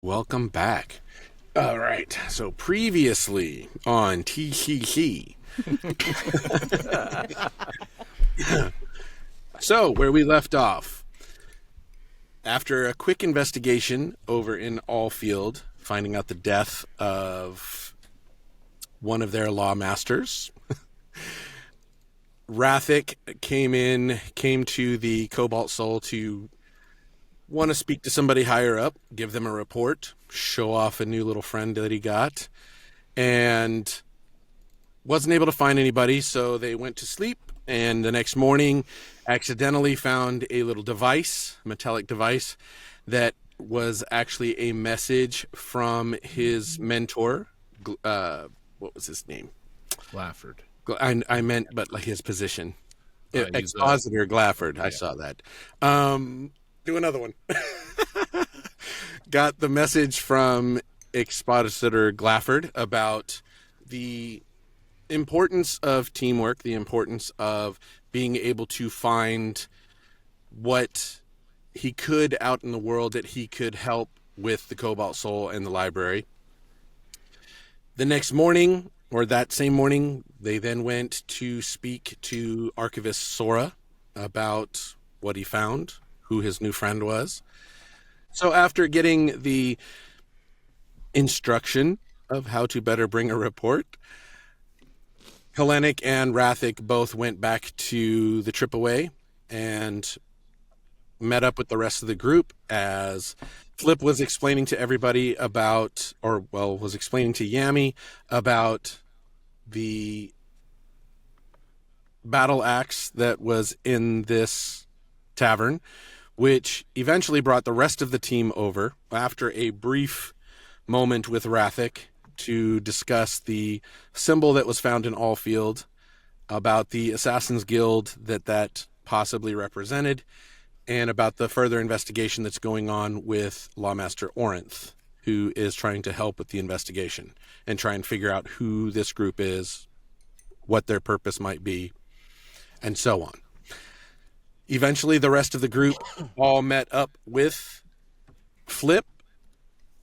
Welcome back. All right. So previously on TCC. So where we left off, after a quick investigation over in Allfield, finding out the death of one of their law masters, Rathic came to the Cobalt Soul to want to speak to somebody higher up, give them a report, show off a new little friend that he got, and wasn't able to find anybody, so they went to sleep, and the next morning accidentally found a little device, metallic device, that was actually a message from his mentor. What was his name? Glafford. I meant, but like his position. He's, Expositor Glafford. yeah. I saw that. Do another one. Got the message from Expositor Glafford about the importance of teamwork, the importance of being able to find what he could out in the world that he could help with the Cobalt Soul and the library. The next morning, or that same morning, they then went to speak to Archivist Sora about what he found, who his new friend was. So after getting the instruction of how to better bring a report, Hellenic and Rathic both went back to the trip away and met up with the rest of the group as Flip was explaining to everybody about, was explaining to Yami about the battle axe that was in this tavern, which eventually brought the rest of the team over after a brief moment with Rathic to discuss the symbol that was found in Allfield, about the Assassin's Guild that possibly represented, and about the further investigation that's going on with Lawmaster Orinth, who is trying to help with the investigation and try and figure out who this group is, what their purpose might be, and so on. Eventually, the rest of the group all met up with Flip.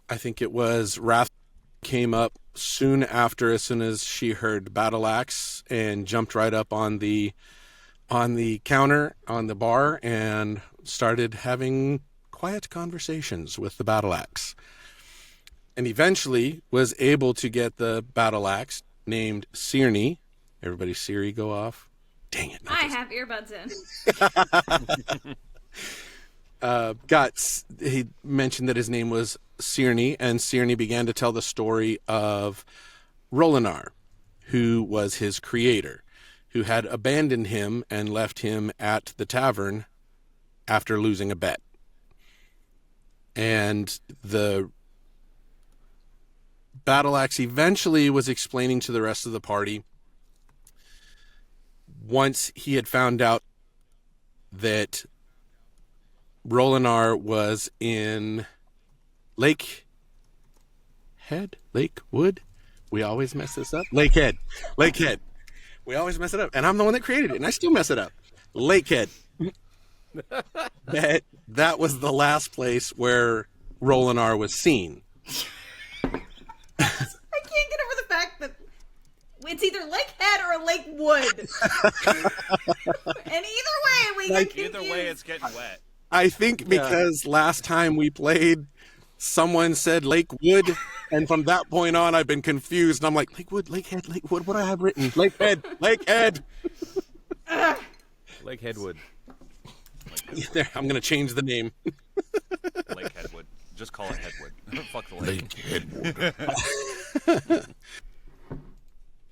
I think it was Wrath came up soon after, as soon as she heard Battle Axe, and jumped right up on the counter on the bar and started having quiet conversations with the Battle Axe. And eventually was able to get the Battle Axe named Sirni. Everybody Siri go off. Dang it. I have earbuds in. He mentioned that his name was Sirni, and Sirni began to tell the story of Rolinar, who was his creator, who had abandoned him and left him at the tavern after losing a bet. And the Battle Axe eventually was explaining to the rest of the party, once he had found out that Rolinar was in Lakewood? We always mess this up. Lakehead. We always mess it up. And I'm the one that created it, and I still mess it up. Lakehead. That was the last place where Rolinar was seen. I can't get over the fact that it's either Lakehead or Lakewood. And either way, we get confused. Either way, it's getting wet. I think because last time we played, someone said Lakewood, and from that point on, I've been confused. And I'm like, Lakewood, Lakehead, Lakewood. What do I have written? Lakehead. Lakeheadwood. There, I'm going to change the name. Lakeheadwood. Just call it Headwood. Fuck the lake. Lakeheadwood.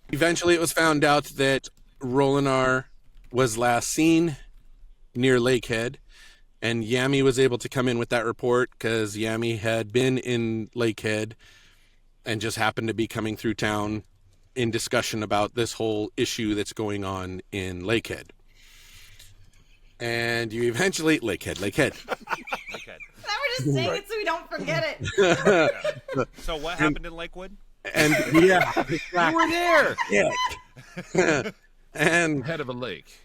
Eventually, it was found out that Rolinar was last seen near Lakehead, and Yami was able to come in with that report because Yami had been in Lakehead and just happened to be coming through town in discussion about this whole issue that's going on in Lakehead. And you eventually... Lakehead. Lakehead. Now we're just saying it so we don't forget it. So what happened in Lakewood? And yeah, You were there. yeah. And Head of a lake.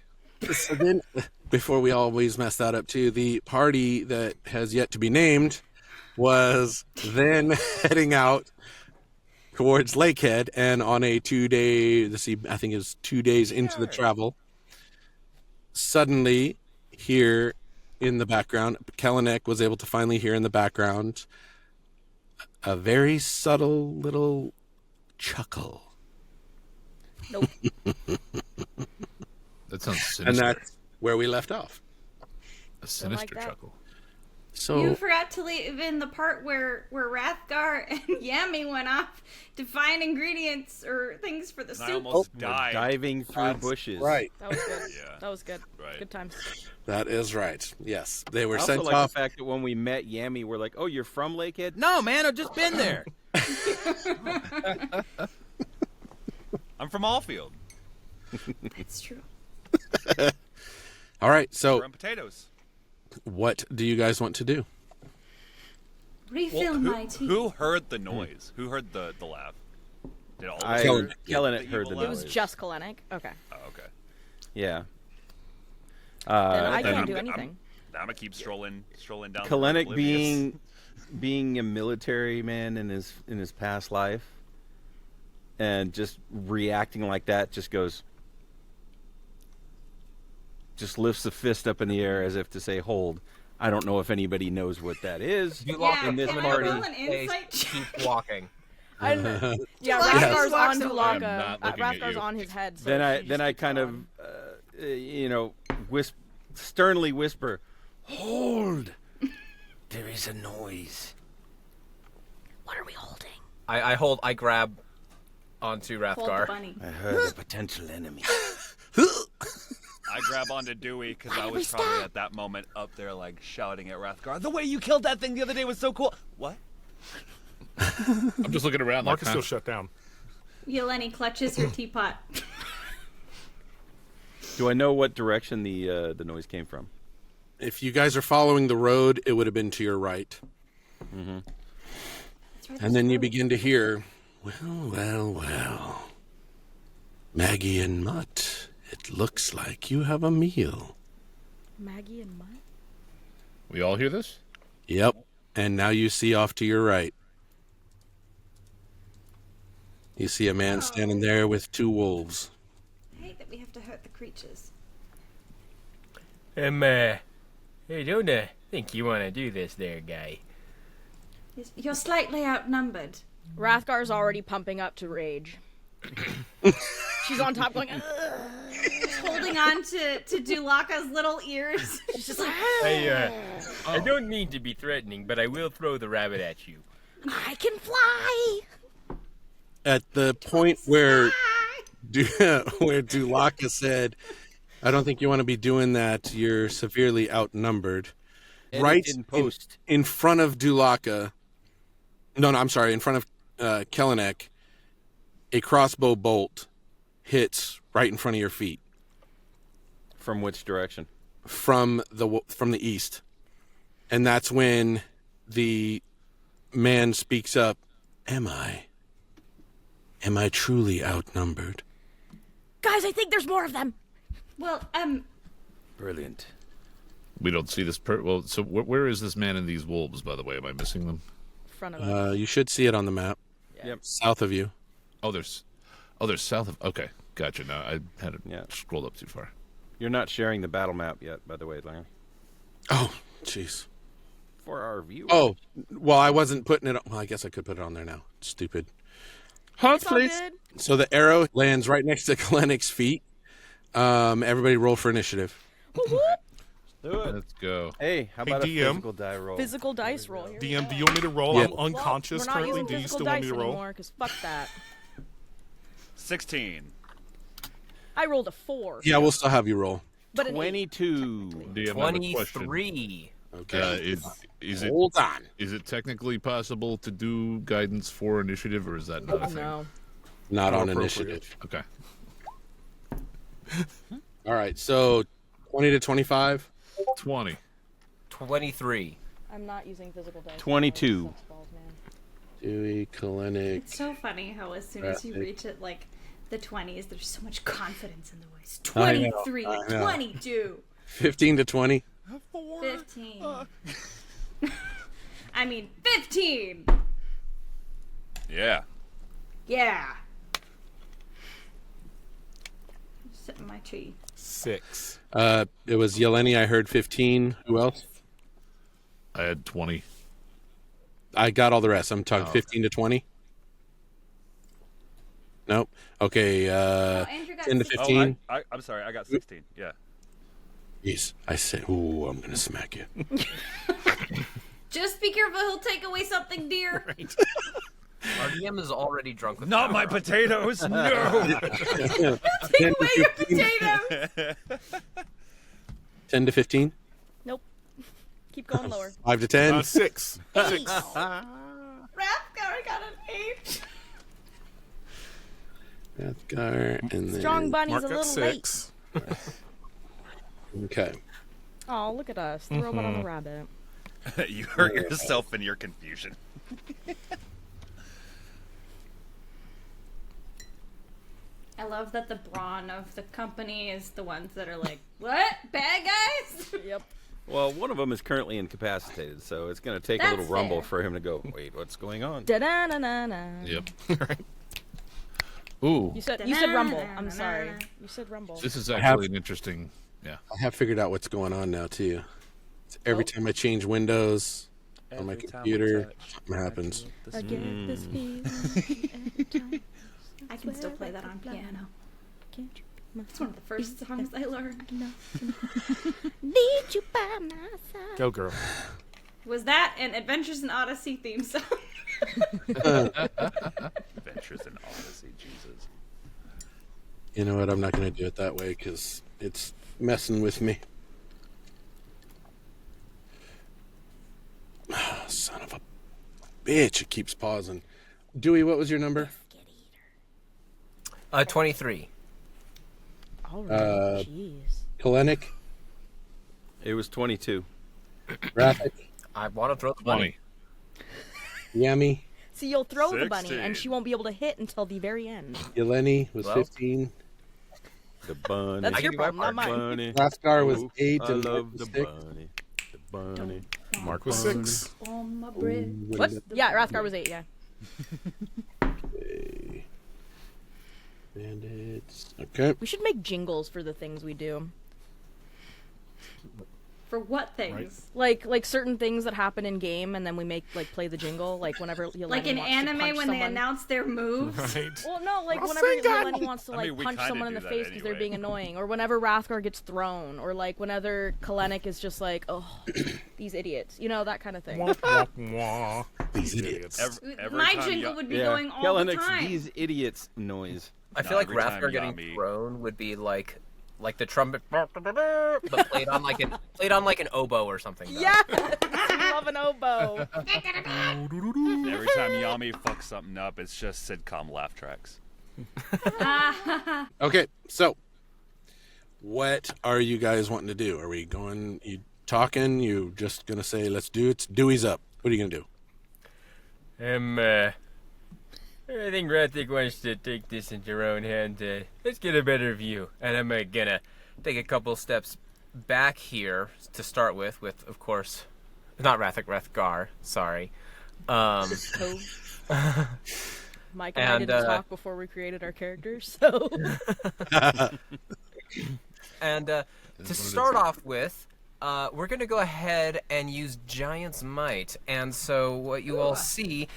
so then, before we always mess that up too, the party that has yet to be named was then heading out towards Lakehead, and on a 2-day, I think it was 2 days into the travel, suddenly hear in the background, Kellenek was able to finally hear in the background a very subtle little chuckle. Nope. That sounds sinister. And that's where we left off. A sinister that. chuckle. So You forgot to leave in the part where Rathgar and Yami went off to find ingredients or things for the And I soup. almost died. Diving through bushes. right. That was good. Yeah. That was good. Right. Good times. That is right. Yes, they were I also sent like off. the fact that when we met Yami, we're like, "Oh, you're from Lakehead?" No, man, I've just been there. I'm from Allfield. That's true. All right. So, Growing potatoes. what do you guys want to do? Refill my tea. Who heard the noise? Who heard the laugh? Did all of us Kellen hear Kellenek heard evil the It laugh? was noise. just Kalenic. Okay. Oh, okay. Yeah. Then I then can't I'm do go- anything. I'm gonna keep strolling down. Kellenek oblivious. being a military man in his past life, and just reacting like that, just lifts a fist up in the air as if to say, "Hold." I don't know if anybody knows what that is. Yeah, in this can party. I roll an insight check? Keep walking. Yeah, Dulaka Rathgar's just walks on over. Dulaka. I'm not looking at Rathgar's you. on his head. So Then she I just kind keeps of, sternly whisper, "Hold! There is a noise." What are we holding? I grab onto Hold the Rathgar. bunny. I heard a potential enemy. I grab onto Dewey because I was probably at that moment up there like shouting at Rathgar, "The way you killed that thing the other day was so cool." What? I'm just looking around. Mark like, is still shut down. Yeleni clutches her teapot. Do I know what direction the noise came from? If you guys are following the road, it would have been to your right. And then you begin to hear, well. Maggie and Mutt, it looks like you have a meal. Maggie and Mutt? We all hear this? Yep. And now you see off to your right. You see a man standing there with 2 wolves. I hate that we have to hurt the creatures. Hey, don't think you want to do this there, guy. You're slightly outnumbered. Rathgar's already pumping up to rage. She's on top going, "Ugh." She's holding on to Dulaka's little ears. She's just like, I don't mean to be threatening, but I will throw the rabbit at you. I can fly. At the point where Dulaka said, "I don't think you want to be doing that. You're severely outnumbered." And Right in post. in front of Dulaka. No, I'm sorry. In front of Kellenek, a crossbow bolt hits right in front of your feet From which direction? from the east, and that's when the man speaks up. Am I truly outnumbered? Guys, I think there's more of them. Well, Brilliant. We don't see this. Well, so where is this man and these wolves, by the way? Am I missing them? Front of us. You should see it on the map. Yep. South of you. Oh, they're south of. Okay, gotcha. Now I had it Yeah. scrolled up too far. You're not sharing the battle map yet, by the way, Larry. Oh, jeez. For our viewers. Oh, well, I wasn't putting it. Well, I guess I could put it on there now. Stupid. It's all good. So the arrow lands right next to Kalenek's feet. Everybody roll for initiative. Do it. Let's go. Hey, how about Hey, a DM? physical die roll? Physical dice roll. Here we DM, go. do you want me to roll? Yeah. I'm unconscious Well, we're not currently. using Do you physical still want dice me to roll? anymore, because fuck that. 16. I rolled a 4. Yeah, we'll still have you roll. But an 8. 22. DM, I have a question. 23. Okay. Is it Hold on. is it technically possible to do guidance for initiative, or is that not a thing? No. Not on appropriate. initiative. Okay. All right. So 20 to 25. 20. 23. I'm not using physical dice. 22. Sucks balls, man. Dewey, Kalenik. it's so funny how as soon as you Traffic. reach it, like the 20s, there's so much confidence in the voice. I know, 23, I know. 22, 15 to 20. 15. I mean 15. Yeah. Yeah. Sipping my tea. 6. It was Yeleni. I heard 15. Who else? I had 20. I got all the rest. I'm talking Oh. 15 to 20. Nope. Okay. Andrew got 10 to 16. 15. I'm sorry. I got 16. Yeah. Jeez. I said, ooh, I'm gonna smack you. Just be careful, he'll take away something dear. Our DM is already drunk with Not power. my potatoes. No. Take away your potatoes. 10 to 15. Nope. Keep going lower. 5 to 10. 6. 6. Rathgar got an 8. Rathgar, and then Strong Bunny's Mark a got little late. 6. Okay. Oh, look at us. The robot on the rabbit. You hurt yourself in your confusion. I love that the brawn of the company is the ones that are like, what? Bad guys? Yep. Well, one of them is currently incapacitated, so it's going to take a That's little rumble fair. for him to go, wait, what's going on? Da-da-na-na-na. Yep. Ooh, You said rumble. I'm sorry. You said rumble. this is have- actually an interesting. Yeah. I have figured out what's going on now too. Every time I change windows on my Every time I computer, touch, something happens. I get this feeling every time. I can still play that on piano. Can't you be my It's one of the first songs I learned. Need you by my side. Go, girl. Was that an Adventures in Odyssey theme song? Adventures in Odyssey, Jesus. You know what? I'm not going to do it that way because it's messing with me. Son of a bitch! It keeps pausing. Dewey, what was your number? 23. All right. Jeez. Kalenic, It was 22. Rafik, I want to throw the bunny. 20. Yami, See, you'll throw the bunny, 16. and she won't be able to hit until the very end. Yeleni was Well. 15. The bunny. That's I your give you my problem, not part. mine. bunny. Rathgar was Ooh, 8 I and love Mark the was 6. bunny. The bunny. Mark was 6. On my bread. What? Yeah, Rathgar was 8, yeah. Okay. Bandits. Okay. We should make jingles for the things we do. For what things? Like certain things that happen in game, and then we make play the jingle, like whenever Yeleni Like in wants to anime punch when they someone. announce their moves? Right. Well, no, like whenever Rasengan! Yeleni wants to I mean, we punch kinda someone in do the that face because they're anyway. being annoying, or whenever Rathgar gets thrown, or like whenever Kalenic is just like, oh, these idiots, that kind of thing. Wah, wah, wah. These idiots. Every My time jingle Ya- would be Yeah. going all the Kellenix, time. these idiots noise. I feel No, like every time Rathgar getting Yami- thrown would be like the trumpet, but played on like an oboe or something. though. Yeah, I love an oboe. Every time Yami fucks something up, it's just sitcom laugh tracks. Okay, so what are you guys wanting to do? Are we going? You talking? You just gonna say let's do it? Dewey's up. What are you gonna do? I think Rathik wants to take this into her own hand. Let's get a better view. And I'm gonna take a couple steps back here to start with, of course, not Rathgar. Sorry. Mike and I And, didn't talk before we created our characters, so And to start off with, we're going to go ahead and use Giant's Might. And so what you all see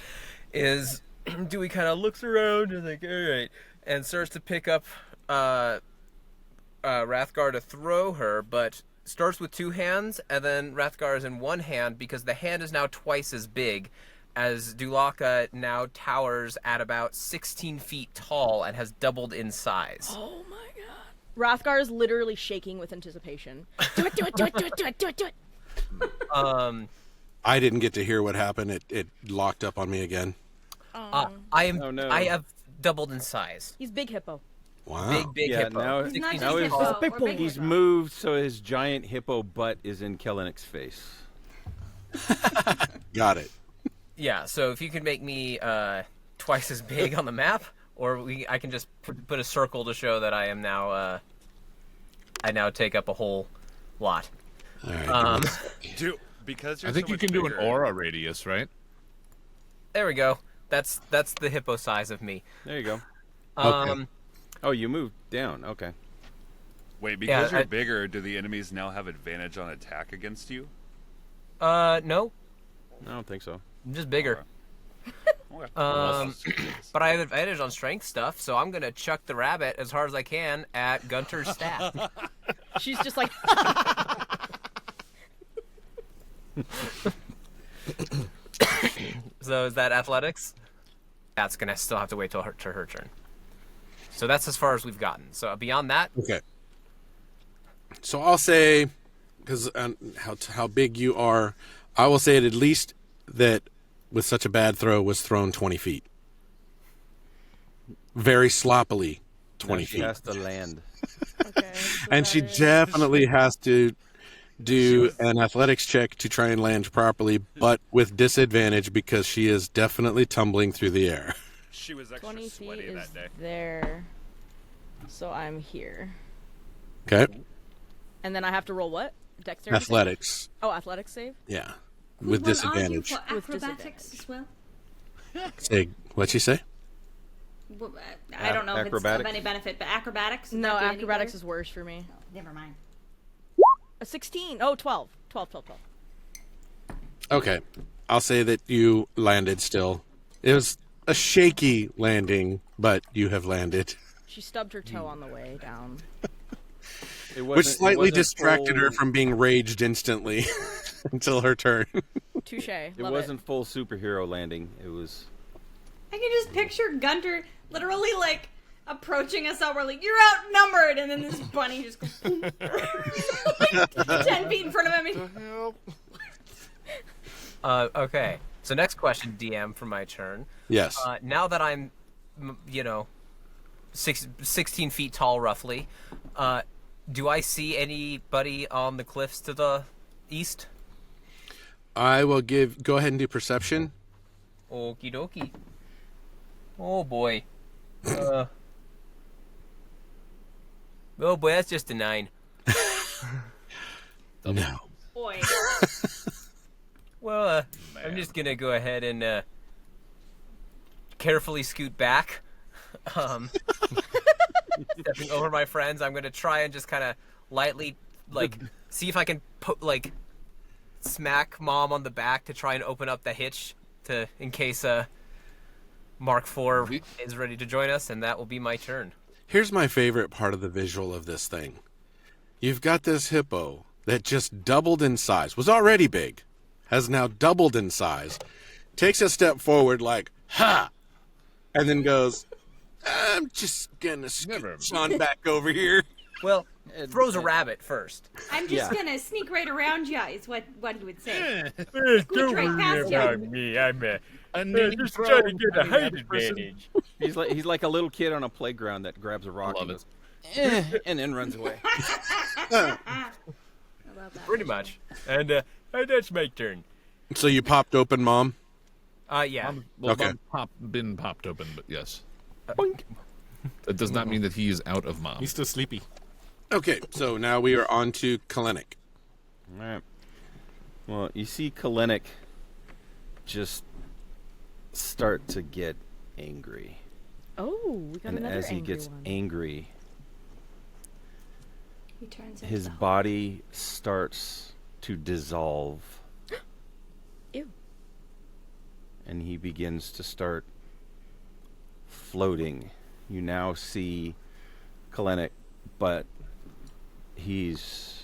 is Dewey kind of looks around and like, all right, and starts to pick up Rathgar to throw her, but starts with two hands, and then Rathgar is in one hand because the hand is now twice as big, as Dulaka now towers at about 16 feet tall and has doubled in size. oh my god, Rathgar is literally shaking with anticipation. Do it, do it, do it, do it, do it, do it, do it. I didn't get to hear what happened. It locked up on me again. I Oh, no. I have doubled in size. He's big hippo. Wow. Big Yeah, hippo. now- He's not 16 just Now feet he's- tall. hippo, or big He's hippo. moved so his giant hippo butt is in Kellenic's face. Got it. Yeah, so if you could make me twice as big on the map, or I can just put a circle to show that I am now I now take up a whole lot. All right. Because you're I think so you much can do an bigger, aura radius, right? There we go. That's the hippo size of me. There you go. Um, Oh, you moved down. Okay. Wait, because Yeah, you're bigger, do the enemies now have advantage on attack against you? no, I don't think so. I'm just bigger. Okay. But I have advantage on strength stuff, so I'm gonna chuck the rabbit as hard as I can at Gunter's staff. She's just like, So is that athletics? That's gonna still have to wait till her turn. So that's as far as we've gotten. So beyond that, Okay. So I'll say, because how big you are, I will say at least that with such a bad throw was thrown 20 feet. Very sloppily, 20 Now she feet. has to land. okay. So And she that is- definitely has to do an athletics check to try and land properly, but with disadvantage because she is definitely tumbling through the air. She was extra 20 feet sweaty is that day. there. So I'm here. Okay? And then I have to roll what? Dexterity? save? Athletics. Oh, athletics save? Yeah. Who With won disadvantage. Argue for With acrobatics disadvantage. as well? Say, what'd she say? Well, I don't know if it's of Acrobatics? any benefit, but acrobatics? Would No, that be any acrobatics better? is worse for me. Never mind. A 16. Oh, 12. 12. Okay. I'll say that you landed still. It was a shaky landing, but you have landed. She stubbed her toe on the way down. It Which wasn't- it slightly wasn't distracted her full- from being raged instantly until her turn. Touche. It Love wasn't full superhero landing. It was. I can just picture Gunter literally like approaching us all. We're like, "You're outnumbered," and then this bunny just goes boom, like, 10 feet in front of him. okay. So next question, DM, for my turn. Yes. Now that I'm, 16 feet tall, roughly, do I see anybody on the cliffs to the east? I will go ahead and do perception. Okie dokie. Oh boy. Oh boy, that's just a 9. No. Boy, Well, I'm just gonna go ahead and carefully scoot back. Stepping over my friends, I'm gonna try and just kind of lightly, see if I can smack Mom on the back to try and open up the hitch in case Mark IV is ready to join us, and that will be my turn. Here's my favorite part of the visual of this thing. You've got this hippo that just doubled in size, was already big, has now doubled in size, takes a step forward like, ha! And then goes, I'm just gonna scooch on back over here. Well, throws a rabbit first. I'm just gonna sneak right around you. Is what he would say. Don't Scooch right past worry about you. me. I'm name just throw. trying to get a I mean, height that person- advantage. He's like a little kid on a playground that grabs a rock Love and it. goes, and then runs away. I love that. Pretty much. And that's my turn. So you popped open, Mom? Yeah. Well, Okay. Mom been popped open, but yes. That does not mean that he is out of Mom. He's still sleepy. Okay, so now we are on to Kalenic. All right. Well, you see Kalenic just start to get angry. Oh, we got And another as he angry gets one. angry, He turns into his the Hulk. body starts to dissolve. Ew. And he begins to start floating. You now see Kalenic, but he's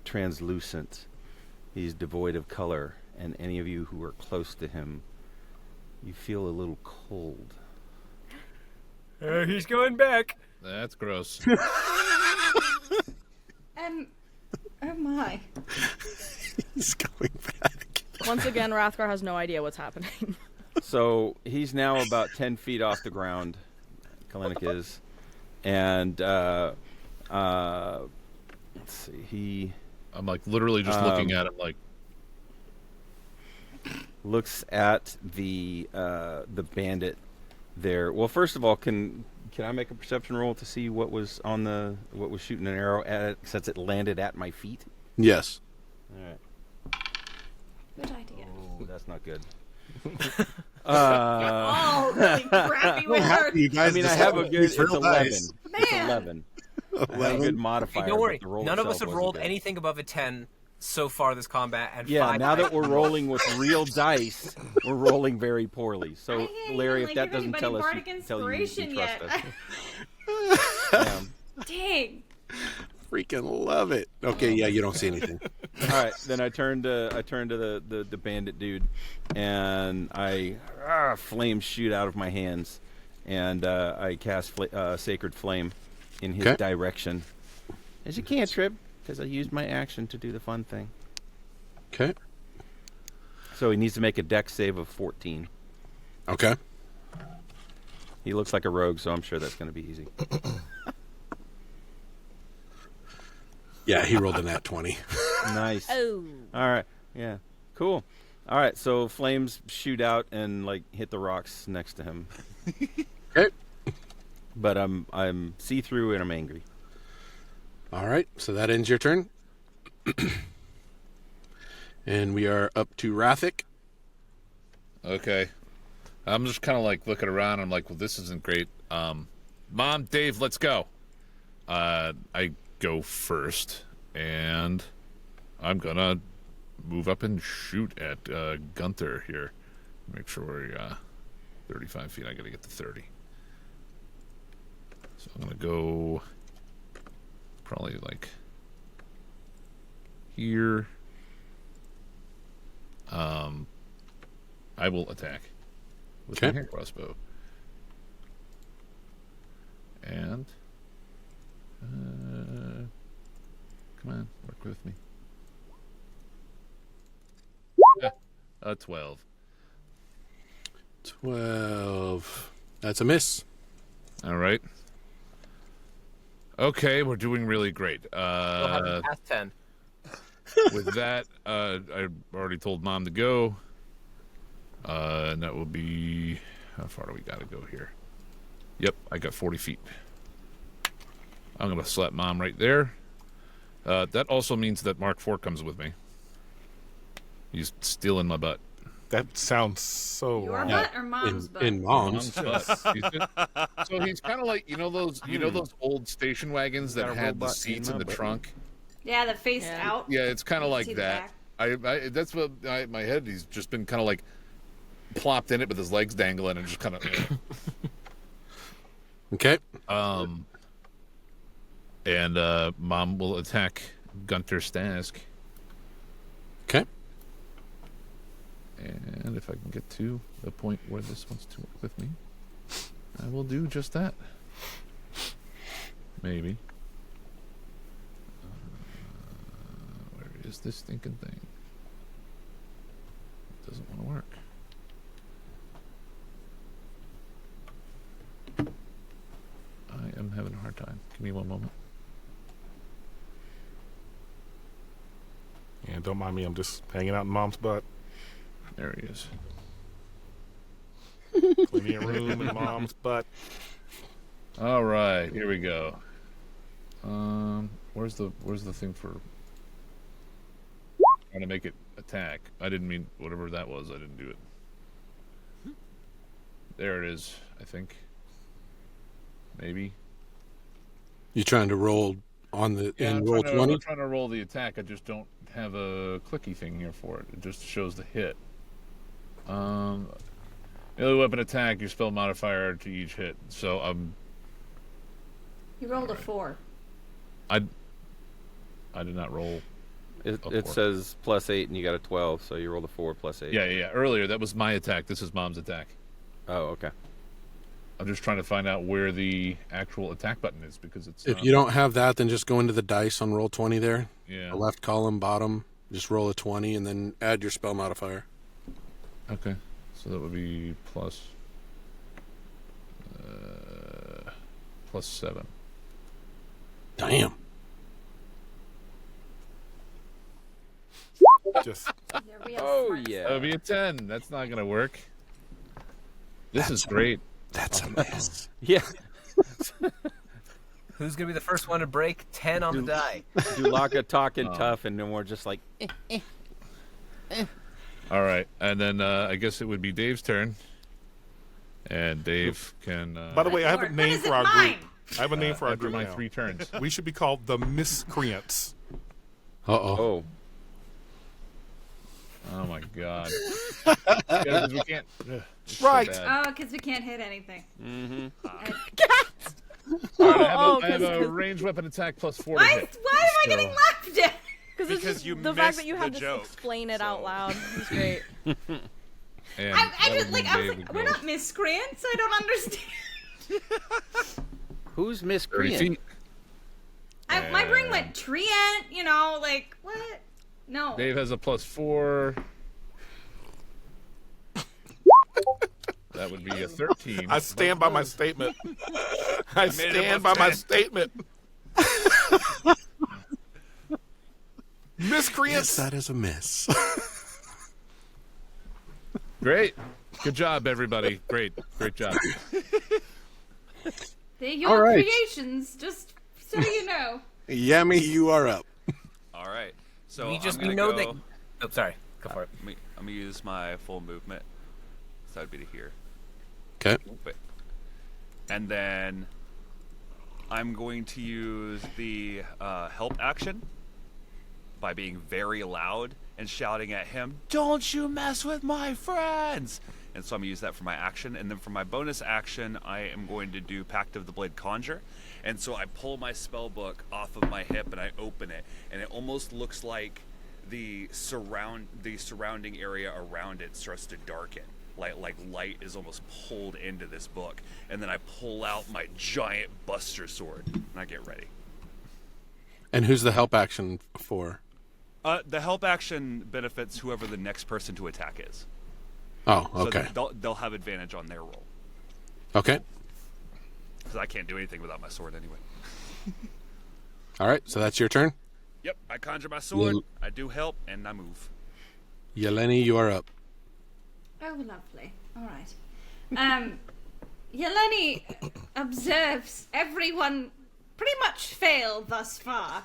translucent. He's devoid of color, and any of you who are close to him, you feel a little cold. He's going back. That's gross. Oh my. He's going back. Once again, Rathgar has no idea what's happening. So he's now about 10 feet off the ground, Kalenic is. And let's see, I'm like literally just looking at him like, looks at the bandit there. Well, first of all, can I make a perception roll to see what was shooting an arrow at it, since it landed at my feet? Yes. All right. Good idea. Oh, that's not good. Oh, really crappy with her. You guys I mean, I have a decided good. to It's use 11. real dice. It's Man. 11. I have a good modifier. Hey, don't worry. but the roll None of us itself have wasn't rolled good. anything above a 10 so far this combat. And Yeah, 5 now that dice. we're rolling with real dice, we're rolling very poorly. I So, can't Larry, even, if that give doesn't anybody tell us, bardic you tell you inspiration can yet. trust us. Dang. Freaking love it. Okay, yeah, you don't see anything. All right, then I turn to the bandit dude, and flames shoot out of my hands, and I cast sacred flame in his Okay. direction. As a cantrip, because I used my action to do the fun thing. Okay. So he needs to make a dex save of 14. Okay. He looks like a rogue, so I'm sure that's going to be easy. Yeah, he rolled a nat 20. Nice. Oh. All right. Yeah. Cool. All right. So flames shoot out and like hit the rocks next to him. Okay. But I'm see-through and I'm angry. All right, so that ends your turn. And we are up to Rathic. Okay. I'm just kind of like looking around. I'm like, well, this isn't great. Mom, Dave, let's go. I go first, and I'm gonna move up and shoot at Gunther here. Make sure we're 35 feet. I gotta get to 30. So I'm gonna go probably like here. I will attack with my Okay. hand crossbow. And come on, work with me. 12. 12. That's a miss. All right. Okay, we're doing really great. We'll have it past 10. With that, I already told Mom to go. And that will be... How far do we got to go here? Yep, I got 40 feet. I'm going to slap Mom right there. That also means that Mark IV comes with me. He's still in my butt. That sounds so Your wrong. butt or mom's butt? In Mom's. Butt. So he's kind of like, you know those old station wagons that Got a had the robot seats in in my the butt. trunk? Yeah, that faced Yeah. out. Yeah, it's kind of like See the that. back? I that's what my head. He's just been kind of like plopped in it with his legs dangling and just kind of. Okay. And Mom will attack Gunter Stask. Okay. And if I can get to the point where this wants to work with me, I will do just that. Maybe. Where is this stinking thing? It doesn't want to work. I am having a hard time. Give me one moment. Yeah, don't mind me. I'm just hanging out in Mom's butt. There he is. Plenty of room in Mom's butt. All right, here we go. Where's the thing for trying to make it attack? I didn't mean whatever that was. I didn't do it. There it is. I think. Maybe. You trying to roll on the Yeah, in roll 20? I'm trying to roll the attack. I just don't have a clicky thing here for it. It just shows the hit. Melee weapon attack. Your spell modifier to each hit. So You rolled a 4. I did not roll. It four. says +8, and you got a 12, so you rolled a 4 +8. Yeah. Earlier that was my attack. This is Mom's attack. Oh, okay. I'm just trying to find out where the actual attack button is because it's. If you don't have that, then just go into the dice on roll 20 there. Yeah. The left column, bottom. Just roll a 20 and then add your spell modifier. Okay. So that would be plus 7. Damn. Just Oh, yeah. That would be a 10. That's not going to work. This is great. That's a miss. Yeah. Who's going to be the first one to break 10 on the die? Dulaka talking tough, and then we're just like, All right, and then I guess it would be Dave's turn, and Dave can. By the way, I have a What name is for it our mine? group. I have a name for our after group my now. 3 turns. We should be called the Miscreants. Uh-oh. Oh, Oh my God. Yeah, 'cause we can't. It's so Right. bad. Oh, because we can't hit anything. All right, Oh, I have a 'cause- ranged weapon attack +4 to Why hit. am I getting laughed at? Because Because you the fact that missed you the had to joke, explain it out so- loud is great. And I that just would like mean I was Dave like, would we're go not miscreants. I don't understand. who's 30 miscreant? feet. My brain went treant. You know, like what? No. Dave has a +4. That would be a 13. I stand by my statement. I made it stand above by my 10. statement. Yes, Miscreants. that is a miss. Great. Good job, everybody. Great job. They're your All right. creations, just so you know. Yummy, you are up. All right. So We just I'm gonna know go, that. Oh, sorry. Go for it. I'm gonna use my full movement. So that'd be to here. Okay. Wait. And then I'm going to use the help action by being very loud and shouting at him, "Don't you mess with my friends!" And so I'm gonna use that for my action. And then for my bonus action, I am going to do Pact of the Blade Conjure. And so I pull my spell book off of my hip and I open it, and it almost looks like the surrounding area around it starts to darken. Like light is almost pulled into this book, and then I pull out my giant Buster Sword and I get ready. And who's the help action for? The help action benefits whoever the next person to attack is. Oh, So okay. they'll have advantage on their roll Okay. because I can't do anything without my sword anyway. All right, so that's your turn. Yep, I conjure my sword, Well- I do help, and I move. Yeleni, you are up. Oh, lovely. All right. Yeleni observes everyone pretty much fail thus far,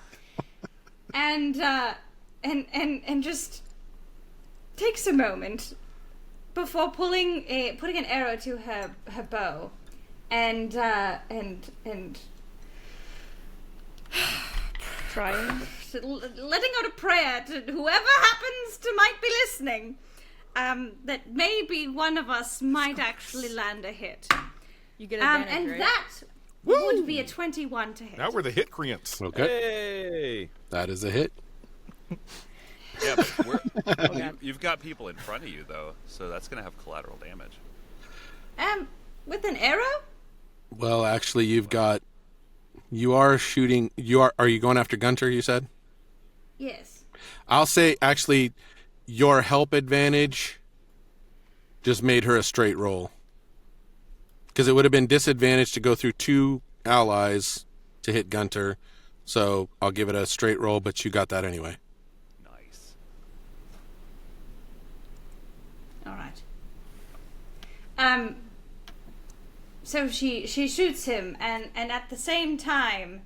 and just takes a moment before putting an arrow to her bow, and Trying. letting out a prayer to whoever happens to might be listening, that maybe one of us might actually land a hit. You get advantage, And right? that would be a 21 to hit. Now we're the hit creants. Okay. Hey. That is a hit. Yeah, but Okay. you've got people in front of you though, so that's gonna have collateral damage. With an arrow? Well, actually, you are shooting. Are you going after Gunter, you said? Yes. I'll say, actually, your help advantage just made her a straight roll. Because it would have been disadvantaged to go through 2 allies to hit Gunter. So I'll give it a straight roll, but you got that anyway. Nice. All right. So she shoots him, and at the same time,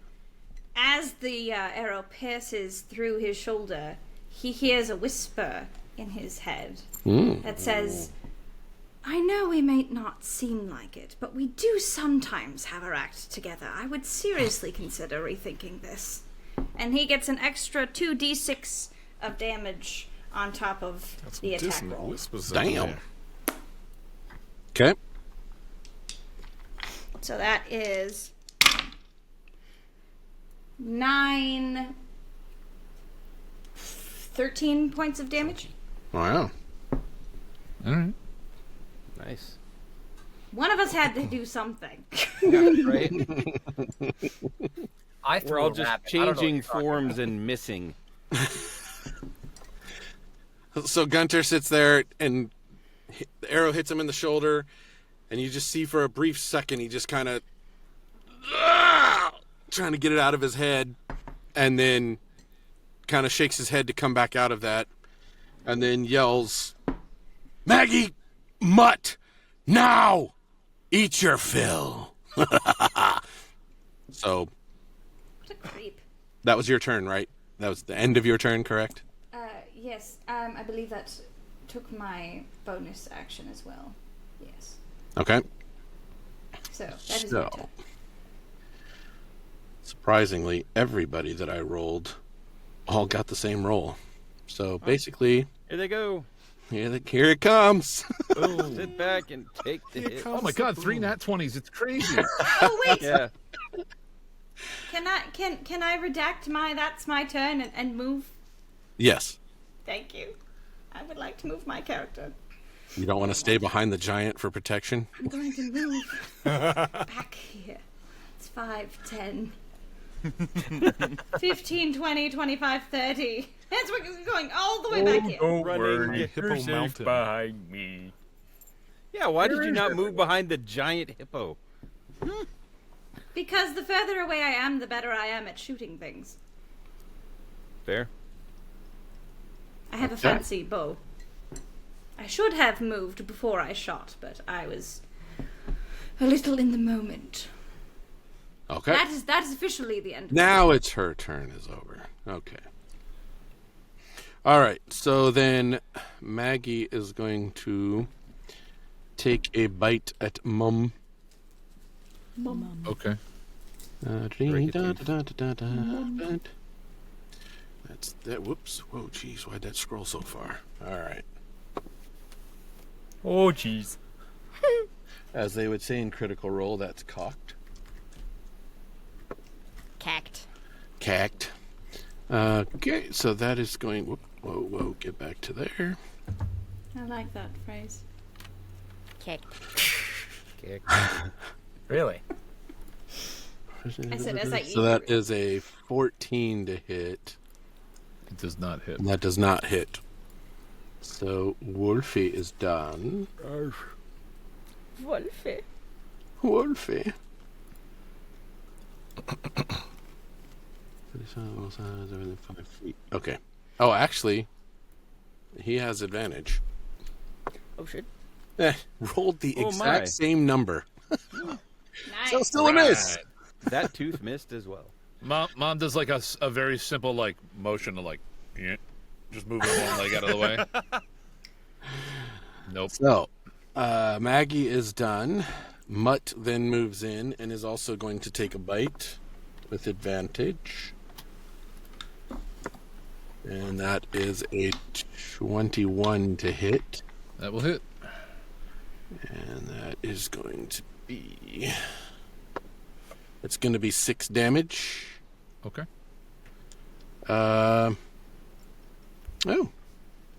as the arrow pierces through his shoulder, he hears a whisper in his head that says, "I know we may not seem like it, but we do sometimes have our act together. I would seriously consider rethinking this." And he gets an extra 2d6 of damage on top of That's the attack dissonant roll. whispers in Damn. there. Okay. So that is 13 points of damage. Wow. All right. Nice. One of us had to do something. Right? I We're threw all a just rabbit. I don't know what changing you're talking forms and missing. So Gunter sits there, and the arrow hits him in the shoulder, and you just see for a brief second he just kind of trying to get it out of his head, and then kind of shakes his head to come back out of that, and then yells, "Maggie, mutt, now, eat your fill." So What a creep. that was your turn, right? That was the end of your turn, correct? Yes, I believe that took my bonus action as well. Yes. Okay. So that is my turn. Surprisingly, everybody that I rolled all got the same roll. So basically, Here they go. here it comes. Sit back and take the hit. Oh my God, 3 nat 20s. It's crazy. Oh wait, Yeah. can I redact that's my turn and move? Yes. Thank you. I would like to move my character. You don't want to stay behind the giant for protection? I'm going to move back here. It's 5, 10, 15, 20, 25, 30. It's going all the way back here. Don't Running worry, Hippo you're safe Mountain. behind me. Yeah, why did you not move behind the giant hippo? Because the further away I am, the better I am at shooting things. Fair. I have a fancy bow. I should have moved before I shot, but I was a little in the moment. Okay. That is officially the end. Now it's her turn is over. Okay. All right. So then Maggie is going to take a bite at Mum. Okay. Break it, That's that. Whoops. Whoa, jeez. Why'd that scroll so far? All right. Oh, jeez. As they would say in Critical Role, that's cocked. Cacked. Okay, so that is going. Whoa, get back to there. I like that phrase. Really? I said as I eat So that it. is a 14 to hit. It does not hit. And that does not hit. So Wolfie is done. Wolfie. Wolfie. Okay. Oh, actually, he has advantage. Oh shit. Rolled the Oh, exact my. same number. Nice. So still a miss. That tooth missed as well. Mom does like a very simple like motion to like, just moving one leg out of the way. Nope. So, Maggie is done. Mutt then moves in and is also going to take a bite with advantage. And that is a 21 to hit. That will hit. And that is going to be... It's going to be 6 damage. Okay. Oh.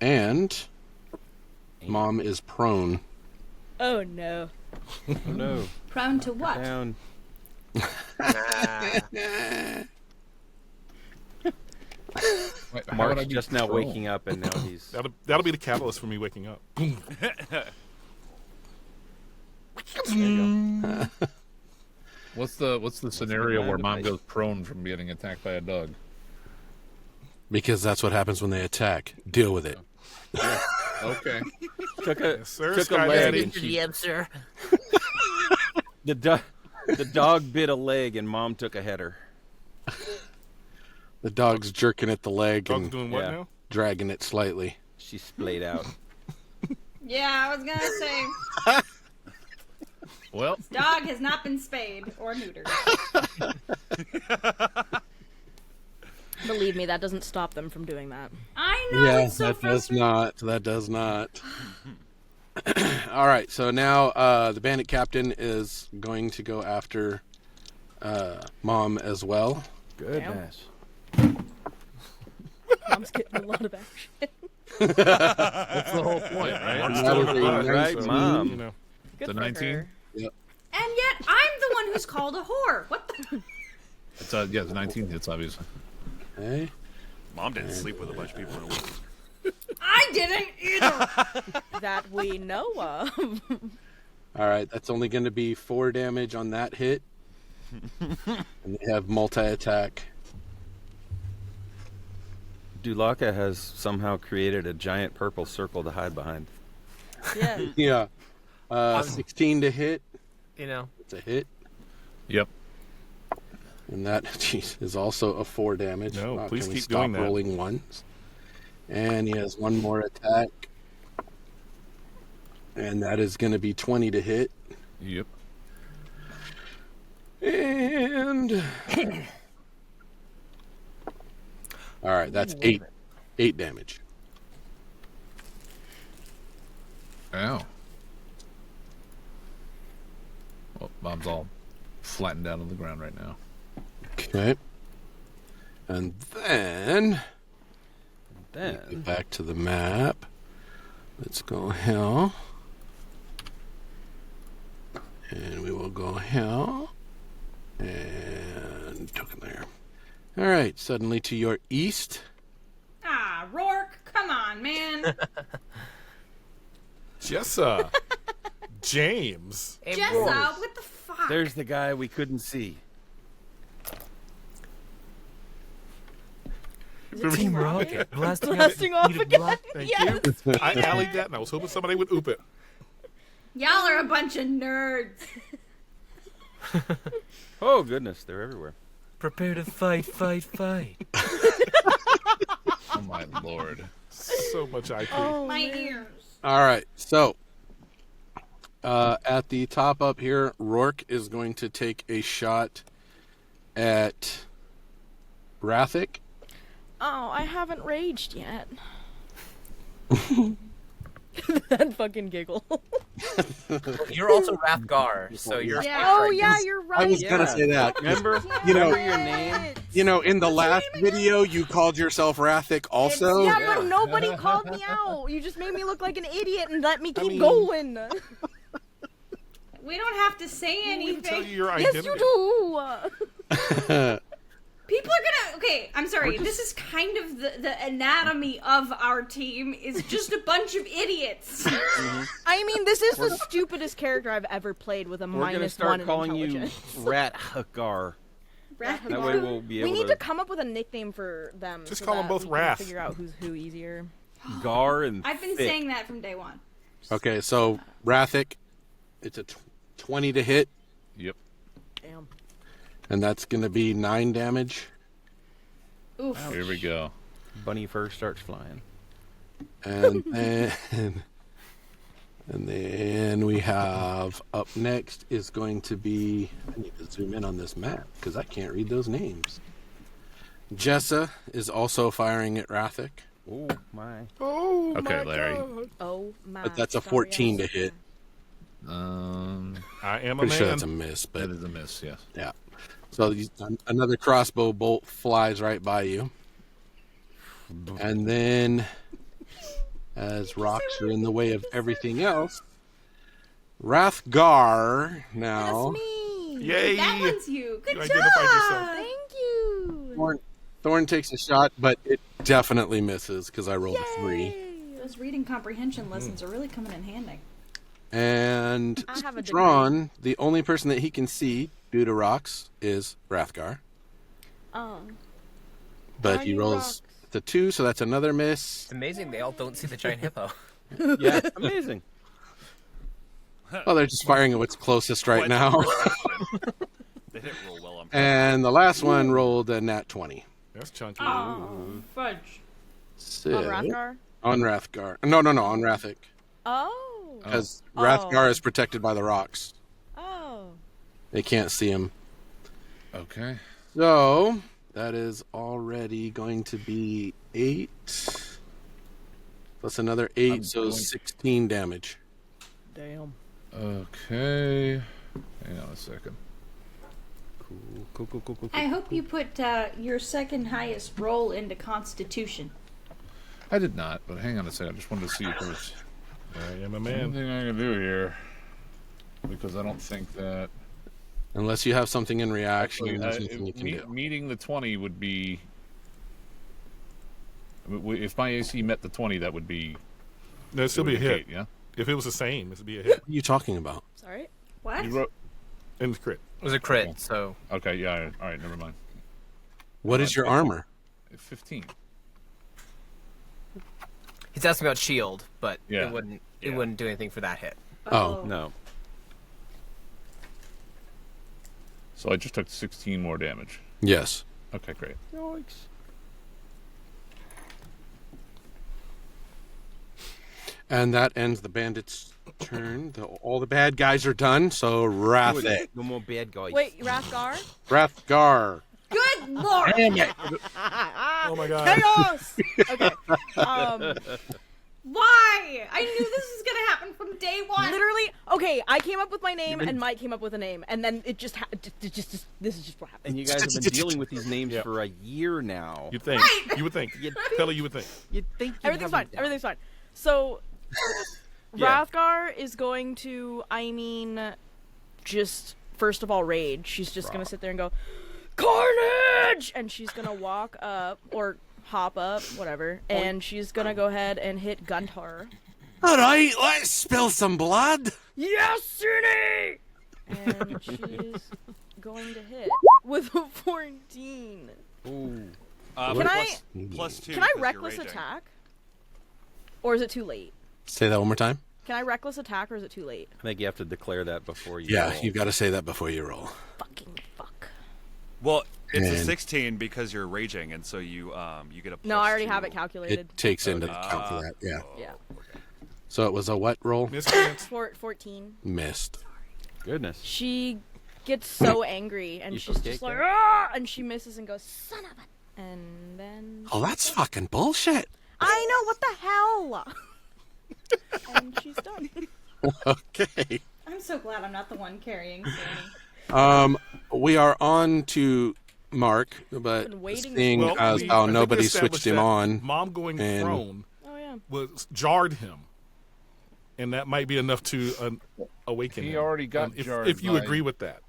And Mom is prone. Oh no. Oh no. Prone to what? Down. Wait, how would I Mark's be just now prone? waking up and now he's... That'll be the catalyst for me waking up. Boom. What's the scenario where Mom goes prone from getting attacked by a dog? Because that's what happens when they attack. Deal with it. Okay. Took a, Yes, sir, took a Sky leg Daddy. and she... sir. The dog bit a leg and Mom took a header. The dog's jerking at the leg Dog's and doing what Yeah. now? dragging it slightly. She splayed out. Yeah, I was gonna say, Well, dog has not been spayed or neutered. Believe me, that doesn't stop them from doing that. I know, it's so frustrating. That does not. All right, so now the bandit captain is going to go after Mom as well. Goodness. Mom's getting a lot of action. that's the whole point, right? Mark's That still is in a the bus, right, so, Mom. You know. Good The for 19? her. And yet, I'm the one who's called a whore. What the? It's yeah, the 19 hits obviously. Okay. Mom didn't sleep with a bunch of people in a week. I didn't either. That we know of. All right, that's only going to be 4 damage on that hit. And they have multi-attack. Dulaka has somehow created a giant purple circle to hide behind. Yeah. Yeah. 16 to hit. You know, It's a hit. Yep. And that, jeez, is also a 4 damage. No, please can we keep stop doing that. rolling ones? And he has one more attack. And that is going to be 20 to hit. Yep. And all right, that's 8 damage. Ow. Well, Mom's all flattened down on the ground right now. Okay. And then get back to the map. Let's go here. And we will go here. And token there. All right, suddenly to your east. Ah, Rourke, come on, man. Jessa. James. Hey, Jessa, boys. what the fuck? There's the guy we couldn't see. Team Rocket blasting, Blasting off again. Thank Yes. you. I allied that, and I was hoping somebody would oop it. Y'all are a bunch of nerds. Oh, goodness. They're everywhere. Prepare to fight, fight, fight. Oh my lord. So much IP. My ears. All right, so at the top up here, Rourke is going to take a shot at Rathic. Oh, I haven't raged yet. That fucking giggle. You're also Rathgar, so you're. Oh yeah, you're right. I was gonna say that. Remember? You know, Remember your name? you know, in the last video, you called yourself Rathic also. Yeah, but nobody called me out. You just made me look like an idiot and let me keep mean- going. We don't have to say We can tell anything. you your Yes, identity. you do. People are gonna. Okay, I'm sorry. This is kind of the anatomy of our team. Is just a bunch of idiots. I mean, this is the stupidest character I've ever played with a We're going to -1 start in calling you intelligence. Rat Hakar. That way we'll be We able need to come up with a nickname for them. Just so call 'em that both we can Wrath. Figure out who's who easier. Gar and I've been Thick. saying that from day one. Okay, so Rathic, it's a 20 to hit, Yep. Damn. and that's going to be 9 damage. Oof. Here we go. Bunny fur starts flying. And then we have up next is going to be, I need to zoom in on this map because I can't read those names. Jessa is also firing at Rathic, Oh, my. Oh, Okay, my Larry. God. Oh my. but that's a sorry, 14 to I'm so hit. I am a Pretty man. sure that's a miss, That but is a miss, yes. yeah. So another crossbow bolt flies right by you. And then, as rocks are in the way of everything else, Rathgar now. That's me. Yay! That one's you. Good You job. identified yourself. Thank you. Thorn takes a shot, but it definitely misses because I rolled a 3. Those reading comprehension lessons are really coming in handy. And I have a Strawn, the only person that he can see due to rocks is Rathgar. Oh. But Are he you rolls rocks? the 2, so that's another miss. It's amazing they all don't see the giant hippo. Yeah, amazing. Well, they're just firing at what's closest right Quite now. the They didn't roll well on And the last one rolled a nat 20. That's chunky. Oh, fudge. So, On Rathgar? on Rathgar. No, on Rathic. Oh. Because Oh. Rathgar is protected by the rocks. Oh. They can't see him. Okay. So, that is already going to be 8. Plus another 8, I'm so going- 16 damage. Damn. Okay. Hang on a second. Cool. I hope you put your second highest roll into Constitution. I did not, but hang on a second. I just wanted to see if there's I am a man. anything I can do here. Because I don't think that... Unless you have something in reaction, Actually, there's nothing you can do. meeting the 20 would be... I mean, if my AC met the 20, that would be... No, it'd still be a hit. Yeah? If it was the same, it would be a hit. What are you talking about? Sorry? What? You wrote... And it's crit. It was a crit, Okay. so Okay, yeah, all right, never mind. What is your armor? 15. he's asking about shield, but Yeah. it wouldn't do anything for that hit. Oh. No. So I just took 16 more damage. Yes. Okay, great. Yikes. And that ends the bandit's turn. All the bad guys are done, so Rathic. No more bad guys. Wait, Rathgar? Rathgar. Good lord! Oh my god. Chaos! Okay. Why? I knew this was gonna happen from day one. Literally, okay, I came up with my name and Mike came up with a name, and then it just this is just what happened. And you guys have been dealing with these names for a year now. You'd think. Right. You would think. Kelly, you would think. You'd think Everything's fine. Everything's fine. So, Yeah. Rathgar is going to, just first of all rage. She's just gonna sit there and go, Carnage! And she's gonna walk up or hop up, whatever, and she's gonna go ahead and hit Guntar. All right, let's spill some blood. Yes, Sirni! And she's going to hit with a 14. Ooh. Plus 2. Can I 'cause you're reckless raging. attack? Or is it too late? Say that one more time. Can I reckless attack or is it too late? I think you have to declare that before you. Yeah, roll. you've got to say that before you roll. Fucking fuck. Well, it's a And- 16 because you're raging, and so you get a. Plus No, I already have it 2. calculated. It takes into account for that. Yeah. Yeah. So it was a what roll? Miscreants. 14. Missed. Goodness. She gets so angry and You she's okay, just like, Karen? ah! And she misses and goes, son of a. And then. Oh, that's fucking bullshit. I know, what the hell? And she's done. Okay. I'm so glad I'm not the one carrying Sirni. We are on to Mark, but Been waiting seeing Well, as I how think we nobody established switched him that on. Mom going and- prone Oh, yeah. was jarred him, and that might be enough to awaken He him. already got jarred if you by- agree with that.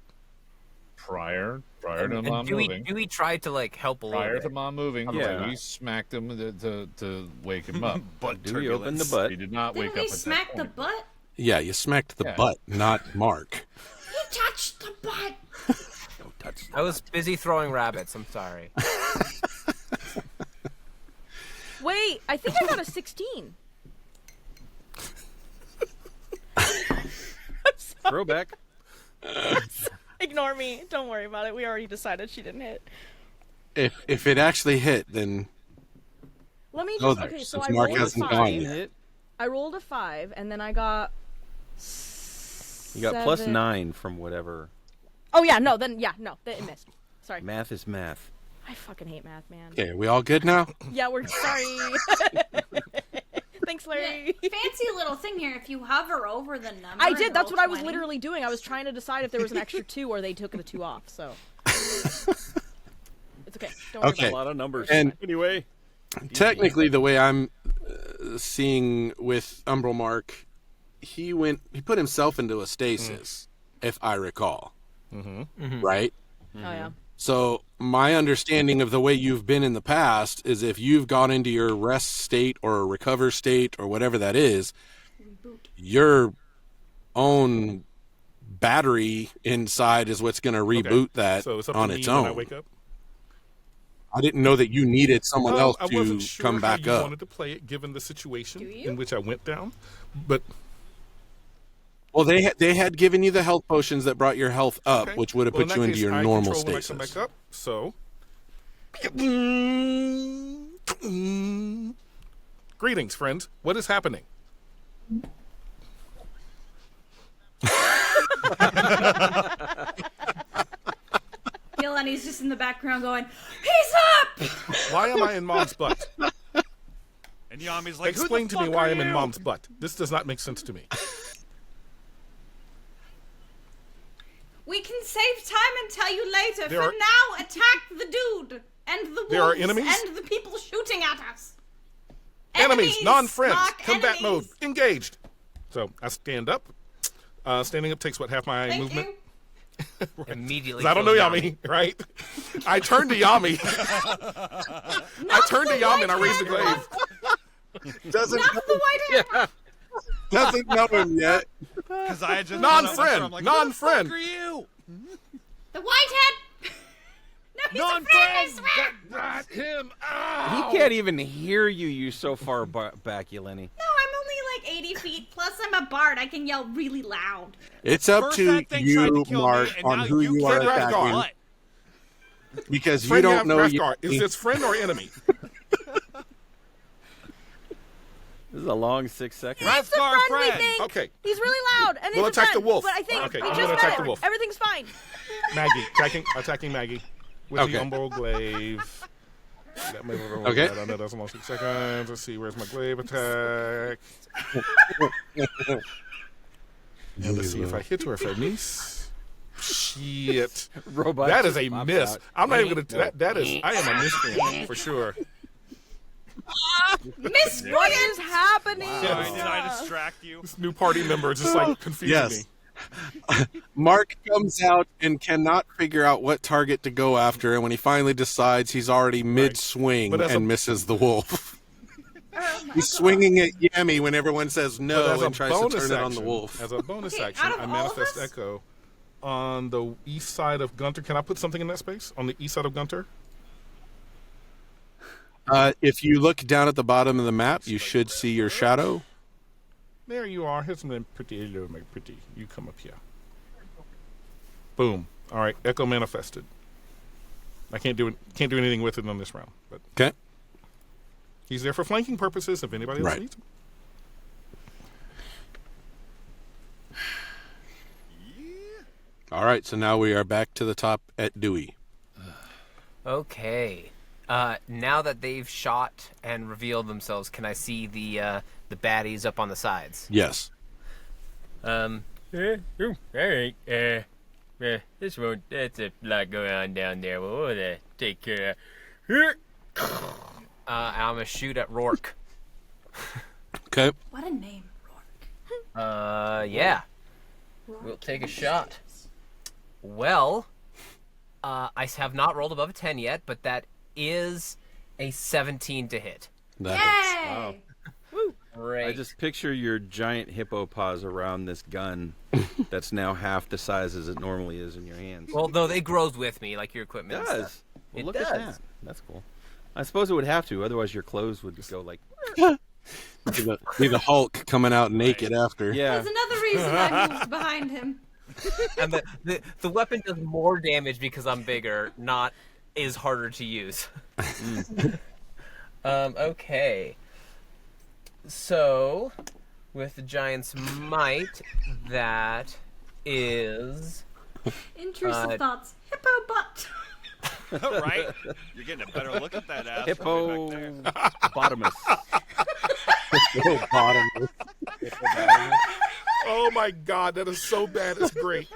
Prior to And mom moving. Dewey tried to like help a little Prior bit. to mom moving, Yeah. we smacked him to wake him up. But Do we open the turbulence. butt? He did not Didn't wake we up at smack that the point. butt? Yeah, you smacked the Yeah. butt, not Mark. He touched the butt. I was busy throwing rabbits. I'm sorry. Wait, I think I got a 16. Throwback. Ignore me. Don't worry about it. We already decided she didn't hit. If it actually hit, then Let me Go just. there, Okay, so since I Mark rolled a hasn't 5. gone Hit. I rolled a 5, and then I got. You got plus 7. 9 from whatever. Oh yeah, no, then it missed. Sorry. Math is math. I fucking hate math, man. okay, are we all good now? Yeah, we're sorry. Thanks, Larry. Fancy little thing here. If you hover over the number, I and did. That's roll what I was 20. literally doing. I was trying to decide if there was an extra 2 or they took the 2 off. So it's okay. Don't worry Okay. A lot of numbers. And- anyway, Technically, the way I'm seeing with Umbral Mark, he put himself into a stasis, if I recall. Mm-hmm. Right? about it. Oh yeah. So my understanding of the way you've been in the past is if you've gone into your rest state or recover state or whatever that is, your own battery inside is what's going to reboot that So it's up on to me its when I own. wake up. I didn't know that you needed someone else I to wasn't sure come how back you up. wanted to play it, given the situation Do you? in which I went down. But Well, they had given you the health potions that brought your health up, okay. which would have Well, put in you that into case, your I normal control when I stasis. come back up. So, greetings, friends. What is happening? Yeleni's just in the background going, "He's up!" Why am I in Mom's butt? And Yami's like, Explain Who the to me fuck why are I'm in you?" Mom's butt. This does not make sense to me. We can save time and tell you later. There For are- now, attack the dude and the wolves There are enemies? and the people shooting at us. Enemies, non-friends, Mark, combat mode, enemies. engaged. So I stand up. Standing up takes what, half my Thank movement? you. Immediately. 'Cause I don't know kills Yami, right? I turn to Yami. I turn to the Yami and I white raise the hand. Doesn't Not the white hand. doesn't know him yet. Because I had just Non-friend, I'm like, non-friend. Who the fuck are you? The white hand. No, he's a friend, I swear. Not him. he can't even hear you. You so far back, Yeleni. No, I'm only like 80 feet. Plus, I'm a bard. I can yell really loud. It's up First to that thing tried you, to kill Mark, me, and on now who you are can't grab attacking, guard. because you Friend don't know Rathgar. yet. Is this friend or enemy? This is a long 6 seconds. It's a friend, we think. Okay. He's really loud, and We'll he's a attack the friend, wolf. But I think Okay, we I'm just gonna met attack the him. wolf. Everything's fine. Maggie. Attacking Maggie. With Okay. the Umbral Glaive. That may roll Okay. that. I know that's almost 6 seconds. Let's see, where's my glaive attack? And let's see if I hit or if I miss. Shit. Robot That just is a pops miss. out. I'm not even gonna. That is. I am a miscreant for sure. Miss What is happening? Sorry, did I distract you? This new party member just like confused Yes. me. Mark comes out and cannot figure out what target to go after, and when he finally decides, he's already mid-swing But as and a- misses the wolf. He's swinging at Yami when everyone says But no as a and tries to bonus turn it on action, the wolf. As a bonus Okay, action, out of I all of manifest us? echo on the east side of Gunter. Can I put something in that space on the east side of Gunter? If you look down at the bottom of the map, you should see your shadow. There you are. Here's something pretty. Hello, my pretty. You come up here. Boom. All right, echo manifested. I can't do anything with it on this round, but Okay. he's there for flanking purposes. If anybody else Right. needs him. All right, so now we are back to the top at Dewey. Okay. Now that they've shot and revealed themselves, can I see the baddies up on the sides? Yes. All right. This won't. That's a lot going on down there. We'll take care of. I'm gonna shoot at Rourke. What Okay. a name, Yeah. Rourke. We'll take a shot. Well, I have not rolled above a 10 yet, but that is a 17 to hit. That Yay! Wow. Great. I just picture your giant hippo paws around this gun that's now half the size as it normally is in your hands. Well, no, it grows with me, like your It equipment. and does. stuff. Well, It look does. at that. That's cool. I suppose it would have to, otherwise your clothes would go like. be the Hulk coming out naked after. Yeah. That's another reason I moved behind him. And the weapon does more damage because I'm bigger, not is harder to use. Okay. So, with the giant's might, that is Intrusive thoughts. Hippo butt. Right? You're getting a better look at that ass. Hippo Right back there. bottomless. Oh my God, that is so bad. It's great.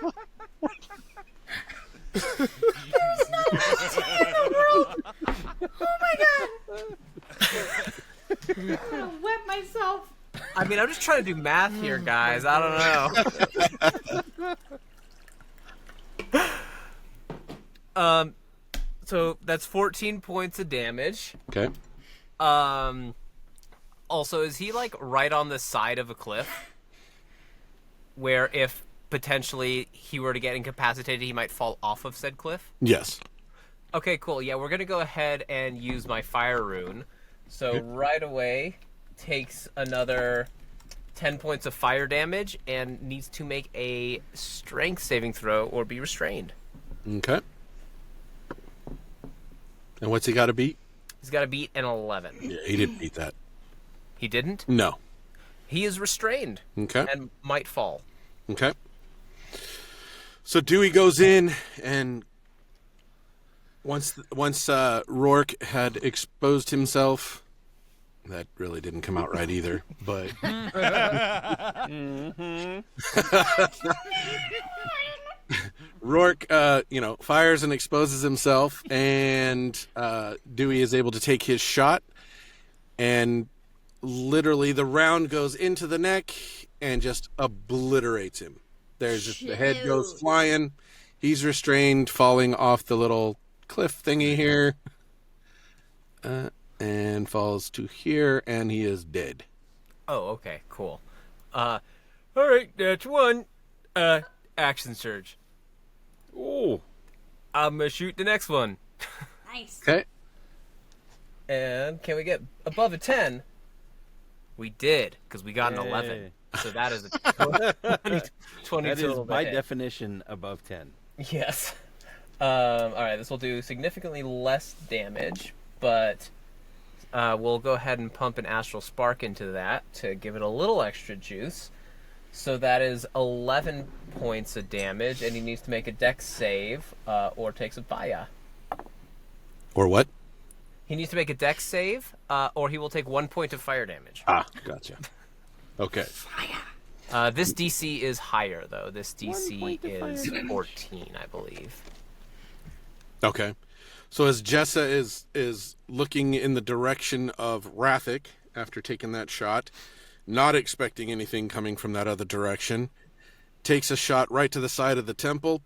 I'm gonna wet myself. I mean, I'm just trying to do math here, guys. I don't know. So that's 14 points of damage. Okay. Also, is he like right on the side of a cliff? Where if potentially he were to get incapacitated, he might fall off of said cliff? Yes. Okay, cool. Yeah, we're gonna go ahead and use my fire rune. So right away takes another 10 points of fire damage and needs to make a strength saving throw or be restrained. Okay. And what's he got to beat? He's got to beat an 11. Yeah, he didn't beat that. He didn't? No. He is restrained Okay. and might fall. Okay. So Dewey goes in, and once Rourke had exposed himself, that really didn't come out right either. But Rourke, fires and exposes himself, and Dewey is able to take his shot, and literally the round goes into the neck and just obliterates him. There's just the head goes flying. He's restrained, falling off the little cliff thingy here, and falls to here, and he is dead. Oh, okay, cool. All right, that's one. Action surge. Ooh. I'm gonna shoot the next one. Nice. Okay. And can we get above a 10? We did, because we got an 11. Yay. So that is a 20 That is, total. by to hit. definition, above 10. Yes. All right, this will do significantly less damage, but we'll go ahead and pump an Astral Spark into that to give it a little extra juice. So that is 11 points of damage, and he needs to make a Dex save or take some fire. Or what? He needs to make a Dex save, or he will take 1 point of fire damage. Ah, gotcha. Okay. This DC is higher, though. This DC is 14, I believe. Okay. So as Jessa is looking in the direction of Rathic after taking that shot, not expecting anything coming from that other direction, takes a shot right to the side of the temple,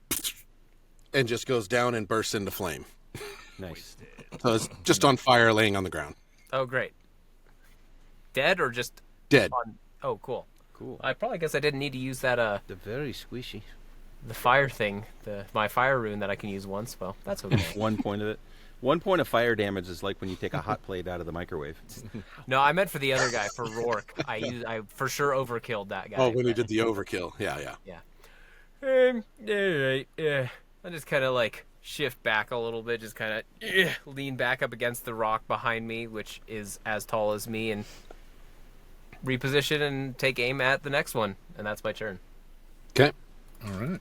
and just goes down and bursts into flame. Nice. So it's just on fire, laying on the ground. Oh, great. Dead or just Dead. on... Oh, cool. Cool. I probably guess I didn't need to use that, They're very squishy. the fire thing, my fire rune that I can use once. Well, that's okay. 1 point of it. 1 point of fire damage is like when you take a hot plate out of the microwave. No, I meant for the other guy, for Rourke. I for sure overkilled that guy. Oh, when he did the overkill. Yeah. Alright, yeah. I just kind of like shift back a little bit, just kind of lean back up against the rock behind me, which is as tall as me, and reposition and take aim at the next one. And that's my turn. Okay. All right.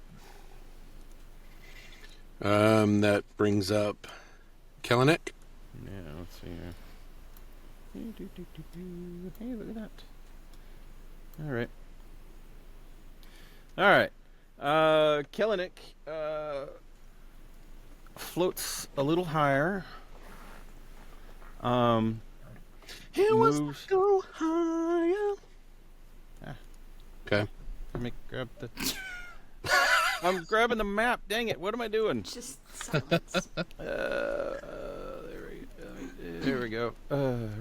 That brings up Kellenic. Yeah, let's see here. Hey, look at that. All right. Kellenic floats a little higher. He wants Moves. to go higher. Okay. Let me grab the. I'm grabbing the map. Dang it! What am I doing? Just silence. There we go.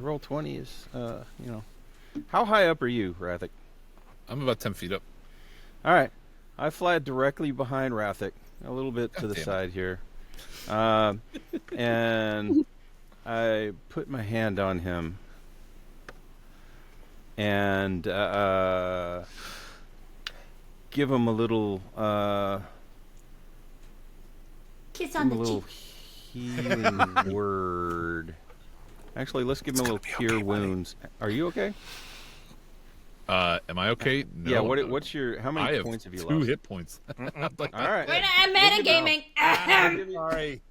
Roll 20 is, How high up are you, Rathic? I'm about 10 feet up. All right. I fly directly behind Rathic, a little bit to the damn it. side here. And I put my hand on him. And give him a little Kiss give on him a the little cheek. healing word. Actually, let's give him a little cure wounds. Are you okay? Am I okay? No. Yeah. What's your? How I many have points have you 2 lost? hit points. All right. I'm metagaming. Sorry.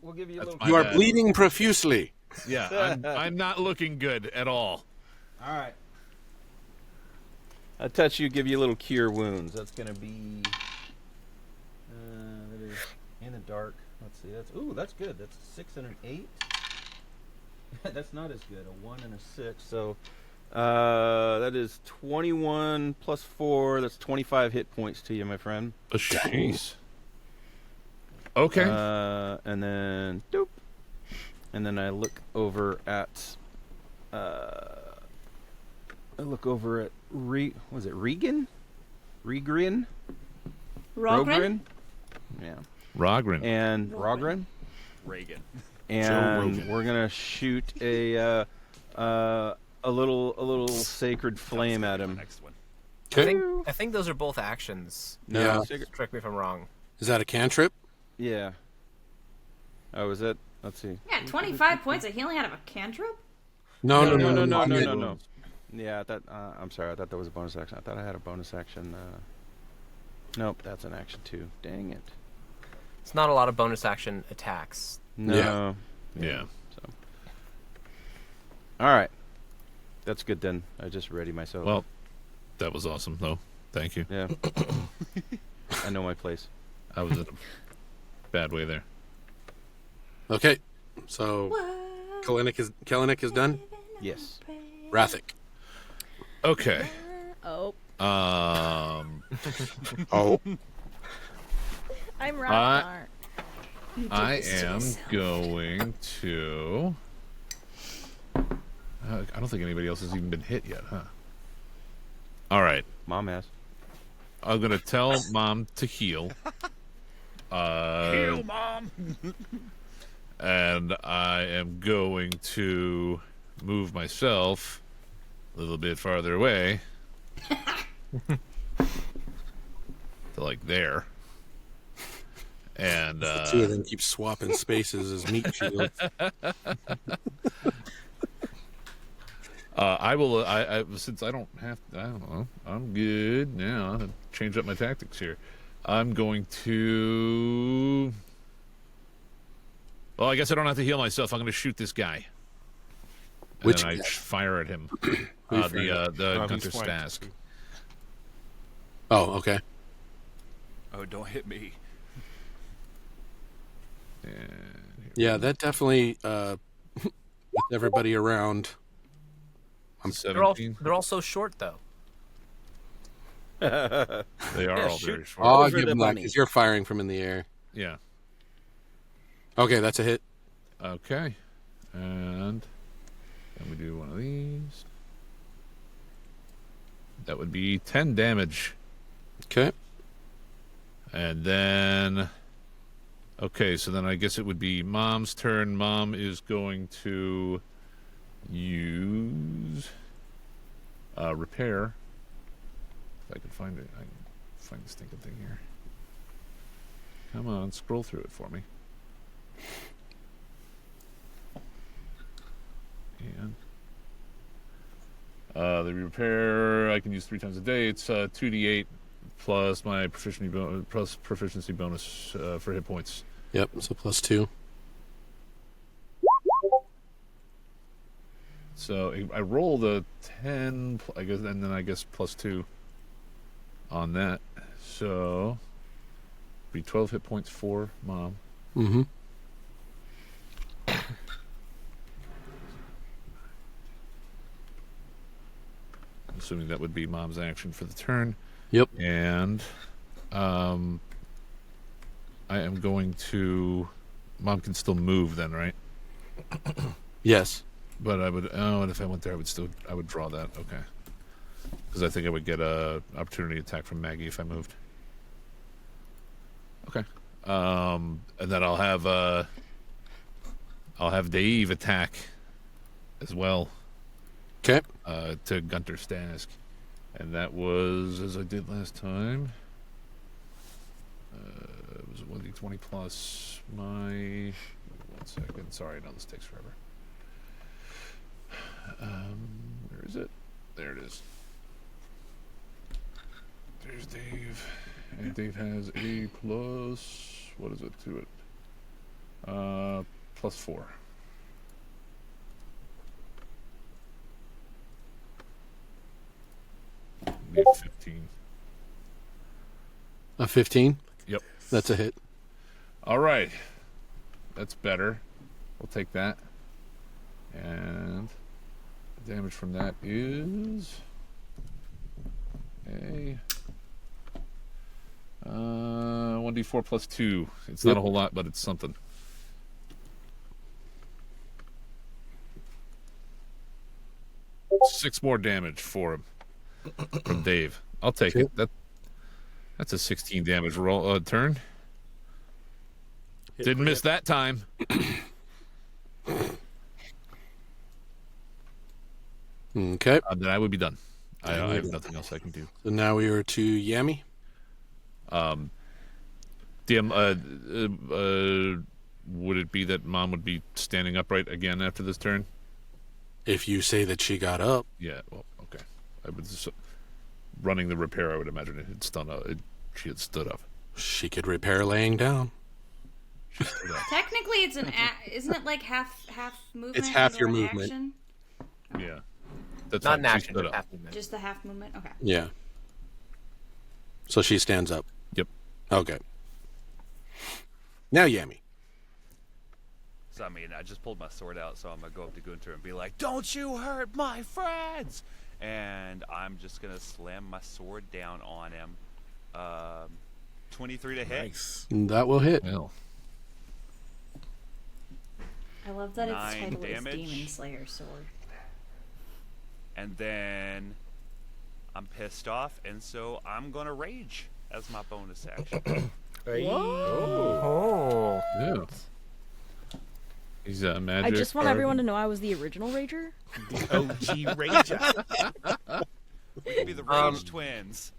We'll give you a That's little. my You are bad. bleeding profusely. Yeah, I'm not looking good at all. All right. I touch you, give you a little cure wounds. That's gonna be. That is in the dark. Let's see. That's good. That's a 6 and an 8. That's not as good. A 1 and a 6. So, that is 21 plus 4. That's 25 hit points to you, my friend. Oh, jeez. Okay. And then doop. And then I look over at. Was it Regan? Regrin? Rogren? Yeah. Rogren. And Rogren. Reagan. And Rogan. we're gonna shoot a little sacred flame at him. Next one. I think those are both actions. No, Yeah. sacred- Correct me if I'm wrong. Is that a cantrip? yeah. Oh, is that? Let's see. Yeah, 25 points of healing out of a cantrip? No. No. Yeah, I thought. I'm sorry. I thought that was a bonus action. I thought I had a bonus action. Nope, that's an action too. Dang it. It's not a lot of bonus action attacks. No. Yeah. So. All right. That's good then. I just ready myself. Well, that was awesome, though. Thank you. Yeah. I know my place. I was in a bad way there. Okay. So Kellenic is done. Yes. Rathic. Okay. Oh, Oh. I'm Ragnar. I am going to. I don't think anybody else has even been hit yet, huh? All right. Mom has. I'm gonna tell Mom to heal. Heal, Mom! And I am going to move myself a little bit farther away. To like there. And Two of them keep swapping spaces as meat shields. I will. Since I don't have. I don't know. I'm good now. I'll change up my tactics here. I'm going to. Well, I guess I don't have to heal myself. I'm going to shoot this guy. And Which then I guy? fire at him. Who you The he's Gunter flanked. Stask. Oh, okay. Oh, don't hit me. And Yeah, that definitely with everybody around. They're all so short though. they are all very Oh, short. I'll Over give the him that bunny. because you're firing from in the air. Yeah. Okay, that's a hit. Okay. And then we do one of these. That would be 10 damage. Okay. And then. Okay, so then I guess it would be Mom's turn. Mom is going to use repair. If I can find it, I can find the stinking thing here. Come on, scroll through it for me. And the repair I can use 3 times a day. It's 2d8 plus my proficiency bonus for hit points. Yep, so +2. So I rolled a 10, I guess, and then I guess +2 on that. So be 12 hit points for Mom. Mm-hmm. Assuming that would be Mom's action for the turn. Yep. And I am going to. Mom can still move then, right? Yes. But I would. Oh, and if I went there, I would draw that. Okay. Because I think I would get a opportunity attack from Maggie if I moved. Okay. And then I'll have Dave attack as well. Okay. To Gunter Stask. And that was, as I did last time, it was a 1d20 plus my... 1 second. Sorry, no, this takes forever. Where is it? There it is. There's Dave. And Dave has a plus... What is it to it? +4. Be 15. A 15? Yep. That's a hit. All right. That's better. We'll take that. And the damage from that is a 1d4 plus 2. It's not Yep. a whole lot, but it's something. Six more damage for him from Dave. I'll take Okay. it. That's a 16 damage roll turn. Didn't miss that time. Okay. Then I would be done. I have nothing else I can do. So now we are to Yami. DM, would it be that Mom would be standing upright again after this turn? If you say that she got up, Yeah. Well, okay. I would just, running the repair. I would imagine it had she had stood up. she could repair laying down. She stood up. Technically, it's isn't it like half movement? It's half and your one movement. Action? Yeah. That's Not an fine. She action, stood but up. half movement. Just the half movement. Okay. Yeah. So she stands up. Yep. Okay. Now Yami. So I mean, I just pulled my sword out, so I'm gonna go up to Gunter and be like, "Don't you hurt my friends!" And I'm just gonna slam my sword down on him. 23 to hit. Nice. That will hit. Well, I love that its 9 title damage. is Demon Slayer Sword. And then I'm pissed off, and so I'm gonna rage as my bonus action. Oh. yeah. He's magic. I just want or- everyone to know I was the original Rager. OG Ranger. We could be the Rage Twins.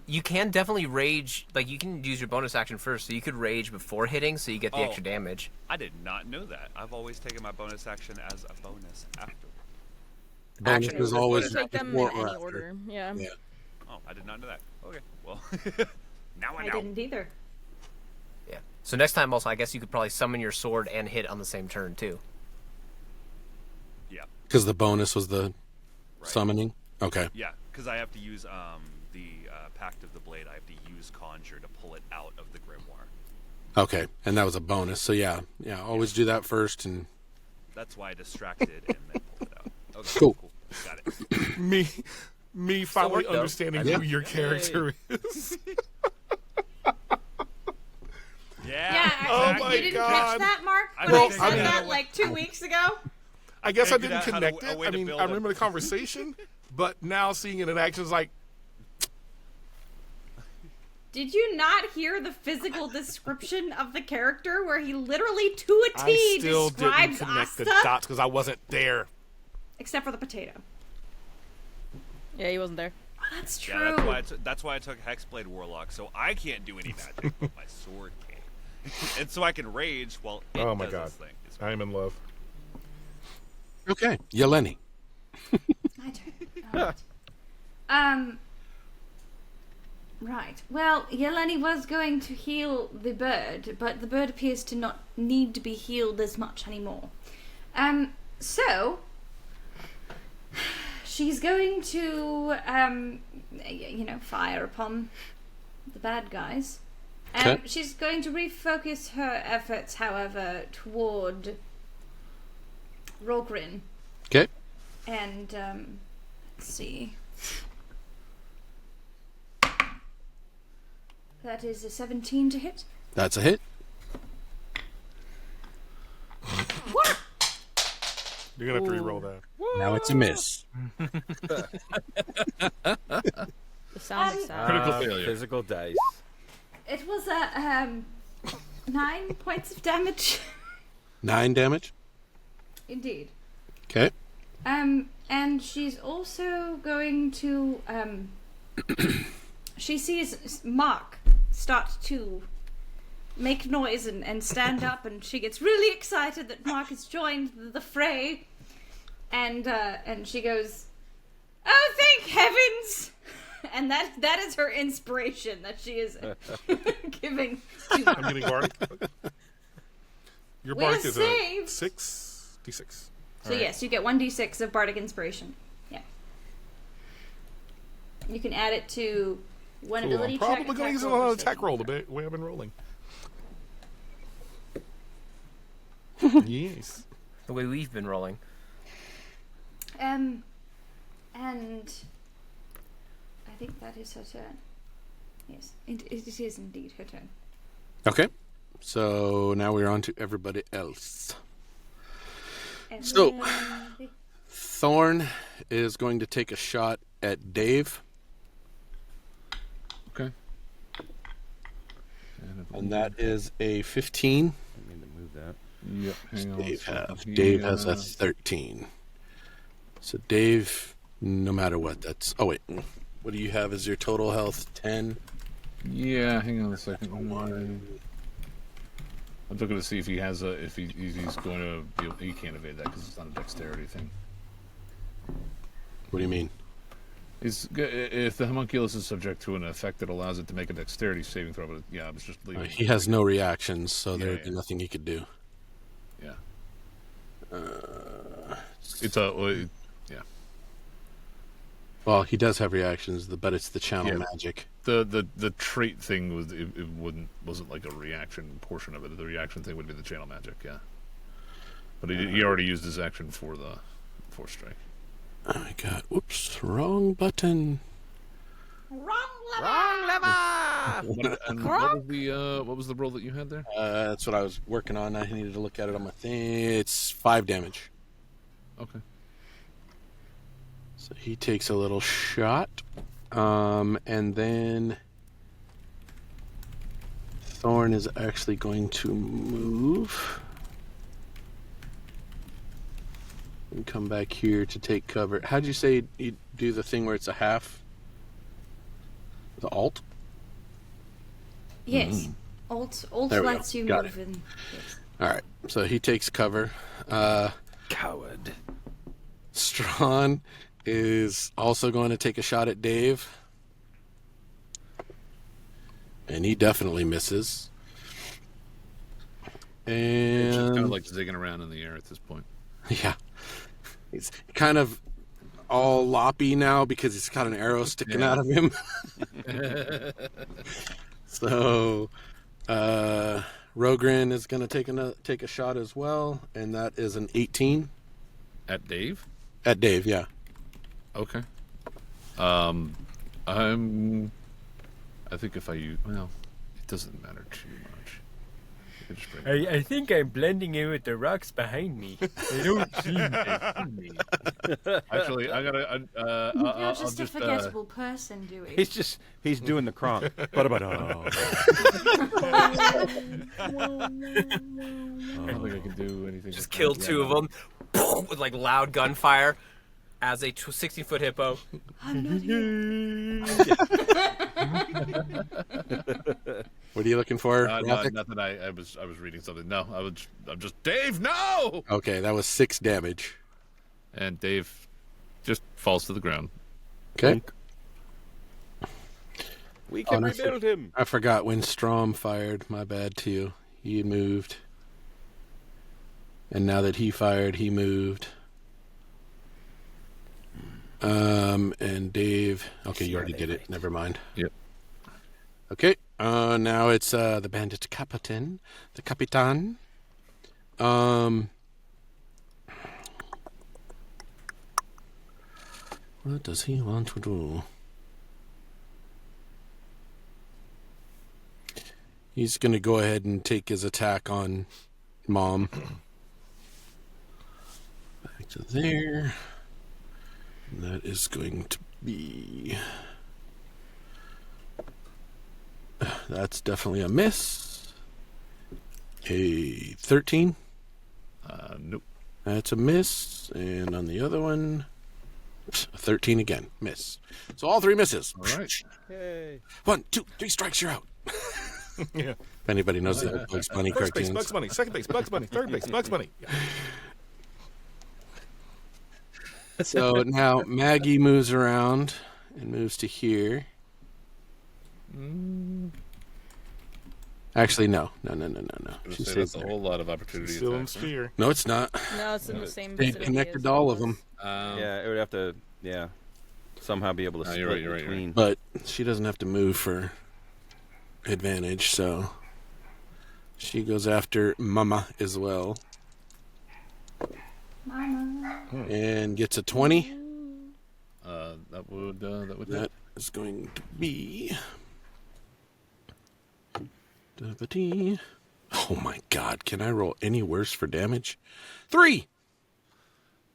You can definitely rage, like you can use your bonus action first, so you could rage before hitting, so you get the Oh. extra damage. I did not know that. I've always taken my bonus action as a bonus after. Bonus action. is always Take them in before or any after. order. Yeah. Yeah. Oh, I did not know that. Okay, well, now I I know. didn't either. Yeah. So next time, also, I guess you could probably summon your sword and hit on the same turn too. Yeah, Because the bonus was the right. summoning. Okay. Yeah, because I have to use the Pact of the Blade. I have to use Conjure to pull it out of the Grimoire. Okay. And that was a bonus. So yeah. Always do that first. And That's why I distracted and then pulled it out. Okay, Cool. Got it. Me finally worked, though. understanding Yeah. who your character is. Yeah, Oh you my didn't God. catch that, Mark? I When know, I I said mean- that like 2 weeks ago? I guess I Figured didn't out how to- connect a it. way I to mean, build I a- remember the conversation, but now seeing it in action is like, Did you not hear the physical description of the character where he literally to a I T still didn't describes connect the Asta? dots because I wasn't there. Except for the potato. Yeah, he wasn't there. Oh, that's true. Yeah, that's why I took Hexblade Warlock, so I can't do any magic, but my sword can. And so I can rage while it Oh my does God. this thing. It's I am in love. okay. Yeleni. My turn. Alright. Right. Well, Yeleni was going to heal the bird, but the bird appears to not need to be healed as much anymore. So she's going to, fire upon the bad guys. Okay. She's going to refocus her efforts, however, toward Rogrin. Okay. And, let's see. That is a 17 to hit. That's a hit. What? You're going to have to re-roll that. Now it's a miss. The sound is sad. Critical failure. Physical dice. It was a 9 points of damage. 9 damage. Indeed. Okay. And she's also going to she sees Mark start to make noise and stand up, and she gets really excited that Mark has joined the fray, and she goes, "Oh, thank heavens!" And that is her inspiration that she is giving to I'm Mark. getting Bardic. Your We're Bardic is a saved. 6d6. So yes, you get 1d6 of bardic inspiration. Yeah. You can add it to one Cool. ability I'm check. probably going to use it roll, on or an attack saving roll throw. the way I've been rolling. Yes. The way we've been rolling. And I think that is her turn. Yes, it is indeed her turn. Okay. So now we're on to everybody else. So- Everybody- Thorn is going to take a shot at Dave, Okay. and that is a 15. I need to move that. Yep. Hang on. Dave So has. he, Dave has a 13. So Dave, no matter what, that's. Oh wait, what do you have as your total health? 10. Yeah. Hang on a second. I'm looking to see if he has if he's going to be able, he can't evade that because it's not a dexterity thing. What do you mean? If the homunculus is subject to an effect that allows it to make a dexterity saving throw, but yeah, I was just leaving. He has no reactions, so Yeah, there would be yeah. nothing he could do. Yeah. It's a yeah. Well, he does have reactions, but it's the channel Yeah. magic. The trait thing was it wasn't like a reaction portion of it. The reaction thing would be the channel magic, yeah. But he already used his action for the force strike. Oh my god! Whoops! Wrong button. Wrong level. What was the roll that you had there? That's what I was working on. I needed to look at it on my thing. It's 5 damage. Okay. So he takes a little shot, and then Thorn is actually going to move and come back here to take cover. How'd you say you do the thing where it's a half? The alt? Yes. Alt There we go. lets you Got move in. Yes. All right. So he takes cover. Coward. Strawn is also going to take a shot at Dave. And he definitely misses. It's just kind And of like zigging around in the air at this point. yeah, he's kind of all loppy now because he's got an arrow sticking out of him. So, Rogrin is going to take a shot as well, and that is an 18 At Dave? at Dave. Yeah. Okay. I think if I use, well, it doesn't matter too much. I can just bring it. I think I'm blending in with the rocks behind me. They don't seem to see me. Actually, I gotta. You're I'll just a forgettable person, Dewey. He's doing the Kronk. But I don't think I can do anything. Just with kill that. two of them with like loud gunfire as a 16-foot hippo. I'm not here. What are you looking for? No, Rothic? nothing. I was reading something. No, I'm just Dave. No. Okay, that was 6 damage. And Dave just falls to the ground. Okay. we can and rebuild him. I forgot when Strom fired. My bad, too. He moved. And now that he fired, he moved. And Dave. Okay, you already did it. Never mind. Yep. Okay. Now it's the bandit Capitan. The Capitan. What does he want to do? He's going to go ahead and take his attack on Mom. Back to there. And that is going to be... That's definitely a miss. A 13. Nope. That's a miss. And on the other one, a 13 again. Miss. So all 3 misses. All right. Yay. 1, 2, 3 strikes, you're out. Yeah. If anybody knows the old Bugs Bunny First base, cartoons. Bugs Bunny. Second base, Bugs Bunny. Third base, Bugs Bunny. Yeah. So now Maggie moves around and moves to here. Actually, no. I was She say stays that's a there. whole lot of opportunity Still in attacks. huh? sphere. No, it's not. No, it's in the same They vicinity connected as to all it of them, was. Yeah, it would have to, somehow be able to No, split you're right, you're right, between. but she doesn't have to move for advantage, so she goes after Mama as well Mama. and gets a 20. That would hit. That is going to be... Oh my god, can I roll any worse for damage? 3!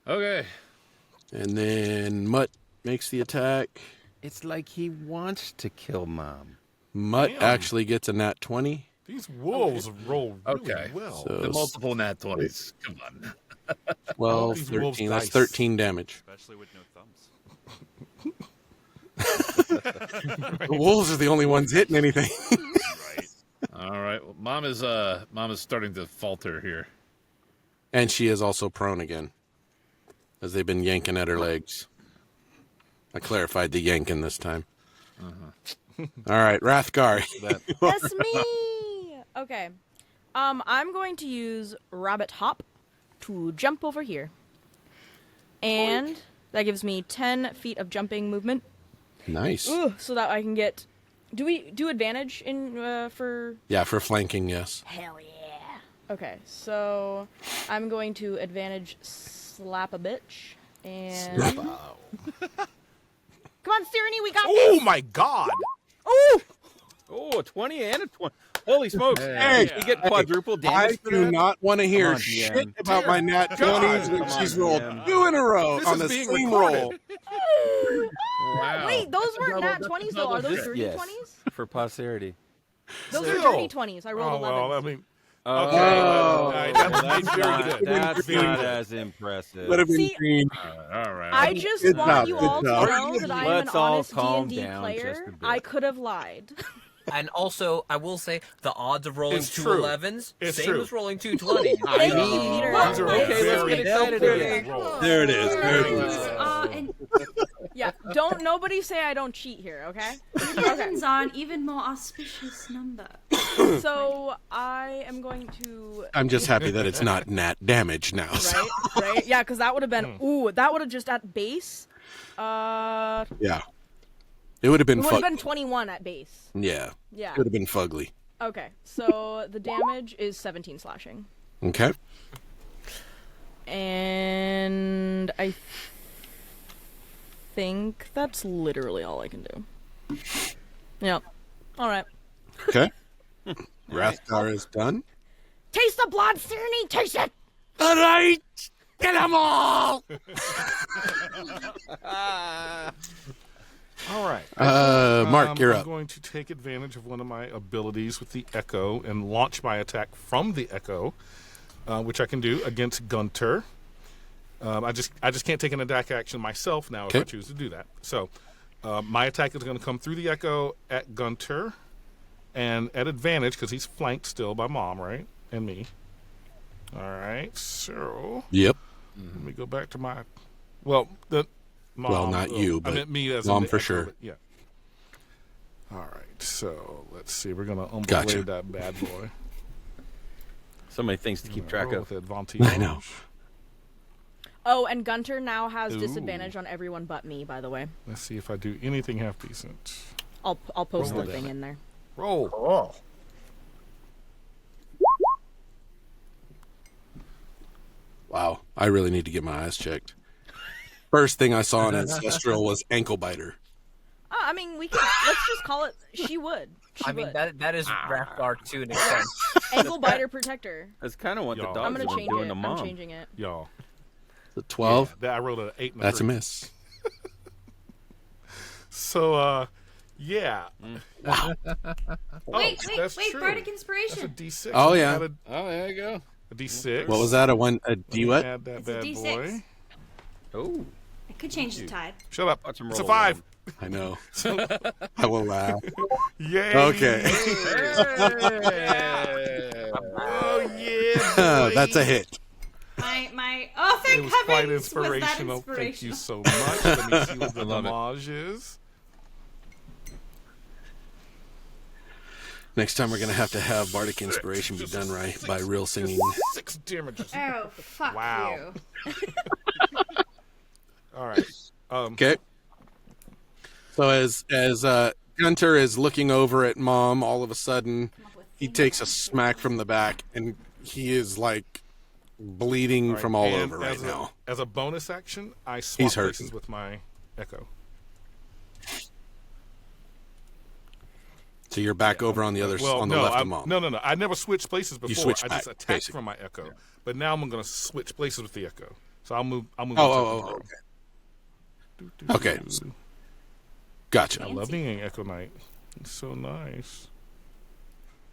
Okay. And then Mutt makes the attack. It's like he wants to kill Mom. Mutt Damn. actually gets a nat 20. These wolves roll really Okay. well. So The multiple nat 20s. Come on. 12, these wolves' 13. That's dice. 13 damage. Especially with no thumbs. The wolves are the only ones hitting anything. Right. All right. Well, Mom is starting to falter here. And she is also prone again, as they've been yanking at her legs. I clarified the yanking this time. All right, Rathgar. That's me. Okay. I'm going to use Rabbit Hop to jump over here, and that gives me 10 feet of jumping movement. Nice. So that I can get. Do we do advantage in for? Yeah, for flanking, yes. Hell yeah. Okay, so I'm going to advantage slap a bitch and. Come on, Sirni, we got Oh this. my god! Oh, a 20 and a 20. Holy smokes. Hey. You get quadruple I damage for do that? not want to hear Come on, shit DM. about my nat 20s God. when Come she's on, rolled DM. 2 in a row This on is the being same recorded. roll. Wow. Wait, those weren't nat That's 20s though. Are those dirty Yes. 20s? For posterity. Those are Still. dirty 20s. I rolled Oh 11. well, I mean, Oh, okay. All right, that's that's very not, good. that's Very not good. as impressive. Would have been See, green. All right. I just Good want job, you good all to job. know that I am an Let's all honest calm D&D down player. just a bit. I could have lied. And also, I will say the odds of rolling It's two true. 11s, It's same true. as rolling two 20s. Thank you, Peter. These are Okay, let's very get excited good again. rolls. There it is. There it Heavens is. are and Yeah, don't nobody say I don't cheat here, okay? heavens are an even more auspicious number. So I am going to I'm just happy that it's not nat damage now. so- right? Yeah, because that would have been that would have just at base. Yeah. It would have It been would have fug. been 21 at base. Yeah. Yeah. It would have been fugly. Okay, so the damage is 17 slashing, Okay. and I think that's literally all I can do. Yep. All right. Okay. Rathgar is done. Taste the blood, Sirni. Taste it. All right. Get them all. All right. Mark, you're I'm up. going to take advantage of one of my abilities with the Echo and launch my attack from the Echo, which I can do against Gunter. I just can't take an attack action myself now if I Okay. choose to do that. So my attack is going to come through the Echo at Gunter, and at advantage because he's flanked still by Mom, right, and me. All right. So Yep. let me go back to my. Well, the. Mom, Well, not you, I but meant me as Mom in the for Echo, sure. but yeah. All right, so let's see. We're gonna unblade Gotcha. that bad boy. So many things to keep track Roll of. with advantage. I know. Oh, and Gunter now has Ooh. disadvantage on everyone but me. By the way, Let's see if I do anything half decent. I'll post Roll the that. thing in there. Roll. Oh. Wow. I really need to get my eyes checked. First thing I saw in Ancestral was ankle biter. I mean, we can. Let's just call it. She would. She I mean, would. that is Rathgar to an extent. Ankle biter protector. That's kind of what the Y'all. dogs I'm gonna have been change doing it. to I'm Mom. changing it. Y'all. The 12. I rolled an 8 and a That's a 3. miss. So, yeah. Wow. Wait, that's wait, true. Bardic That's a Inspiration. D6. Oh, Let me yeah. add Oh, there you go. a D6. What was that? A Let D me what? Add that It's a bad D6. boy. Oh, I could change the tide. Shut up. watch him It's a roll 5. I know. I will laugh. Yay. Okay. Oh, yeah. Boy. That's a hit. My oh thank It was quite heavens inspirational. was that Thank you inspirational. so much. Let me see what the love it. damage is. Next time we're going to have Bardic Inspiration be done right by real singing. 6 damages. Oh fuck Wow. you. All right. Okay. So as Gunter is looking over at Mom, all of a sudden he takes a smack from the back, and he is like bleeding from all and over right as now. As a bonus action, I swap He's hurting. places with my Echo. So you're back over on the other Well, on the no, left I, of Mom. no. I never switched places before. switched I just back, attacked basically. from my Echo. But now I'm going to switch places with the Echo. So I'll move. Oh, okay. Okay. Gotcha. I love being an Echo Knight. It's so nice.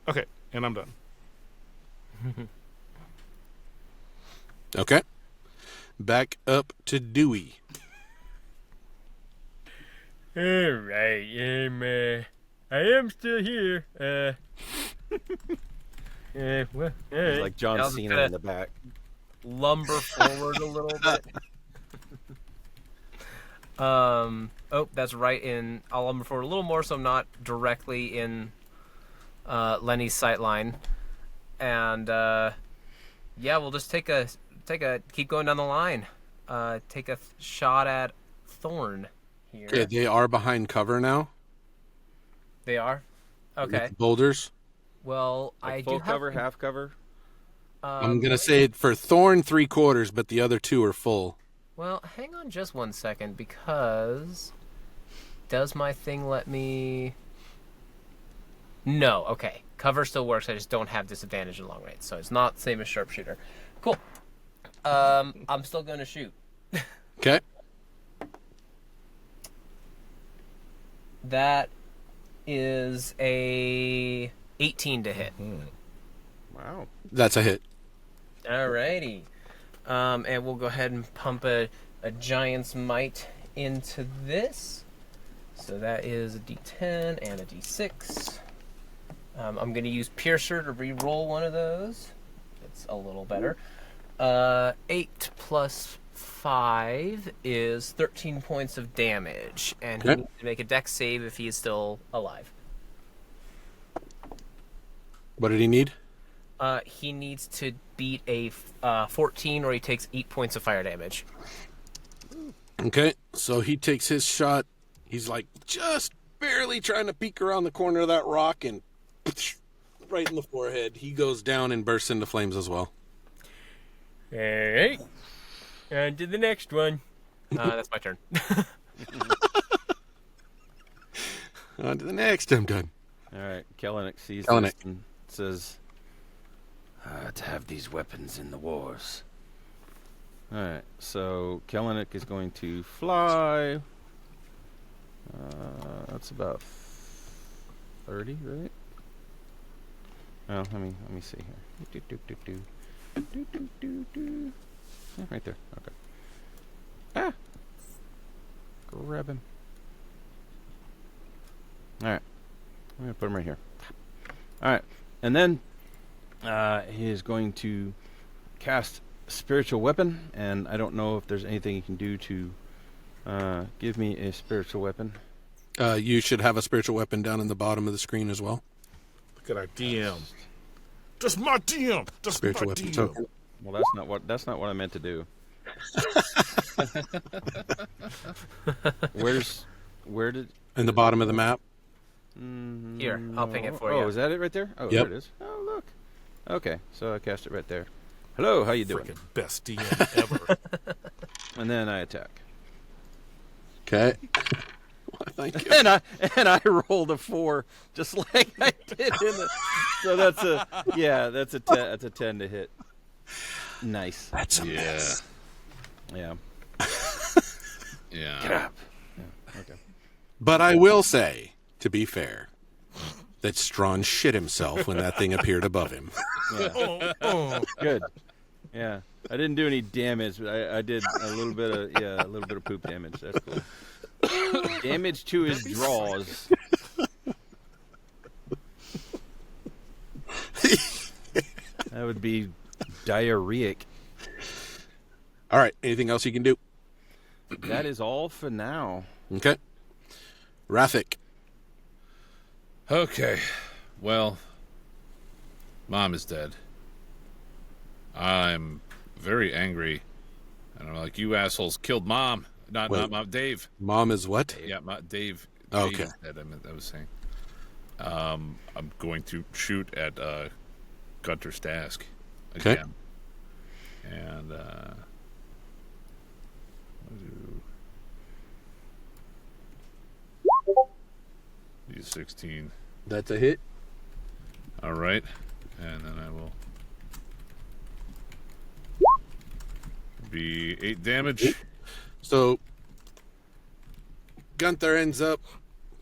Okay, and I'm done. Okay. Back up to Dewey. All right, I am still here. Well, all It's right. like John That was Cena good. in the back. Lumber forward a little bit. Oh, that's right. I'll lumber forward a little more, so I'm not directly in Lenny's sight line. And yeah, we'll just keep going down the line. Take a shot at Thorn here. Okay, they are behind cover now. They are. Okay. With boulders. Well, Like I full do cover, have. half cover. I'm gonna say for Thorn 3/4, but the other two are full. Well, hang on just one second, because does my thing let me? No. Okay. Cover still works. I just don't have disadvantage in long range, so it's not the same as sharpshooter. Cool. I'm still going to shoot. Okay. That is a 18 to hit. Wow. That's a hit. Alrighty. And we'll go ahead and pump a Giant's Might into this. So that is a D10 and a D6. I'm going to use Piercer to re-roll one of those. It's a little better. 8 plus 5 is 13 points of damage, and he Okay. needs to make a dex save if he is still alive. What did he need? He needs to beat a 14 or he takes 8 points of fire damage. Okay, so he takes his shot. He's like just barely trying to peek around the corner of that rock and right in the forehead. He goes down and bursts into flames as well. All right. On to the next one. That's my turn. On to the next. I'm done. All right, Kellenic sees Kellenic. this and says, to have these weapons in the wars. All right, so Kellenic is going to fly. That's about 30, right? Oh, let me see here. Yeah, right there. Okay. Ah! Grab him. All right. I'm going to put him right here. All right. And then he is going to cast Spiritual Weapon, and I don't know if there's anything he can do to give me a spiritual weapon. You should have a spiritual weapon down in the bottom of the screen as well. Look at our DM. Just my DM. Just Spiritual my weapon DM. token. Well, that's not what I meant to do. Where did? In the bottom of the map. Here, I'll ping it for Oh, you. is that it right there? Oh, Yep. there it is. Oh, look. Okay, so I cast it right there. Hello, how you doing? Freaking best DM ever. And then I attack. Okay. Well, thank you. And I rolled a 4, just like I did in the. So that's a 10 to hit. Nice. That's a Yeah. mess. Yeah. Yeah. Yeah. Okay. But I will say, to be fair, that Strawn shit himself when that thing appeared above him. Oh. Good. Yeah. I didn't do any damage, but I did a little bit of poop damage. That's cool. Damage to his draws. That would be diarrheic. All right. Anything else you can do? That is all for now. Okay. Rathic. Okay. Well, Mom is dead. I'm very angry. And I'm like, you assholes killed Mom. Not Mom, Dave. Mom is what? Yeah, Dave. Oh, Dave okay. is dead, I was saying. I'm going to shoot at Gunter Stask Okay. again. And I'll do 16. That's a hit. All right. And then I will be 8 damage. So Gunther ends up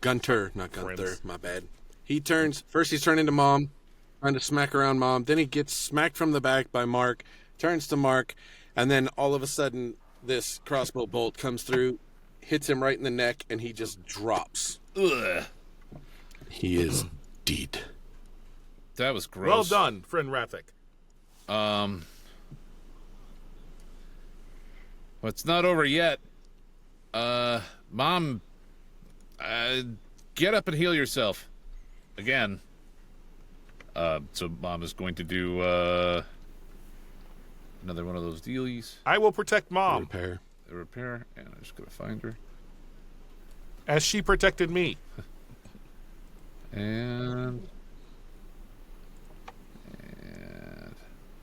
Gunter, not Gunther, Friends. my bad. He's turning to Mom, trying to smack around Mom. Then he gets smacked from the back by Mark, turns to Mark, and then all of a sudden this crossbow bolt comes through, hits him right in the neck, and he just drops. Ugh. He is dead. That was gross. Well done, friend Rathic. Well, it's not over yet. Mom, get up and heal yourself. Again. So Mom is going to do, another one of those dealies. I will protect Mom Repair. A repair, and I'm just gonna find her. as she protected me. And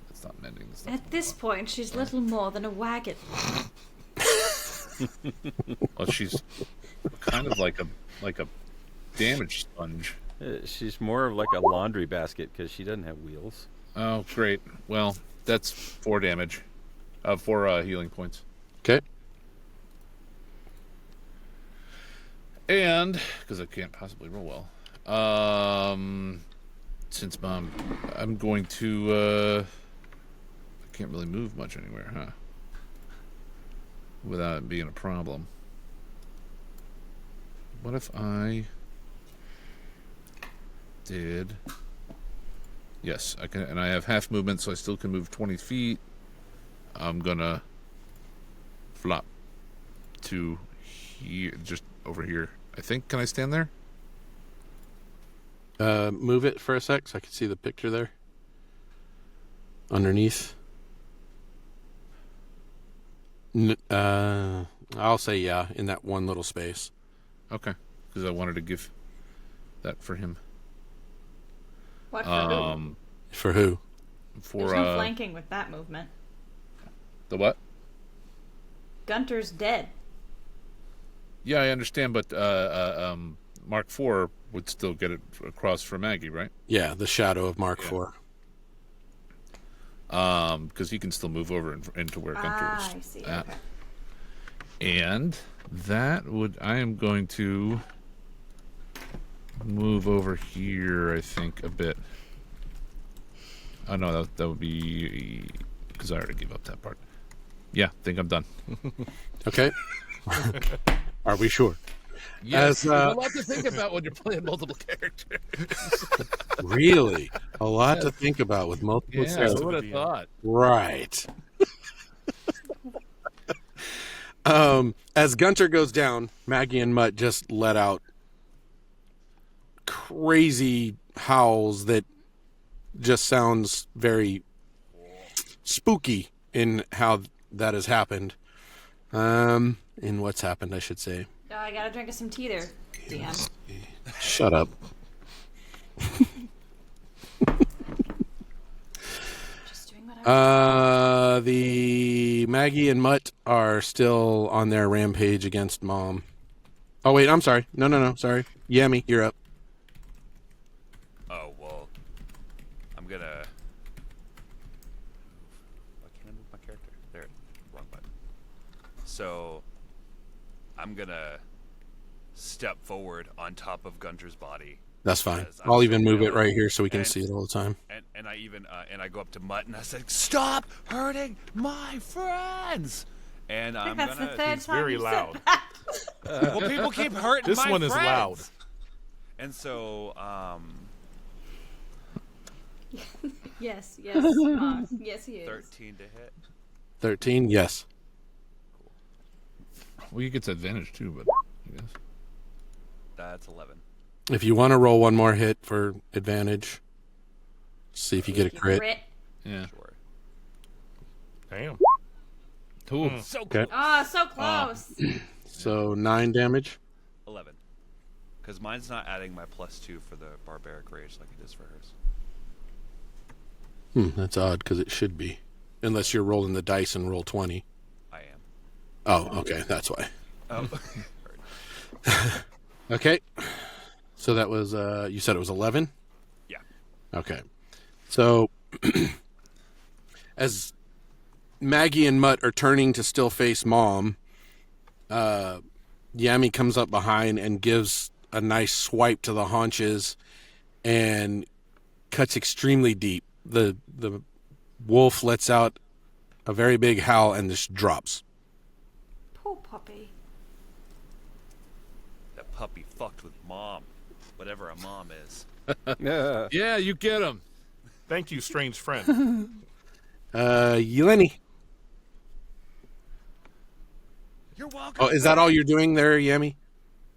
that's not mending. That's not At this point, she's little more than a wagon. well, she's kind of like a damage sponge. She's more of like a laundry basket because she doesn't have wheels. Oh, great. Well, that's 4 damage. 4 healing points. Okay. And because I can't possibly roll well, since Mom, I'm going to. I can't really move much anywhere, huh? Without it being a problem. What if I did. Yes, I can, and I have half movement, so I still can move 20 feet. I'm gonna flop to here, just over here. I think. Can I stand there? Move it for a sec so I can see the picture there. Underneath. I'll say yeah, in that one little space. Okay, because I wanted to give that for him. What for who? For who? For There's no flanking with that movement. the what? Gunter's dead. Yeah, I understand, but Mark IV would still get it across for Maggie, right? Yeah, the shadow of Mark IV. Because he can still move over into where Gunter was I see. at. Okay. And that would, I am going to move over here, I think, a bit. Oh, no, that would be, because I already gave up that part. Yeah, I think I'm done. Okay. Are we sure? Yes, As, there's a lot to think about when you're playing multiple characters. Really? A lot to think about with multiple Yeah, characters. who would have thought? Right. As Gunter goes down, Maggie and Mutt just let out crazy howls that just sounds very spooky in how that has happened. In what's happened, I should say. Oh, I got a drink of some tea there, DM. Shut up. Just doing what I The Maggie and Mutt are still on their rampage against Mom. Oh, wait, I'm sorry. No, sorry. Yami, you're up. Oh, well, I'm gonna... Why can't I move my character? There, wrong button. So, I'm gonna step forward on top of Gunter's body. That's fine. Yes, I'm I'll even move it surveilling. right here so we can And- see it all the time. And I even, and I go up to Mutt and I said, "Stop hurting my friends!" And think I'm that's the gonna... third time Very you've loud. said that. Well, people keep hurting This my one is friends. loud. And so, Yes, Mom. Yes, he is. 13 to hit. 13, yes. Well, you get to advantage too, but I guess. That's 11. If you want to roll one more hit for advantage, see if you get a crit. Crit. Yeah. Sure. Damn. Cool. So Okay. Oh, so close. So 9 damage. 11. Because mine's not adding my +2 for the barbaric rage like it is for hers. That's odd because it should be. Unless you're rolling the dice and roll 20. I am. Oh, okay. That's why. Oh. Okay. So that was, you said it was 11? Yeah. Okay. So as Maggie and Mutt are turning to still face Mom, Yami comes up behind and gives a nice swipe to the haunches and cuts extremely deep. The wolf lets out a very big howl and just drops. Poor puppy. That puppy fucked with Mom. Whatever a mom is. Yeah. Yeah, you get him. Thank you, strange friend. Yeleni. You're welcome. Oh, is that all you're doing there, Yami?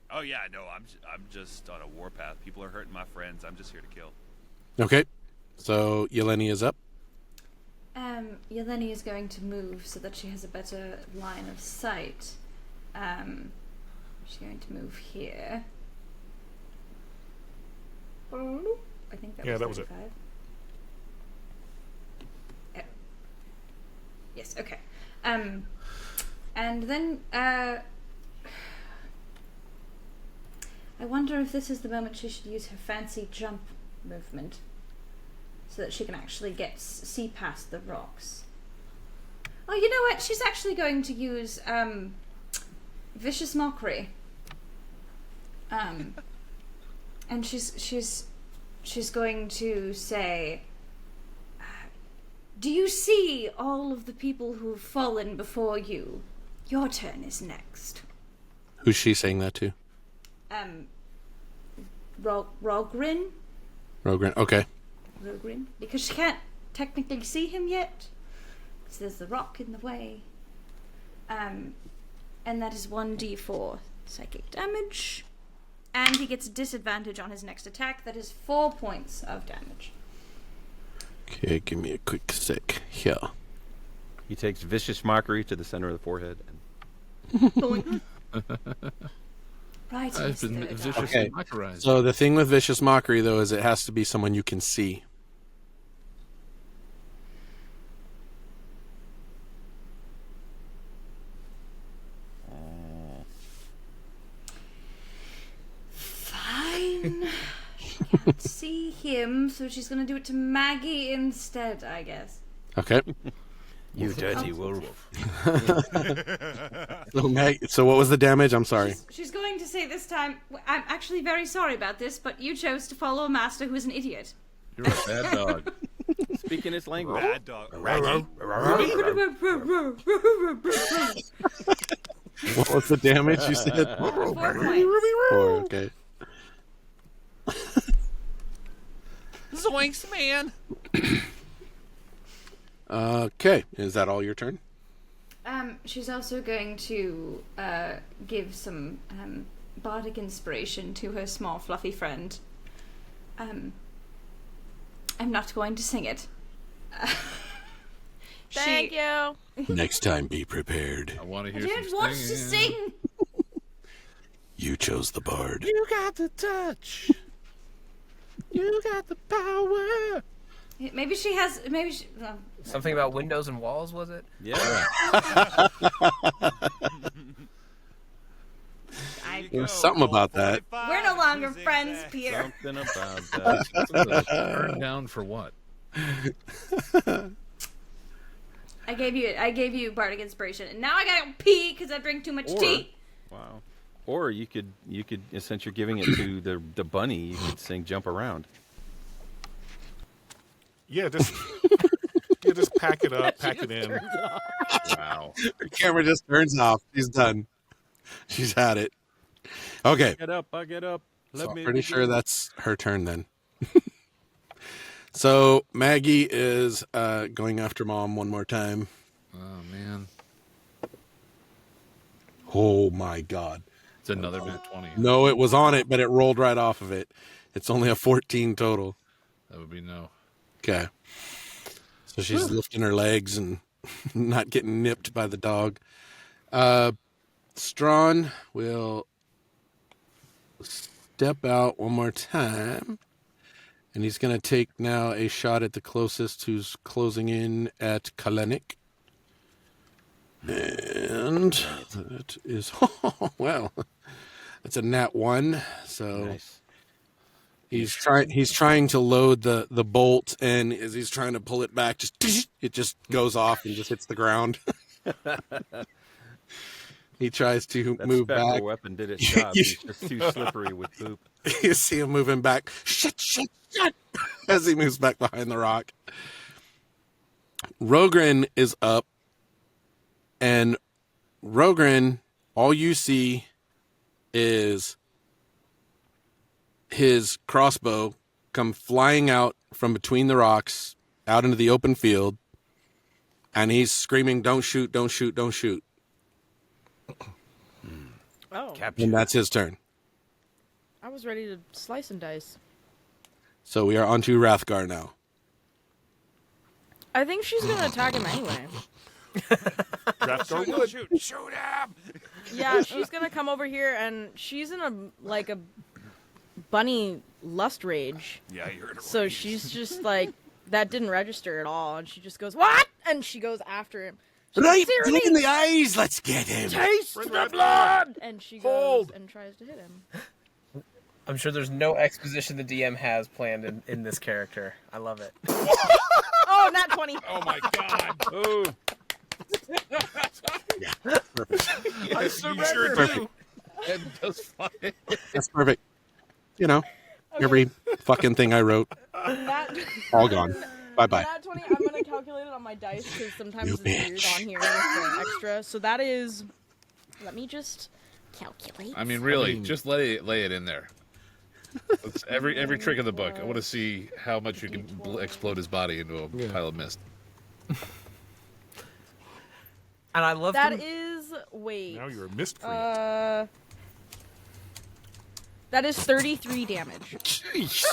Oh yeah, no, I'm just on a warpath. People are hurting my friends. I'm just here to kill. Okay. So Yeleni is up. Yeleni is going to move so that she has a better line of sight. She's going to move here. I think that Yeah, was that was it. 35. Oh. Yes, okay. And then, I wonder if this is the moment she should use her fancy jump movement so that she can actually see past the rocks. Oh, you know what? She's actually going to use vicious mockery. And she's going to say, "Do you see all of the people who have fallen before you? Your turn is next." Who's she saying that to? Rogrin? Rogren. Okay. Rogren, because she can't technically see him yet, because there's the rock in the way. And that is 1d4 psychic damage. And he gets a disadvantage on his next attack. That is 4 points of damage. Okay, give me a quick sec. Here. He takes vicious mockery to the center of the forehead. Right. I've been Mr. viciously Okay. mockerized. So the thing with vicious mockery, though, is it has to be someone you can see. Fine. She can't see him, so she's gonna do it to Maggie instead, I guess. Okay. You dirty wolf. So what was the damage? I'm sorry. She's going to say this time, I'm actually very sorry about this, but you chose to follow a master who is an idiot. You're a bad dog. Speaking his language. Bad dog. What was the damage you said? 4 points. 4, okay. Zoinks, man. Okay. Is that all your turn? She's also going to give some bardic inspiration to her small fluffy friend. I'm not going to sing it. Thank you. Next time, be prepared. I want to I hear didn't some want to singing. sing. You chose the bard. You got the touch. You got the power. Maybe she has. Maybe she. Something about windows and walls, was it? Yeah. There's something about that. We're no longer friends, Peter. Something about that. Turned down for what? I gave you bardic inspiration, and now I gotta pee because I drink too much tea. Wow. Or you could, since you're giving it to the bunny, you could sing "Jump Around." Yeah, just pack it up, pack it in. Wow. The camera just turns off. She's done. She's had it. Okay. Get up, I get up. So I'm pretty sure that's her turn then. So Maggie is going after Mom one more time. Oh, man. Oh my God. It's another minute 20. No, it was on it, but it rolled right off of it. It's only a 14 total. That would be no. Okay. So she's lifting her legs and not getting nipped by the dog. Strawn will step out one more time. And he's going to take now a shot at the closest who's closing in at Kalenik. And that is, well, that's a nat 1. So Nice. he's trying to load the bolt, and as he's trying to pull it back, it just goes off and just hits the ground. He tries to That move spectral back. weapon did its job. He's just too slippery with poop. You see him moving back. Shit, as he moves back behind the rock. Rogren is up. And Rogren, all you see is his crossbow come flying out from between the rocks out into the open field. And he's screaming, "Don't shoot, don't shoot, don't shoot." Oh, And that's his turn. I was ready to slice and dice. So we are on to Rathgar now. I think she's gonna attack him anyway. Shoot him! Yeah, she's gonna come over here, and she's in a bunny lust rage. Yeah, you're in a So she's just like, that didn't register at all, and she just goes, "What?" And she goes after him. She's like, "Sirni, look in the eyes. Let's get him. taste the blood! And she goes and tries to hit him. I'm sure there's no exposition the DM has planned in this character. I love it. Oh, not 20. Oh, my God. Oh, I surrender. Perfect. And just fly. That's perfect. You know, every fucking thing I wrote, That, all gone. Bye-bye. That 20, I'm gonna calculate it on my dice because sometimes You it's weird bitch. on here with the extra. So that is. Let me just calculate. I mean, really, just lay it in there. That's every trick in the book. I want to see how much you can explode his body into a pile of mist. And I love That to... is wait. Now you're a mist freak. That is 33 damage. Jeez.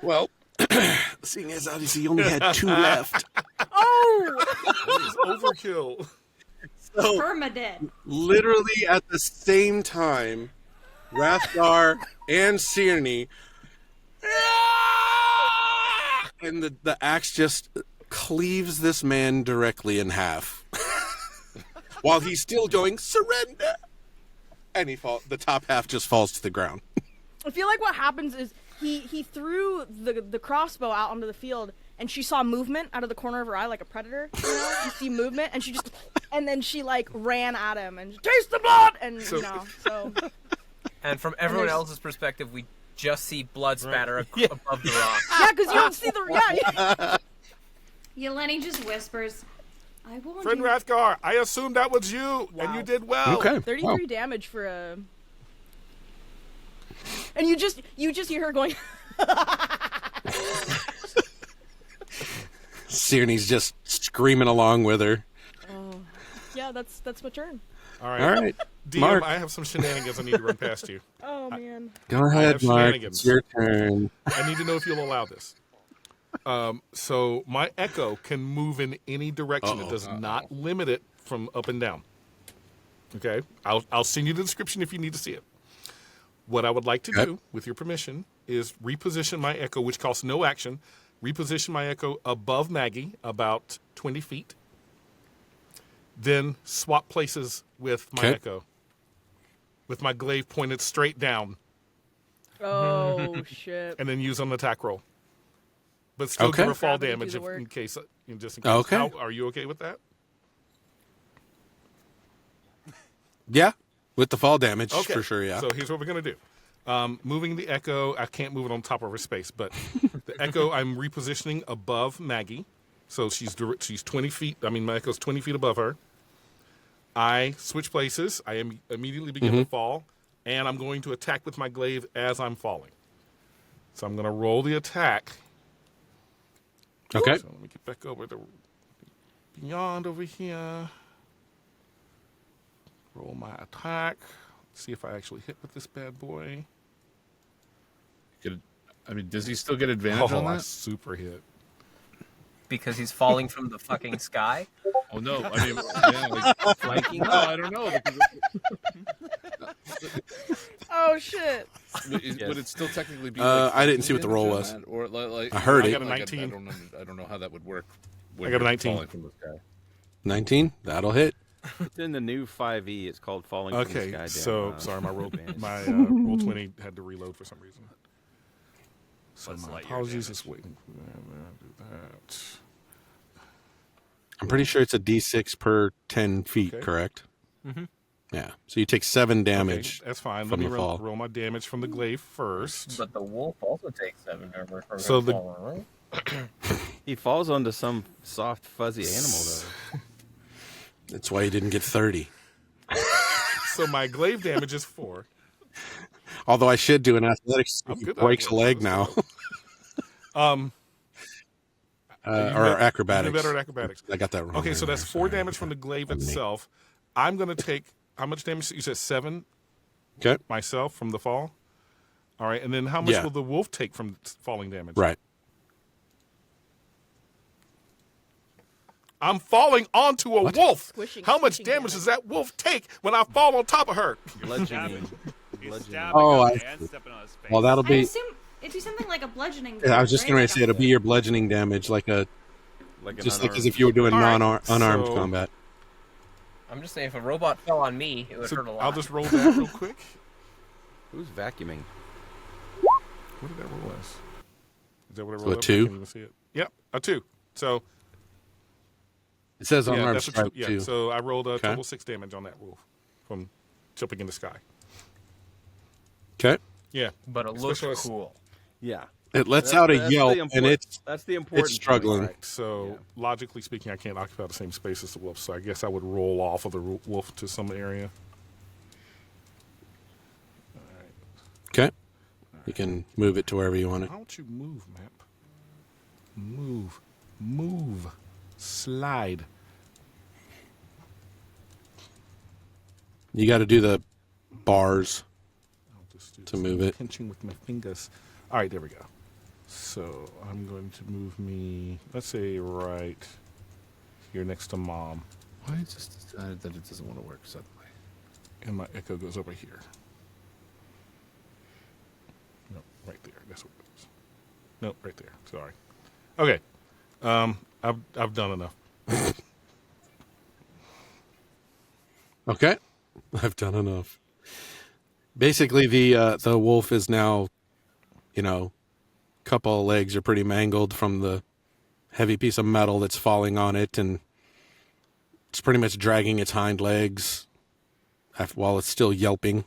Well, seeing as obviously you only had 2 left. Oh! Overkill. So, Permadead. literally at the same time, Rathgar and Sirni, and the axe just cleaves this man directly in half. While he's still going, surrender! And the top half just falls to the ground. I feel like what happens is he threw the crossbow out onto the field, and she saw movement out of the corner of her eye like a predator. You know, you see movement, and and then she like ran at him and taste the blood, and so. And from everyone else's perspective, we just see blood spatter above the rock. Yeah, because you don't see the Yeleni just whispers, I warned Friend you. Rathgar, I assumed that was you, and you did well. Okay. 33 damage for a. And you just hear her going. Sirni's just screaming along with her. Yeah, that's my turn. All right. All right. DM, Mark. I have some shenanigans I need to run past you. Oh man. Go have ahead, Mark. shenanigans. It's your turn. I need to know if you'll allow this. So my echo can move in any direction. It does not limit it from up and down. Okay? I'll send you the description if you need to see it. What I would like to do, with your permission, is reposition my echo, which costs no action. Reposition my echo above Maggie, about 20 feet. Then swap places with my echo. With my glaive pointed straight down. Oh shit. And then use on the attack roll. But still give her fall damage in case. Just in case. Okay. Are you okay with that? Yeah, with the fall damage, Okay. for sure, yeah. So here's what we're going to do. Moving the echo, I can't move it on top of her space, but the echo I'm repositioning above Maggie. So she's 20 feet. I mean, my echo's 20 feet above her. I switch places. I immediately begin to fall, and I'm going to attack with my glaive as I'm falling. So I'm going to roll the attack. Okay. So let me get back over to beyond over here. Roll my attack. See if I actually hit with this bad boy. Does he still get advantage on I that? super hit. Because he's falling from the fucking sky. Oh no! Flanking No, I don't know. Oh shit. Would it still technically be? I didn't see what the roll was. Or like I heard I it. got a 19. I don't know how that would work. I got a 19. Falling from the sky. 19? That'll hit. It's in the new 5e. It's called Falling from the Sky. Okay, down, so sorry, my roll roll 20 had to reload for some reason. So Let's my light your apologies. damage. Just waiting for that. Do that. I'm pretty sure it's a d6 per 10 feet, Okay. correct? Mm-hmm. Yeah. So you take 7 damage. Okay, that's fine. Let from me the fall. roll my damage from the glaive first. But the wolf also takes 7 damage from So him the- falling, right? He falls onto some soft, fuzzy animal, though. That's why you didn't get 30. So my glaive damage is 4. Although I should do an athletics. I'm good. Breaks a leg now. Or acrobatics. You're better at acrobatics. I got that wrong. Okay, so there. that's 4 damage from the glaive itself. I'm going to take, how much damage? You said 7 Okay. myself from the fall? All right, and then how much Yeah. will the wolf take from falling damage? Right. I'm falling onto a wolf. Squishing- How much squishing damage does that wolf take when I fall on top of her? Bludgeoning. He's Bludgeoning. stabbing Oh, him I and see. stepping on his face. Well, that'll I be. assume it'd be something like a bludgeoning. I was just right? going Like to say it'll be your bludgeoning damage, like a Like an just like as unarmed- if you were doing All right, unarmed so- combat. I'm just saying, if a robot fell on me, it would So hurt a lot. I'll just roll that real quick. Who's vacuuming? What did that roll as? Is that what I So rolled a up? 2? I can't even see it. Yep, a 2. So It says yeah, unarmed that's a strike yeah. too. So I rolled a Okay. total 6 damage on that wolf from jumping in the sky. Okay. Yeah, but it looks Specialist. cool. Yeah. It lets That's- out a that's the yelp, and important- it's that's the important. struggling. point. right. So Yeah. logically speaking, I can't occupy the same space as the wolf. So I guess I would roll off of the wolf to some area. All right. Okay. You can move it to wherever you want it. How don't you move, map? Move. Slide. You got to do the bars I'll just do to move it. pinching with my fingers. All right, there we go. So I'm going to move me, let's say, right here next to Mom. Why is this decided that it doesn't want to work suddenly? And my echo goes over here. No, right there. That's what it is. Nope, right there. Sorry. Okay. I've done enough. Okay. I've done enough. Basically, the wolf is now, couple of legs are pretty mangled from the heavy piece of metal that's falling on it, and it's pretty much dragging its hind legs while it's still yelping.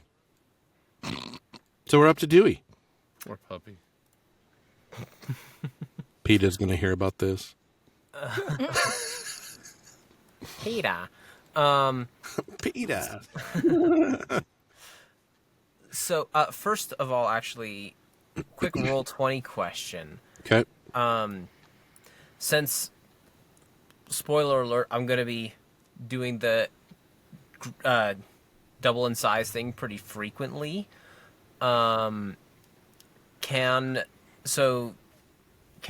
So we're up to Dewey. Poor puppy. PETA's going to hear about this. Peter. PETA. So, first of all, actually, quick roll 20 question. Okay. Since, spoiler alert, I'm going to be doing the double in size thing pretty frequently. Can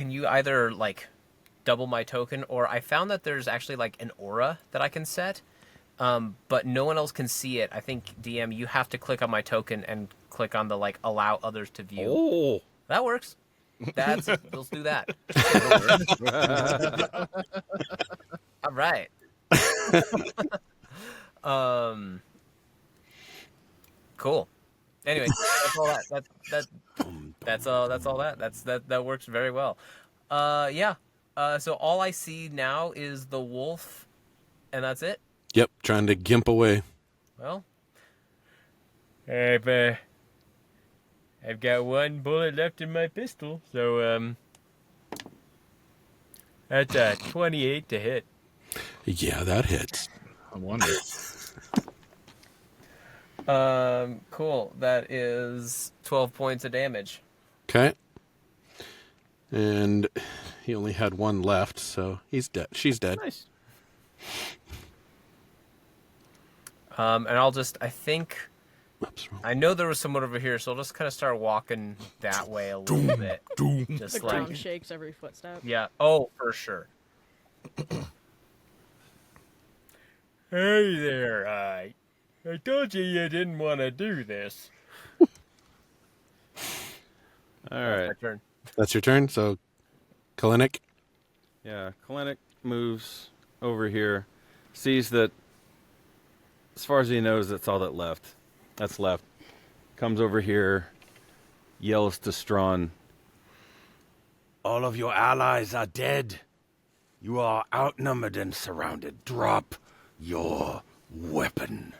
you either, double my token, or I found that there's actually, an aura that I can set, but no one else can see it. I think, DM, you have to click on my token and click on the, allow others to view. Oh. That works. Let's do that. All right. Cool. Anyway, that's all that. That works very well. Yeah. So all I see now is the wolf, and that's it. Yep, trying to gimp away. Well, I've got one bullet left in my pistol, so that's a 28 to hit. Yeah, that hits. I wonder. cool. That is 12 points of damage. Okay. And he only had one left, so he's dead. She's dead. Nice. And I think, Oops, wrong. I know there was someone over here, so I'll just kind of start walking that way a little bit. Just The ground shakes every footstep. yeah. Oh, for sure. Hey there, I told you didn't want to do this. All right. My turn. That's your turn. So, Kalinick. Yeah, Kalinick moves over here, sees that, as far as he knows, that's all that's left. Comes over here, yells to Strawn, "All of your allies are dead. You are outnumbered and surrounded. Drop your weapon."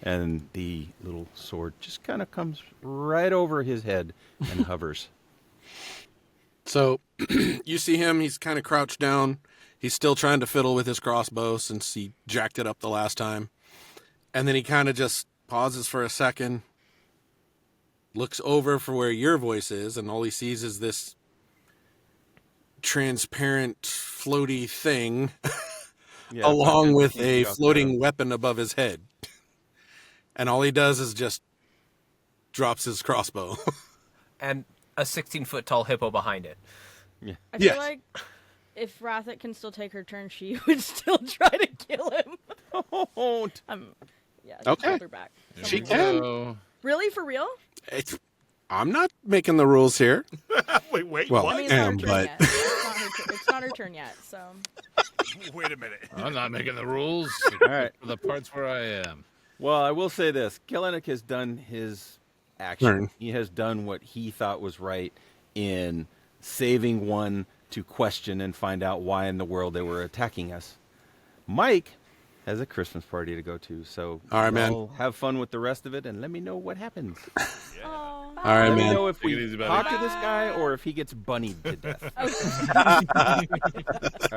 And the little sword just kind of comes right over his head and hovers. So, you see him. He's kind of crouched down. He's still trying to fiddle with his crossbow since he jacked it up the last time. And then he kind of just pauses for a second, looks over for where your voice is, and all he sees is this transparent, floaty thing Yeah, along with a he's got floating weapon above his head. And all he does is just drops his crossbow. And a 16-foot tall hippo behind it. I feel Yes. like if Rathic can still take her turn, she would still try to kill him. Yeah, just Okay. hold her back. She Someone- can. So, Really? For real? I'm not making the rules here. Wait, Well, I what? mean, it's not her am, turn but yet. It's not her turn yet, so. Wait a minute. I'm not making the rules. All right. For the parts where I am. Well, I will say this. Kalinick has done his action. Turn. He has done what he thought was right in saving one to question and find out why in the world they were attacking us. Mike has a Christmas party to go to, so All right, man. y'all have fun with the rest of it and let me know what happens. Aw. all right, Let me man. know if Take it we easy, buddy. talk to this guy or if he gets bunnied to death. All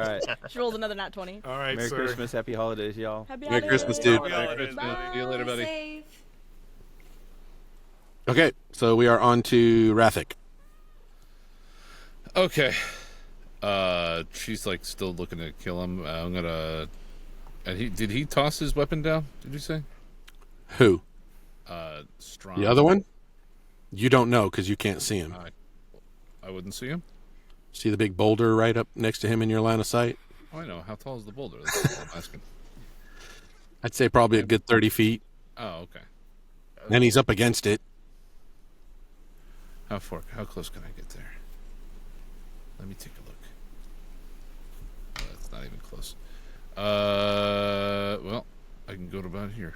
right. She rolled another nat 20. All right, Merry sir. Christmas. Happy holidays, y'all. Happy Merry holidays. Christmas, dude. Happy Merry holidays. Christmas. See you later, buddy. Save. Okay, so we are on to Rathic. Okay. She's like still looking to kill him. I'm gonna. And did he toss his weapon down? Did you say? Who? Strong. The other one? You don't know because you can't see him. I wouldn't see him. See the big boulder right up next to him in your line of sight? Oh, I know. How tall is the boulder? That's what I'm asking. I'd say probably a good 30 feet. Oh, okay. And he's up against it. How close can I get there? Let me take a look. Oh, that's not even close. Well, I can go to about here.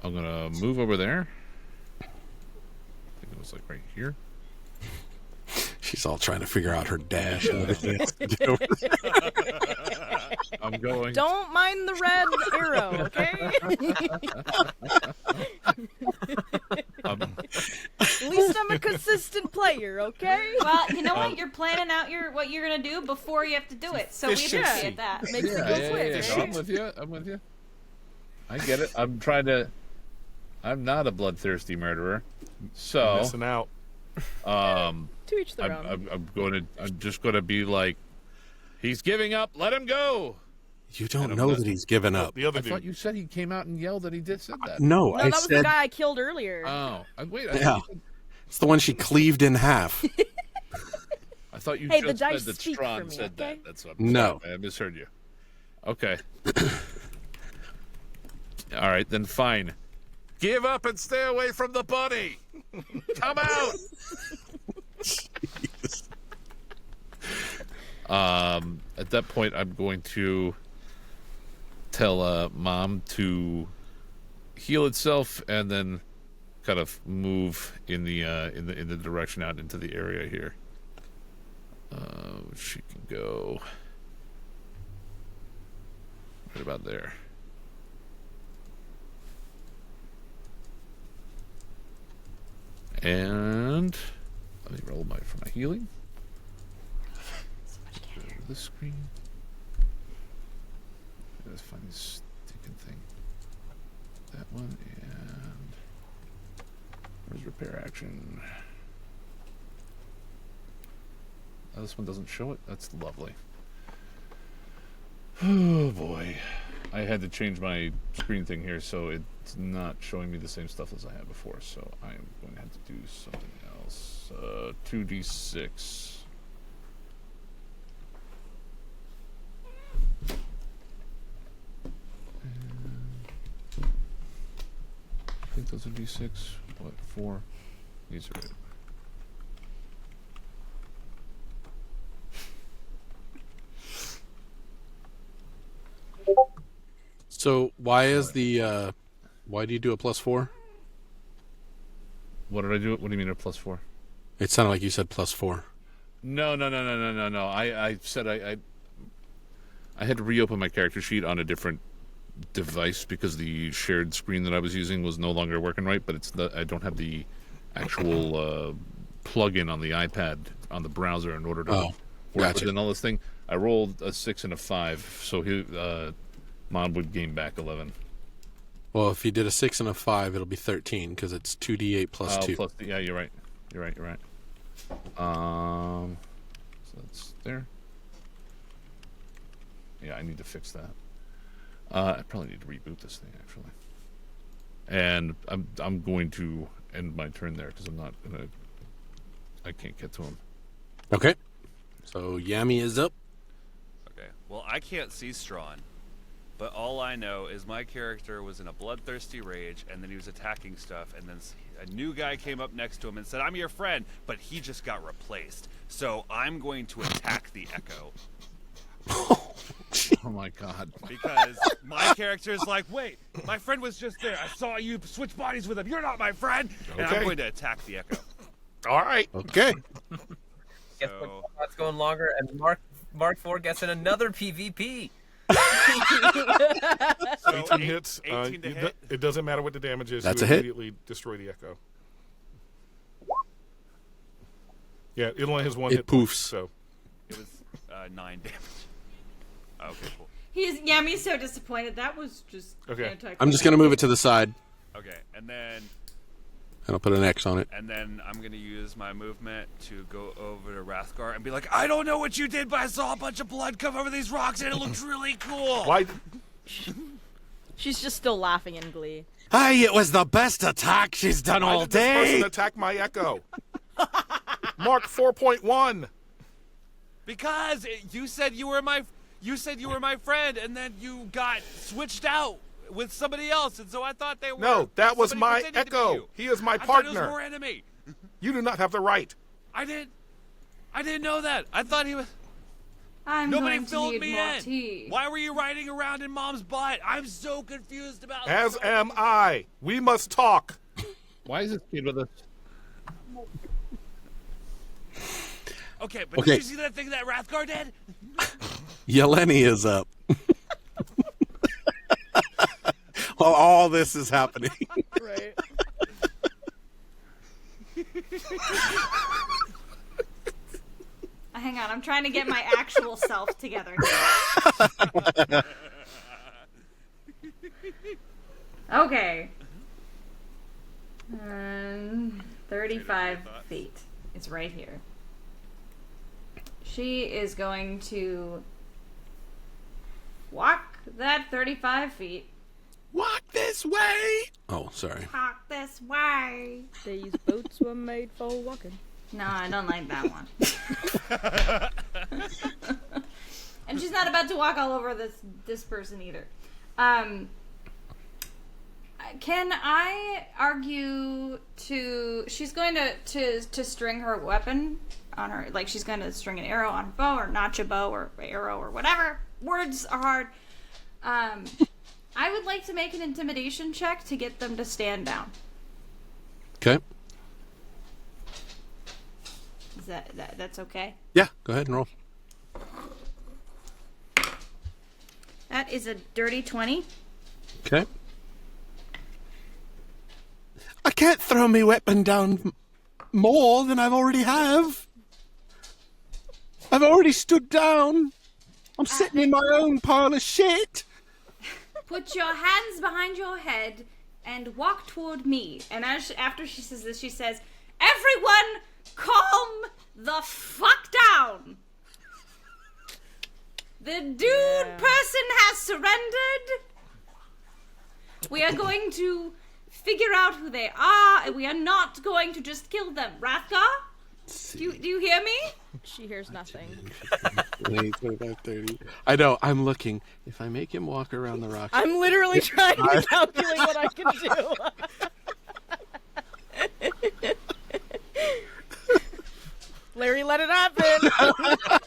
I'm gonna move over there. I think it was like right here. She's all trying to figure out her dash. I'm going. Don't mind the red arrow, okay? At least I'm a consistent player, okay? Well, you know what? You're planning out what you're gonna do before you have to do it, so we appreciate that. Makes it go quick. No, I'm with you. I'm with you. I get it. I'm not a bloodthirsty murderer, so Missing out. To each their own. I'm just gonna be like, he's giving up. Let him go. You don't know that he's given up. The other I dude. thought you said he came out and yelled that he said that. No, No, I that was the said guy I killed earlier. Oh, wait. yeah. It's the one she cleaved in half. I thought you Hey, the just said dice that speak Strawn for me, said okay? that. That's what No. I misheard you. Okay. All right, then fine. Give up and stay away from the bunny. Come out. At that point, I'm going to tell Mom to heal itself and then kind of move in the direction out into the area here. She can go right about there. And let me roll for my healing. Go to this screen. Let's find this stinking thing. That one and where's repair action? Oh, this one doesn't show it. That's lovely. Oh boy. I had to change my screen thing here, so it's not showing me the same stuff as I had before. So I am going to have to do something else. 2d6. I think those are d6. What, 4? These are it. So why is why do you do a +4? What did I do? What do you mean a +4? It sounded like you said +4. No. I said I had to reopen my character sheet on a different device because the shared screen that I was using was no longer working right. But I don't have the actual plug-in on the iPad on the browser in order to work gotcha. within all this thing. I rolled a 6 and a 5, so Mom would gain back 11. Well, if you did a 6 and a 5, it'll be 13 because it's 2d8 plus 2. Yeah, you're right. You're right. So that's there. Yeah, I need to fix that. I probably need to reboot this thing actually. And I'm going to end my turn there because I can't get to him. Okay. So Yami is up. Okay. Well, I can't see Strawn, but all I know is my character was in a bloodthirsty rage, and then he was attacking stuff, and then a new guy came up next to him and said, "I'm your friend," but he just got replaced. So I'm going to attack the Echo. Oh my god. Because my character is like, wait, my friend was just there. I saw you switch bodies with him. You're not my friend. And I'm Okay. going to attack the Echo. All right. Okay. Guess So- what? Combat's going longer, and Mark 4 gets in another PvP. So 18 hits. 18 to hit. It doesn't matter what the damage is. That's you a hit. immediately destroy the Echo. Yeah, it only has one It hit point, poofs. So It was 9 damage. Okay, cool. Yami's so disappointed. That was just Okay. anti-climax. I'm just going to move it to the side. Okay, and then and I'll put an X on it. And then I'm going to use my movement to go over to Rathgar and be like, I don't know what you did, but I saw a bunch of blood come over these rocks and it looks really cool. Why? She's just still laughing in glee. Hey, it was the best attack she's done Why all did this day. person attack my echo? Mark 4.1. Because you said you were my friend, and then you got switched out with somebody else, and so I thought they were. No, that was somebody my pretending to be echo. you. He is my I thought it was partner. more enemy. You do not have the right. I didn't know that. I thought he was. I'm Nobody going to filled need me more in. tea. Why were you riding around in Mom's butt? I'm so confused about. As am I. We must talk. Why is this kid with us? Okay, but Okay. did you see that thing that Rathgar did? Yeleni is up. While all this is happening. Right. Hang on, I'm trying to get my actual self together. Okay. 35 feet. It's right here. She is going to walk that 35 feet. Walk this way. Oh, sorry. Walk this way. These boots were made for walking. No, I don't like that one. And she's not about to walk all over this person either. Can I argue to? She's going to string her weapon on her, like she's going to string an arrow on her bow, or notch a bow, or arrow, or whatever. Words are hard. I would like to make an intimidation check to get them to stand down. Okay. Is that's okay? Yeah, go ahead and roll. That is a dirty 20. Okay. I can't throw my weapon down more than I've already have. I've already stood down. I'm sitting in my own pile of shit. Put your hands behind your head and walk toward me. And after she says this, she says, "Everyone, calm the fuck down. The dude person has surrendered. We are going to figure out who they are, and we are not going to just kill them. Rathgar, do you hear me?" She hears nothing. 20, 25, 30. I know, I'm looking. If I make him walk around the rocks. I'm literally trying to calculate what I can do. Larry, let it happen.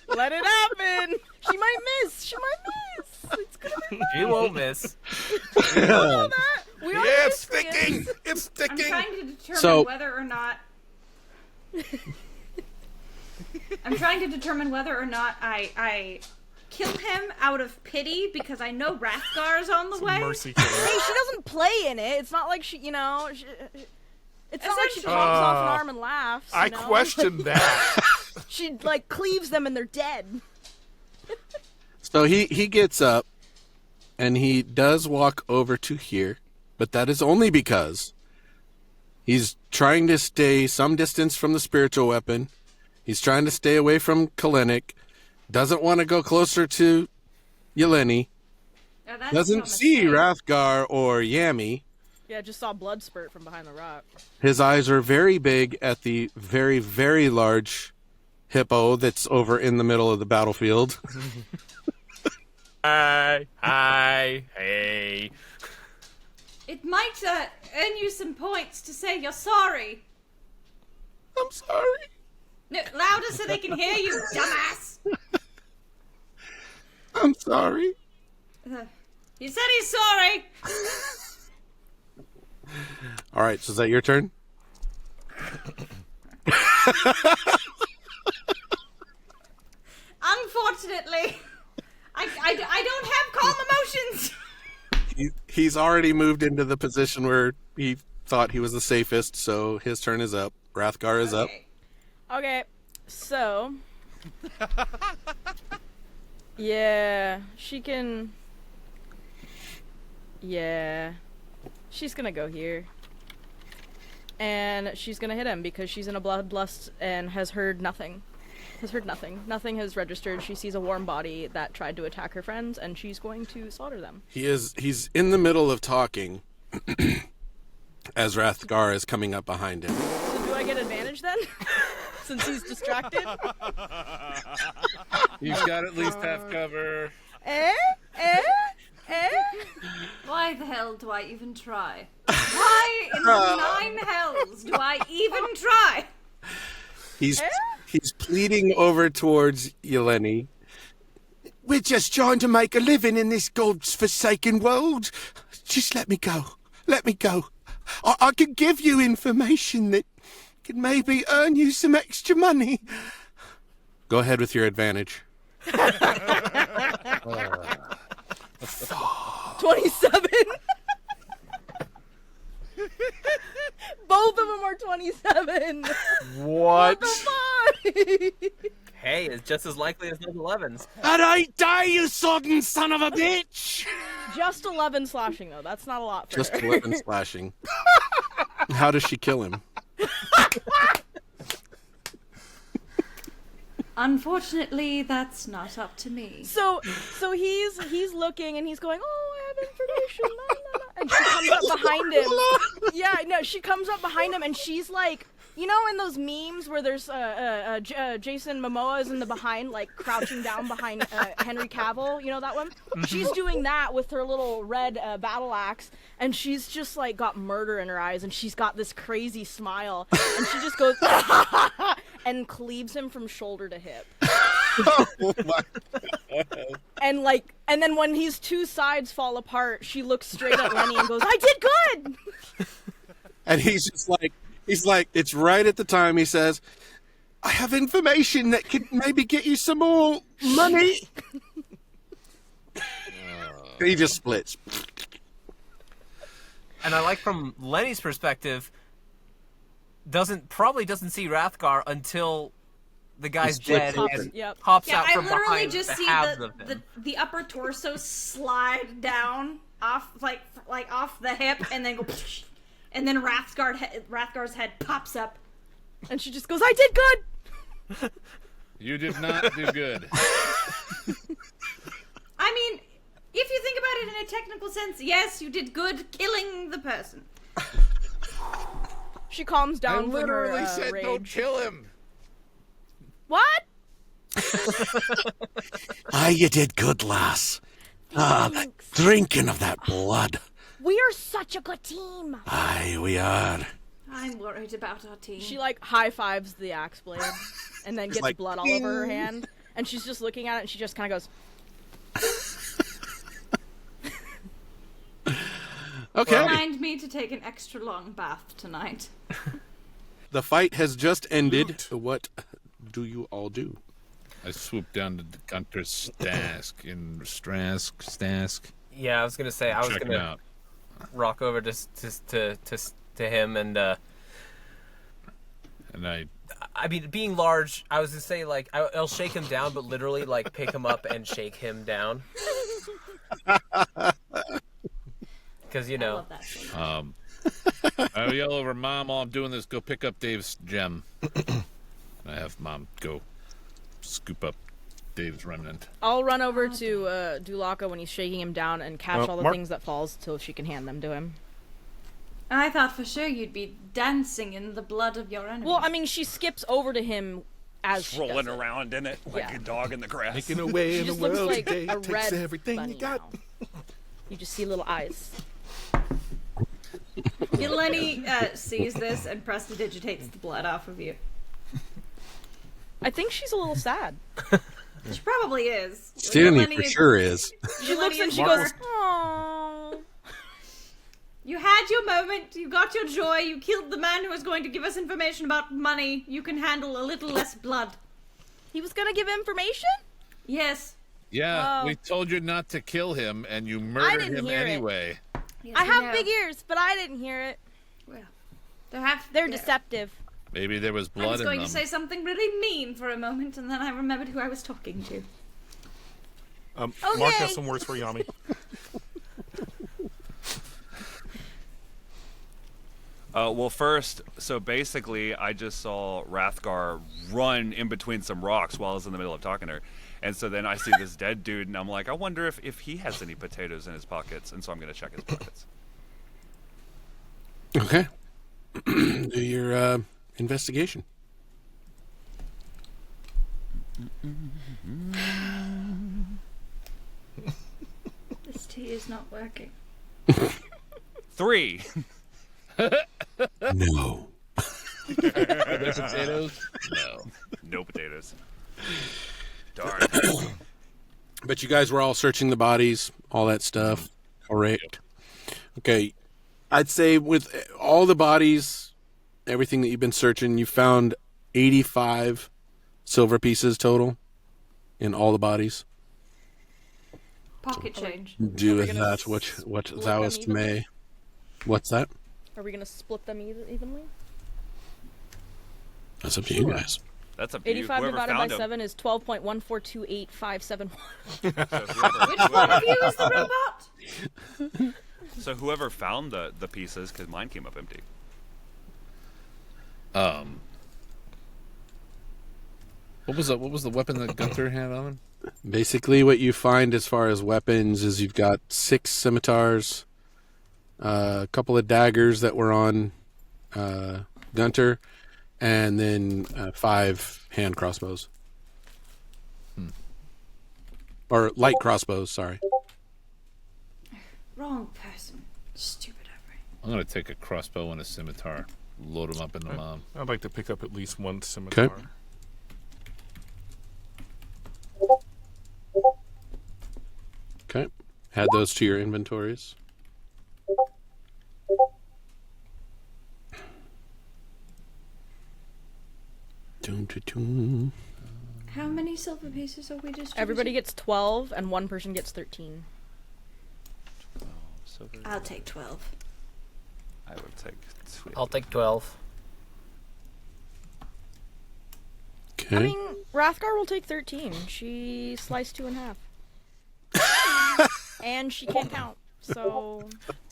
Let it happen. She might miss. She might miss. It's gonna be fine. You won't miss. We all know that. We all Yeah, know it's sticking. It's I'm sticking. trying to determine So- whether or not... I'm trying to determine whether or not I kill him out of pity because I know Rathgar's on the way. Mercy killer. Hey, she doesn't play in it. It's not like she, it's not like she Essentially- chops off an arm and laughs. I you know? questioned that. She like cleaves them and they're dead. So he gets up and he does walk over to here, but that is only because he's trying to stay some distance from the spiritual weapon. He's trying to stay away from Kalenik, doesn't want to go closer to Yeleni, Oh, that's doesn't no see mistake. Rathgar or Yami. Yeah, just saw blood spurt from behind the rock. His eyes are very big at the very, very large hippo that's over in the middle of the battlefield. Hi, hey. It might earn you some points to say you're sorry. I'm sorry. No, louder so they can hear you, dumbass. I'm sorry. He said he's sorry. All right, so is that your turn? Unfortunately, I don't have calm emotions. He's already moved into the position where he thought he was the safest, so his turn is up. Rathgar is up. Okay. Okay, so yeah, she can. Yeah, she's gonna go here, and she's gonna hit him because she's in a bloodlust and has heard nothing. Nothing has registered. She sees a warm body that tried to attack her friends, and she's going to slaughter them. He's in the middle of talking as Rathgar is coming up behind him. So do I get advantage then? Since he's distracted? He's got at least half cover. Eh? Why the hell do I even try? Why in the 9 hells do I even try? He's pleading over towards Yeleni. We're just trying to make a living in this god's-forsaken world. Just let me go. Let me go. I can give you information that can maybe earn you some extra money. Go ahead with your advantage. 27. Both of them are 27. What? The fuck? Hey, it's just as likely as those 11s. And I die, you sodden son of a bitch! Just 11 slashing though. That's not a lot for Just her. 11 slashing. How does she kill him? Unfortunately, that's not up to me. So he's looking and he's going, oh, I have information, la, la, la. And she comes up behind him. Yeah, no, she comes up behind him and she's like, you know, in those memes where there's Jason Momoa is in the behind, like crouching down behind Henry Cavill, you know that one? She's doing that with her little red battle axe, and she's just like got murder in her eyes, and she's got this crazy smile, and she just goes and cleaves him from shoulder to hip. Oh my God. And then when his two sides fall apart, she looks straight at Lenny and goes, I did good! And he's just like, it's right at the time he says, I have information that could maybe get you some more money. He just splits. And I like from Lenny's perspective, probably doesn't see Rathgar until the guy's dead and hops Yeah, out I from literally behind just the see halves of him. the upper torso slide down off like off the hip and then go and then Rathgar's head pops up. And she just goes, I did good! You did not do good. I mean, if you think about it in a technical sense, yes, you did good killing the person. She calms down from her literally said rage. don't kill him. What? You did good, lass. Drinking of that blood. We are such a good team. Aye, we are. I'm worried about our team. She like high fives the axe blade and then gets like, blood all over her hand. And she's just looking at it and she just kind of goes, Okay. Remind me to take an extra long bath tonight. The fight has just ended. What do you all do? I swooped down to Gunter's Stask. Yeah, I was gonna say I was Check him gonna out. rock over to him and I mean, being large, I was gonna say like I'll shake him down, but literally like pick him up and shake him down. Because I love that so much. I yell over, Mom, while I'm doing this, go pick up Dave's gem. I have Mom go scoop up Dave's remnant. I'll run over to Dulaka when he's shaking him down and catch all the Mark- things that falls till she can hand them to him. I thought for sure you'd be dancing in the blood of your enemies. Well, I mean, she skips over to him as she Rolling does it. around in it like Yeah. a dog in the grass. Making a way She in the just looks world like today a takes red everything bunny you got. now. You just see little eyes. Lenny sees this and prestidigitates the blood off of you. I think she's a little sad. She probably is. Sirni Yeleni for sure is. She looks and she Lenny goes, "Aww." You had your moment, you got your joy, you killed the man who was going to give us information about money. You can handle a little less blood. He was gonna give information? Yes. Yeah, Oh. we told you not to kill him, and you murdered didn't him hear it. anyway. Yes, I we have know. big ears, but I didn't hear it. Well, They're deceptive. Maybe there was I blood was in going them. to say something really mean for a moment, and then I remembered who I was talking to. Mark has some words for Yami. Well, first, so basically, I just saw Rathgar run in between some rocks while I was in the middle of talking to her. And so then I see this dead dude, and I'm like, I wonder if he has any potatoes in his pockets. And so I'm going to check his pockets. Okay. Do your investigation. This tea is not working. 3. No. Are there potatoes? No. No potatoes. Darn. But you guys were all searching the bodies, all that stuff. Correct. Okay. I'd say with all the bodies, everything that you've been searching, you found 85 silver pieces total in all the bodies. Pocket change. Do Are we with gonna that what split thou them hast evenly? may. What's that? Are we gonna split them evenly? That's up to you guys. That's up to you. 85 Whoever divided by found him. 7 is 12.1428571. So Which one of you is the robot? so whoever found the pieces, because mine came up empty. What was the weapon that Gunther had on him? Basically, what you find as far as weapons is you've got 6 scimitars, a couple of daggers that were on Gunter, and then 5 hand crossbows. Or light crossbows, sorry. Wrong person. Stupid Avery. I'm gonna take a crossbow and a scimitar, load them up in the mom. I'd like to pick up at least one scimitar. Okay. Okay. Add those to your inventories. Dun, dun, dun. How many silver pieces are we distributing? Everybody gets 12, and one person gets 13. I'll take 12. I would take 2. I'll take 12. Okay. I mean, Rathgar will take 13. She sliced 2 in half. And she can't count, so...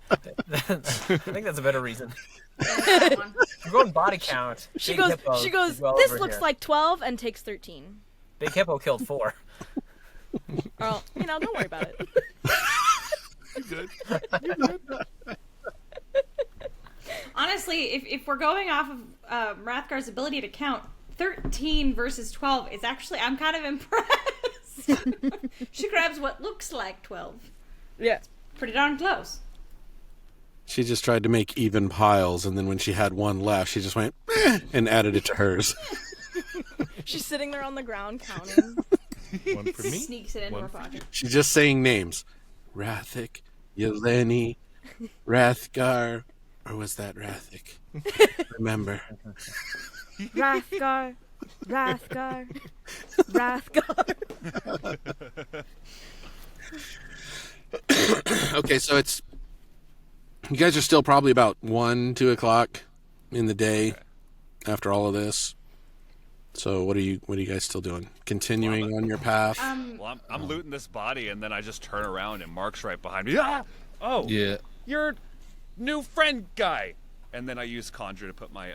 I think that's a better reason. That one. We're going body count. She Big goes, Hippo is well this over looks here. like 12, and takes 13. Big Hippo killed 4. Well, don't worry about it. Honestly, if we're going off of Rathgar's ability to count, 13 versus 12 is actually, I'm kind of impressed. She grabs what looks like 12. Yeah. Pretty darn close. She just tried to make even piles, and then when she had one left, she just went and added it to hers. She's sitting there on the ground counting. One for me. Sneaks it into One her for pocket. She's just saying names. Rathik, Yeleni, Rathgar, or was that Rathik? Remember. Rathgar. Rathgar. Rathgar. Okay, so it's... You guys are still probably about 1, 2 o'clock in the day after all of this. So what are you guys still doing? Continuing on your path? Well, I'm looting this body, and then I just turn around, and Mark's right behind me. Ah! Oh, Yeah. your new friend guy. And then I use Conjure to put my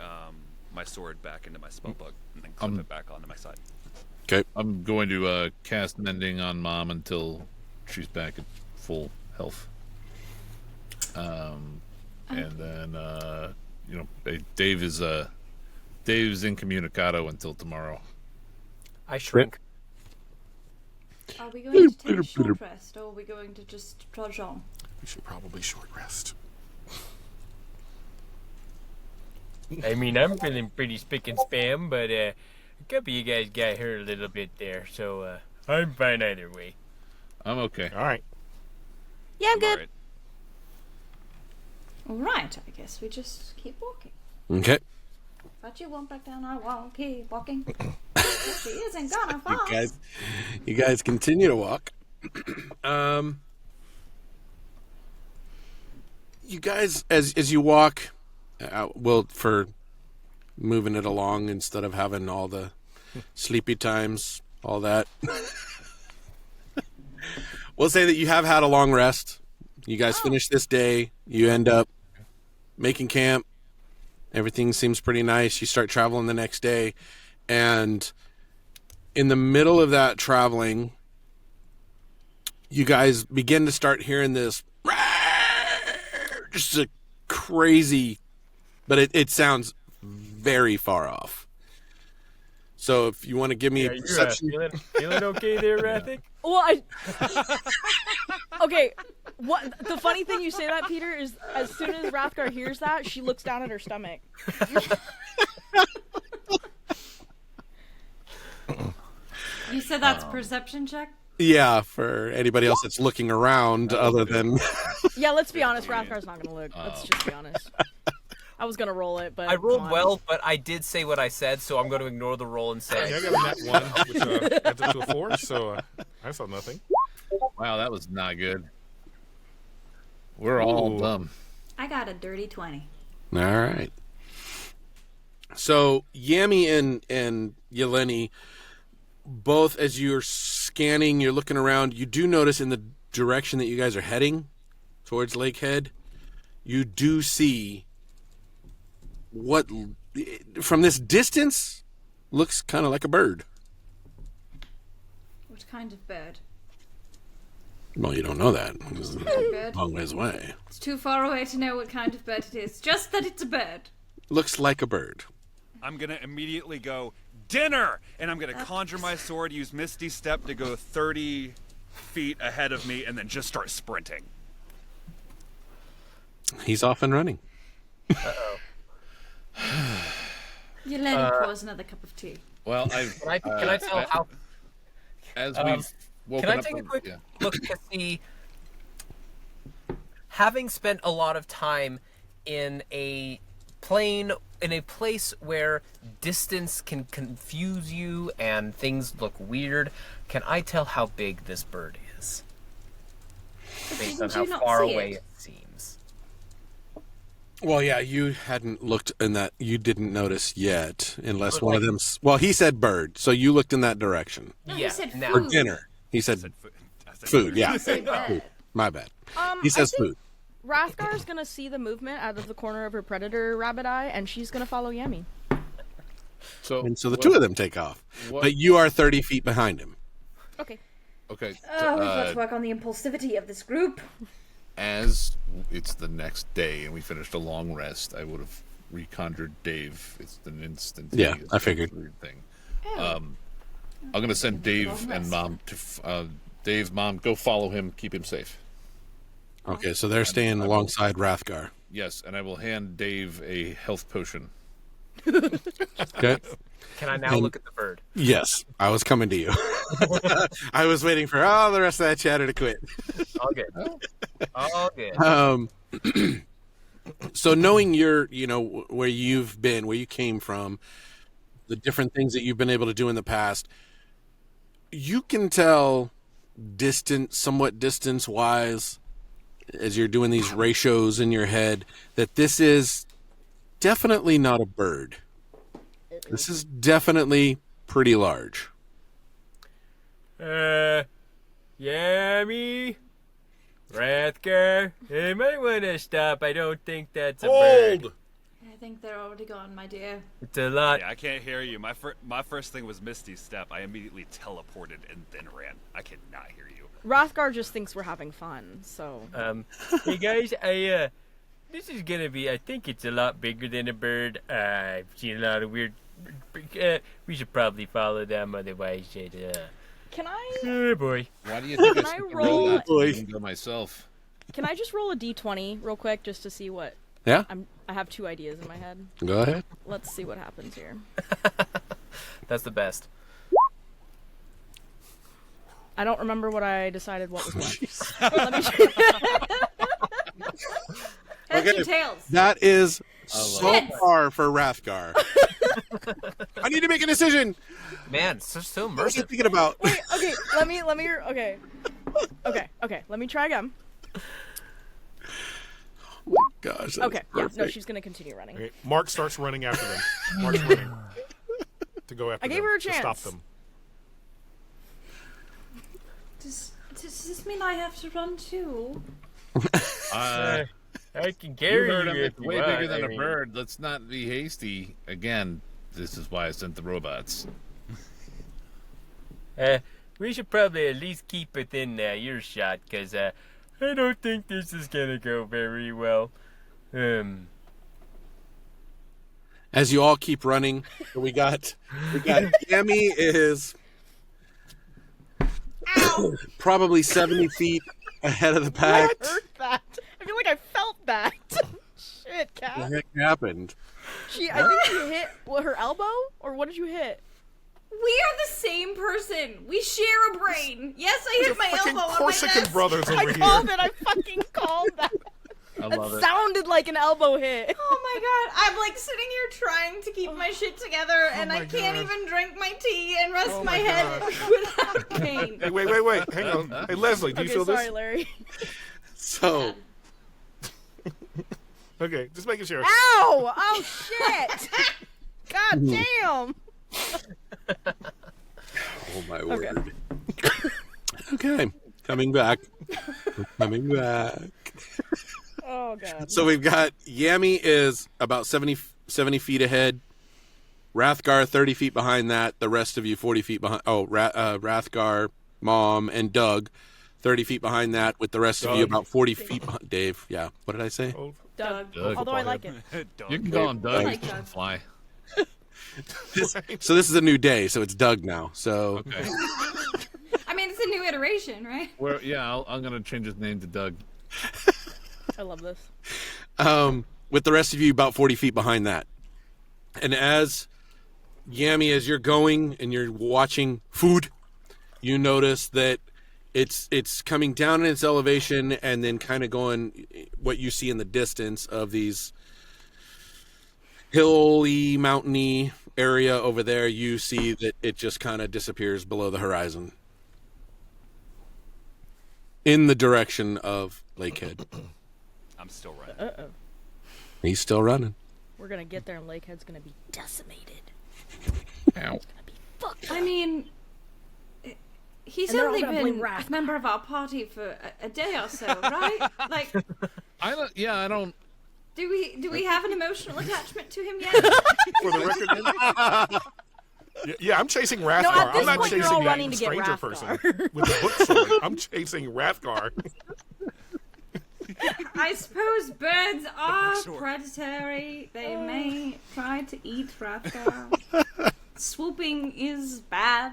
my sword back into my spellbook, and then clip it back onto my side. Okay. I'm going to cast Mending on Mom until she's back at full health. And then Dave's incommunicado until tomorrow. I shrink. Are we going to take a short rest, or are we going to just trudge on? We should probably short rest. I mean, I'm feeling pretty spick and spam, but a couple of you guys got hurt a little bit there, so I'm fine either way. I'm okay. All right. Yeah, I'm good. Alright. Alright, I guess we just keep walking. Okay. But you won't back down, I won't keep walking. She isn't gonna fall. You guys continue to walk. You guys, as you walk, for moving it along instead of having all the sleepy times, all that. We'll say that you have had a long rest. You guys finish this day. You end up making camp, Everything seems pretty nice. You start traveling the next day, and in the middle of that traveling, you guys begin to start hearing this just a crazy, but it sounds very far off. So if you want to give me a perception. Feeling okay there, Rathic? Well, okay. What the funny thing you say that, Peter, is as soon as Rathgar hears that, she looks down at her stomach. You said that's perception check? Yeah, for anybody else that's looking around other than... Yeah, let's be honest. Rathgar's not gonna look. Let's just be honest. I was gonna roll it, but I rolled come on. well, but I did say what I said, so I'm going to ignore the roll and say. Yeah, I got a nat 1, which adds up to a 4, so I saw nothing. Wow, that was not good. We're all Ooh. dumb. I got a dirty 20. All right. So Yami and Yeleni, both as you're scanning, you're looking around, you do notice in the direction that you guys are heading towards Lakehead, you do see what, from this distance, looks kind of like a bird. What kind of bird? Well, you don't know that. It's Bird. a long ways away. It's too far away to know what kind of bird it is. Just that it's a bird. Looks like a bird. I'm gonna immediately go dinner, and I'm gonna conjure my sword, use Misty Step to go 30 feet ahead of me, and then just start sprinting. He's off and running. You let him pour us another cup of tea. Well, Can I tell how? as we've woken Can I up take a from- quick yeah. look to see? Having spent a lot of time in a place where distance can confuse you and things look weird, can I tell how big this bird is? Based on Didn't how you not far see away it? it seems. Well, yeah, you hadn't looked in that. You didn't notice yet, unless one of them. Well, he said bird, so you looked in that direction. No, Yeah, he said now- Or food. dinner. He said I said food. Yeah, He said bird. my bad. I He says think food. Rathgar's gonna see the movement out of the corner of her predator rabbit eye, and she's gonna follow Yami. So, And so the what- two of them take off. what- But you are 30 feet behind him. Okay. Okay. We've got to work on the impulsivity of this group. As it's the next day and we finished a long rest, I would have reconjured Dave. It's an instantaneous. Yeah, I figured. weird thing. I'm gonna send Dave and Mom to Dave, Mom, go follow him. Keep him safe. Okay, so they're staying alongside Rathgar. Yes, and I will hand Dave a health potion. Okay. Can I now look at the bird? Yes, I was coming to you. I was waiting for all the rest of that chatter to quit. All good. All good. So knowing where you've been, where you came from, the different things that you've been able to do in the past, you can tell somewhat distance-wise, as you're doing these ratios in your head, that this is definitely not a bird. This is definitely pretty large. Yami? Rathgar? You might want to stop. I don't think that's a bird. Hold! I think they're already gone, my dear. It's a lot. Yeah, I can't hear you. My first thing was Misty Step. I immediately teleported and then ran. I cannot hear you. Rathgar just thinks we're having fun, so. Hey guys, this is gonna be, I think it's a lot bigger than a bird. I've seen a lot of weird, we should probably follow them, otherwise Can I oh boy. Why do you think Can I I skipped roll- that? Boy. I didn't go myself. just roll a d20 real quick just to see what? Yeah? I have two ideas in my head. Go ahead. Let's see what happens here. That's the best. I don't remember what I decided what was what. Let me Heads Okay. or tails? That is so Heads. far for Rathgar. I need to make a decision. Man, so What was I immersive. thinking about? Wait, okay, okay, let me try again. Gosh. that's Okay, yeah, no, perfect. she's gonna continue running. Okay, Mark starts running after them. Mark's running to go after I them. gave her a to stop chance. them. Does this mean I have to run too? I can You carry heard him. you if It's you way want. bigger than I a mean, bird. Let's not be hasty. Again, this is why I sent the robots. We should probably at least keep within earshot, because I don't think this is gonna go very well. As you all keep running, we got Yami is probably 70 feet ahead of the pack. I heard that. I feel like I felt that. Shit, What Cat. the heck happened? I think she hit her elbow, or what did you hit? We are the same person. We share a brain. Yes, I hit my Fucking elbow on my Corsican desk. brothers over I here. called it. I fucking called that. I That love it. sounded like an elbow hit. Oh my god, I'm like sitting here trying to keep my shit together, and I my can't God. even drink my tea and rest Oh my my head without pain. Hey, wait. Hang on. Hey, Leslie, do you Okay, feel sorry, this? Larry. So, Okay, just making sure. Ow! Oh shit! God damn! oh my Okay. word. Okay, coming back. We're coming back. Oh god. So we've got Yami is about 70 feet ahead. Rathgar 30 feet behind that. The rest of you 40 feet behind. Oh, Rathgar, Mom, and Doug 30 feet behind that, with the rest of you Doug. about 40 feet behind. Dave, yeah. What did I say? Oh, Doug. Doug. Although I like it. You can call him Doug. like Doug. Fly. So this is a new day, so it's Doug now. So Okay. I mean, it's a new iteration, right? I'm gonna change his name to Doug. I love this. with the rest of you about 40 feet behind that. And as Yami, as you're going and you're watching food, you notice that it's coming down in its elevation and then kind of going what you see in the distance of these hilly, mountainy area over there. You see that it just kind of disappears below the horizon in the direction of Lakehead. I'm still running. Uh-oh. He's still running. We're gonna get there and Lakehead's gonna be decimated. Ow. I mean, he's And they're all only gonna blame been Raph. a member of our party for a day or so, right? Like, I don't. do we have an emotional attachment to him yet? for the record. Yeah, I'm chasing Rathgar. No, at this I'm not point, you're chasing all that running to get stranger Rathgar. person with the book sword. I'm chasing Rathgar. I suppose birds are bookstore. predatory. They may try to eat Rathgar. Swooping is bad.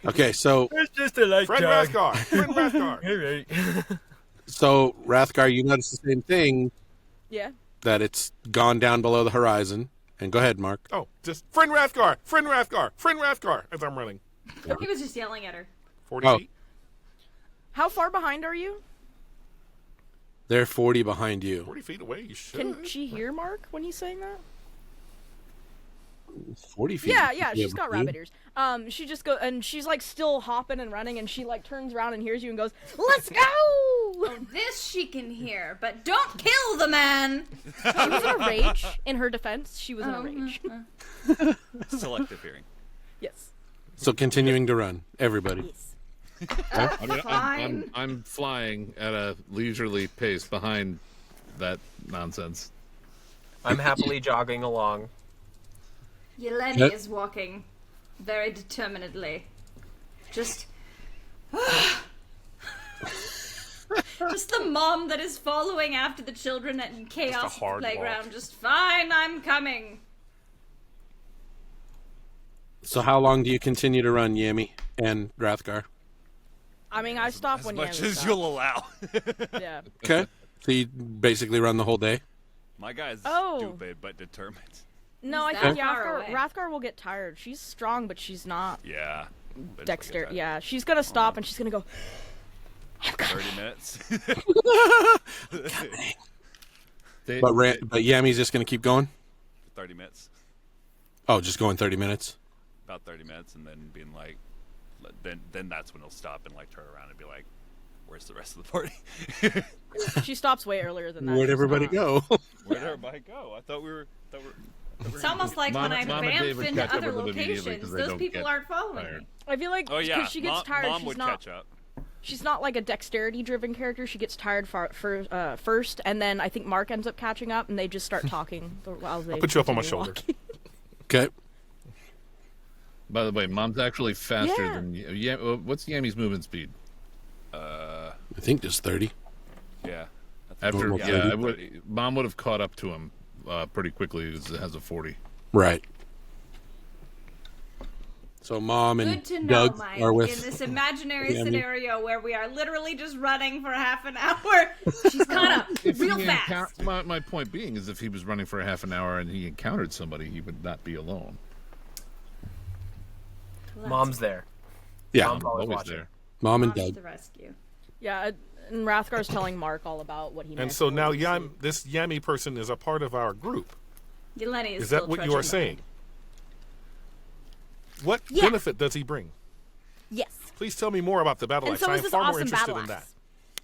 Okay, so It's just a light Friend jog. Rathgar. Friend Rathgar. All right. so Rathgar, you notice the same thing, Yeah. that it's gone down below the horizon. And go ahead, Mark. Oh, just Friend Rathgar. Friend Rathgar. Friend Rathgar. As I'm running. He was just yelling at her. 40 Oh. feet. How far behind are you? They're 40 behind you. 40 feet away. You should. Can she hear Mark when he's saying that? 40 feet. Yeah, she's got rabbit ears. She just go and she's like still hopping and running, and she like turns around and hears you and goes, "Let's go!" Oh, this she can hear, but don't kill the man. She was in a rage. In her defense, she was in a Oh, rage. Selective hearing. Yes. So continuing to run, everybody. I mean, Fine. I'm flying at a leisurely pace behind that nonsense. I'm happily jogging along. Yeleni Yep. is walking very determinedly. Just just the mom that is following after the children in chaos at the hard playground. walk. Just fine, I'm coming. So how long do you continue to run, Yami and Rathgar? I mean, I stop As when much Yami as stops. you'll allow. Yeah. Okay. So you basically run the whole day? My guy's Oh. stupid but determined. No, I He's think that far Rathgar, away. Rathgar will get tired. She's strong, but she's not Yeah. But Dexter. forget Yeah, she's gonna stop and she's gonna go. that. 30 minutes. But Yami's just going to keep going? 30 minutes. Oh, just going 30 minutes? About 30 minutes, and then being like, then that's when he'll stop and like turn around and be like, "Where's the rest of the party? She stops way earlier than that. Where'd She's everybody not. go? Where'd everybody go? I thought we were." It's almost like when I Mom and Dave vamp would into catch up other with them immediately locations, 'cause they those don't people get aren't following tired. me. I feel like Oh yeah, because she gets tired, Mom she's would not. catch up. She's not like a dexterity-driven character. She gets tired first, and then I think Mark ends up catching up, and they just start talking while they. I'll put you up on my continue shoulder. walking. Okay. By the way, Mom's actually faster Yeah. than yeah. What's Yammy's movement speed? I think just 30. Yeah. After Normal yeah, 30. Mom would have caught up to him pretty quickly. It has a 40. Right. So Mom and Good to know, Doug Mike. are with In this imaginary Yami. scenario where we are literally just running for half an hour, she's caught up real fast. My point being is, if he was running for a half an hour and he encountered somebody, he would not be alone. Mom's there. Yeah, Mom's always Always watching. there. Mom and Mom's Doug. the rescue. Yeah, and Rathgar's telling Mark all about what he. And missed so and now what he this Yami person is a part of our group. Yeleni is Is that still what you are trudging saying? What Yeah. benefit does he bring? Yes. Please tell me more about the battle And axe. so I is am this far more awesome interested battle in that. axe.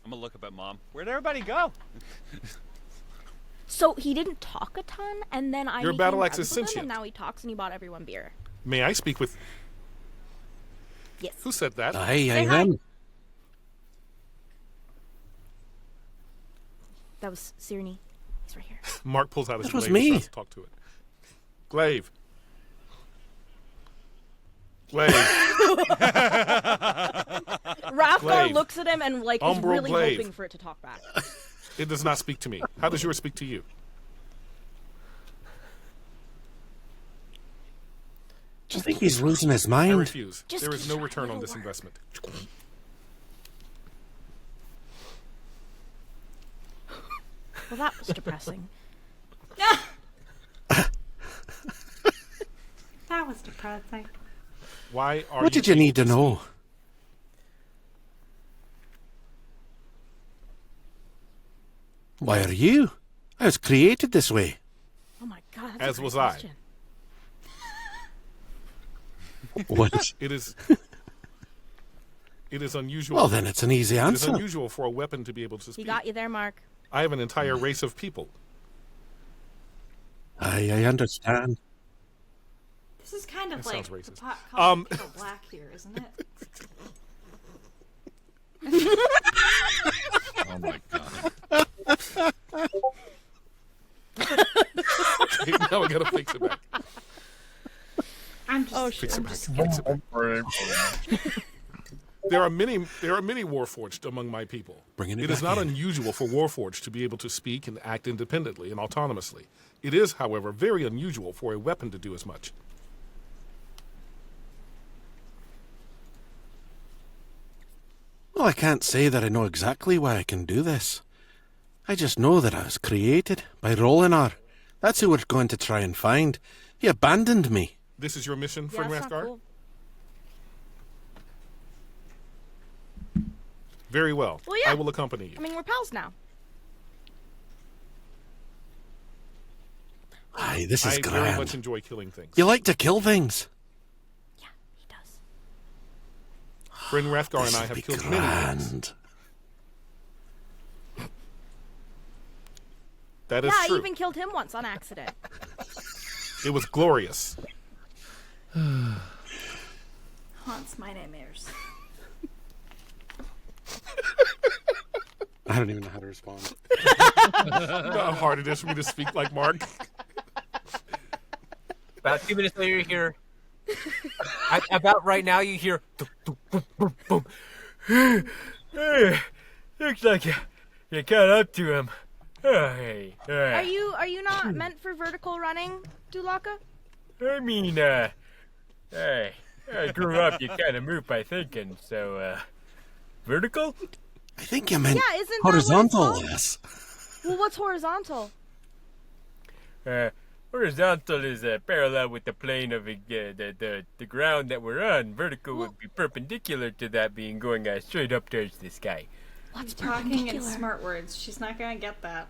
I'm gonna look up at Mom. Where'd everybody go? So he didn't talk a ton, and then I Your became battle axe friends is with him, sentient. and now he talks and he bought everyone beer. May I speak with? Yes. Who said that? I Say hi. am. That was Sirni. He's right here. Mark pulls out his That was glaive and me. tries to talk to it. Glaive. Glaive. Rathgar Glaive. looks at him and like is Umbral really glaive. hoping for it to talk back. It does not speak to me. How does yours speak to you? Do you think he's losing his I mind? refuse. Just There is a no short return on little this word. investment. Well, that was depressing. That was depressing. Why are What did you need to able know? Why are you? I was created this way. Oh my god. That's As a great was I. question. What? It is. It is unusual. Well, then it's an easy It is answer. unusual for a weapon to be able to He speak. got you there, Mark. I have an entire race of people. I understand. This is kind of That like sounds the racist. pot calling kettle black here, isn't it? Oh my god. Now we gotta fix it back. I'm just. Oh shit. Fix it back. Fix it back. There are many Warforged among my people. Bringing it It is back not in. unusual for Warforged to be able to speak and act independently and autonomously. It is, however, very unusual for a weapon to do as much. Well, I can't say that I know exactly why I can do this. I just know that I was created by Rolinar. That's who we're going to try and find. He abandoned me. This is your mission, Yeah, friend that's not Rathgar? cool. Very well. Well, yeah. I will accompany you. I mean, we're pals now. Aye, this is I very much grand. enjoy killing things. You like to kill things. Yeah, he does. Friend Rathgar This and I would have be killed many things. grand. That is Yeah, I true. even killed him once on accident. It was glorious. Haunts my nightmares. I don't even know how to respond. You know how hard it is for me to speak like Mark. About 2 minutes later, you hear. About right now, you hear. Boom, boom, boom, boom. Hey, looks like you caught up to him. Oh, hey, Are you not meant for vertical running, Dulaka? I mean, hey, I grew up, you kind of move by thinking, so, vertical? I think you meant Yeah, isn't that what it's horizontal. called? Yes. Well, what's horizontal? Horizontal is parallel with the plane of the ground that we're on. Vertical would be perpendicular to that, being going straight up towards the sky. What's Talking in perpendicular? smart words. She's not gonna get that.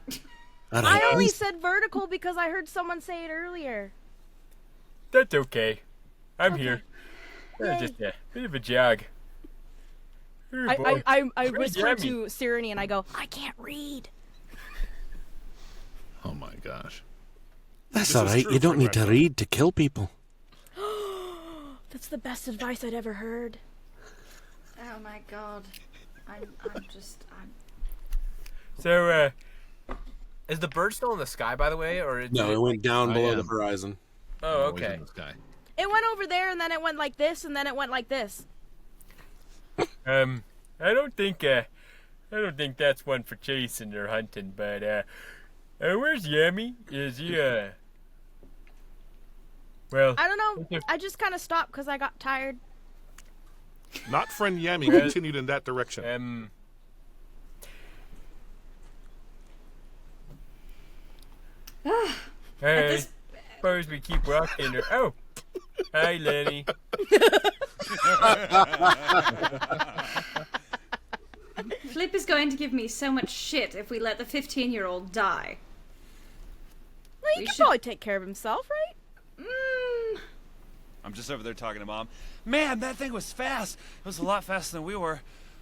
All I right. only said vertical because I heard someone say it earlier. That's okay. I'm Okay. here. Yay. Just a bit of a jog. Here, boy. I Pretty whisper yummy. to Sirni and I go, I can't read. Oh my gosh. That's This all is right. true, You don't friend need to Rathgar. read to kill people. That's the best advice I'd ever heard. Oh my god. I'm So, is the bird still in the sky, by the way, or No, it went down I below am. the horizon. Oh, Always okay. in the sky. It went over there, and then it went like this, and then it went like this. I don't think that's one for chasing or hunting, but where's Yummy? Is he well, I don't know. I just kind of stopped because I got tired. Not friend Yami continued in that direction. I suppose we keep walking. Oh, hi, Lenny. Flip is going to give me so much shit if we let the 15-year-old die. Well, he We can should- probably take care of himself, right? I'm just over there talking to Mom. Man, that thing was fast. It was a lot faster than we were.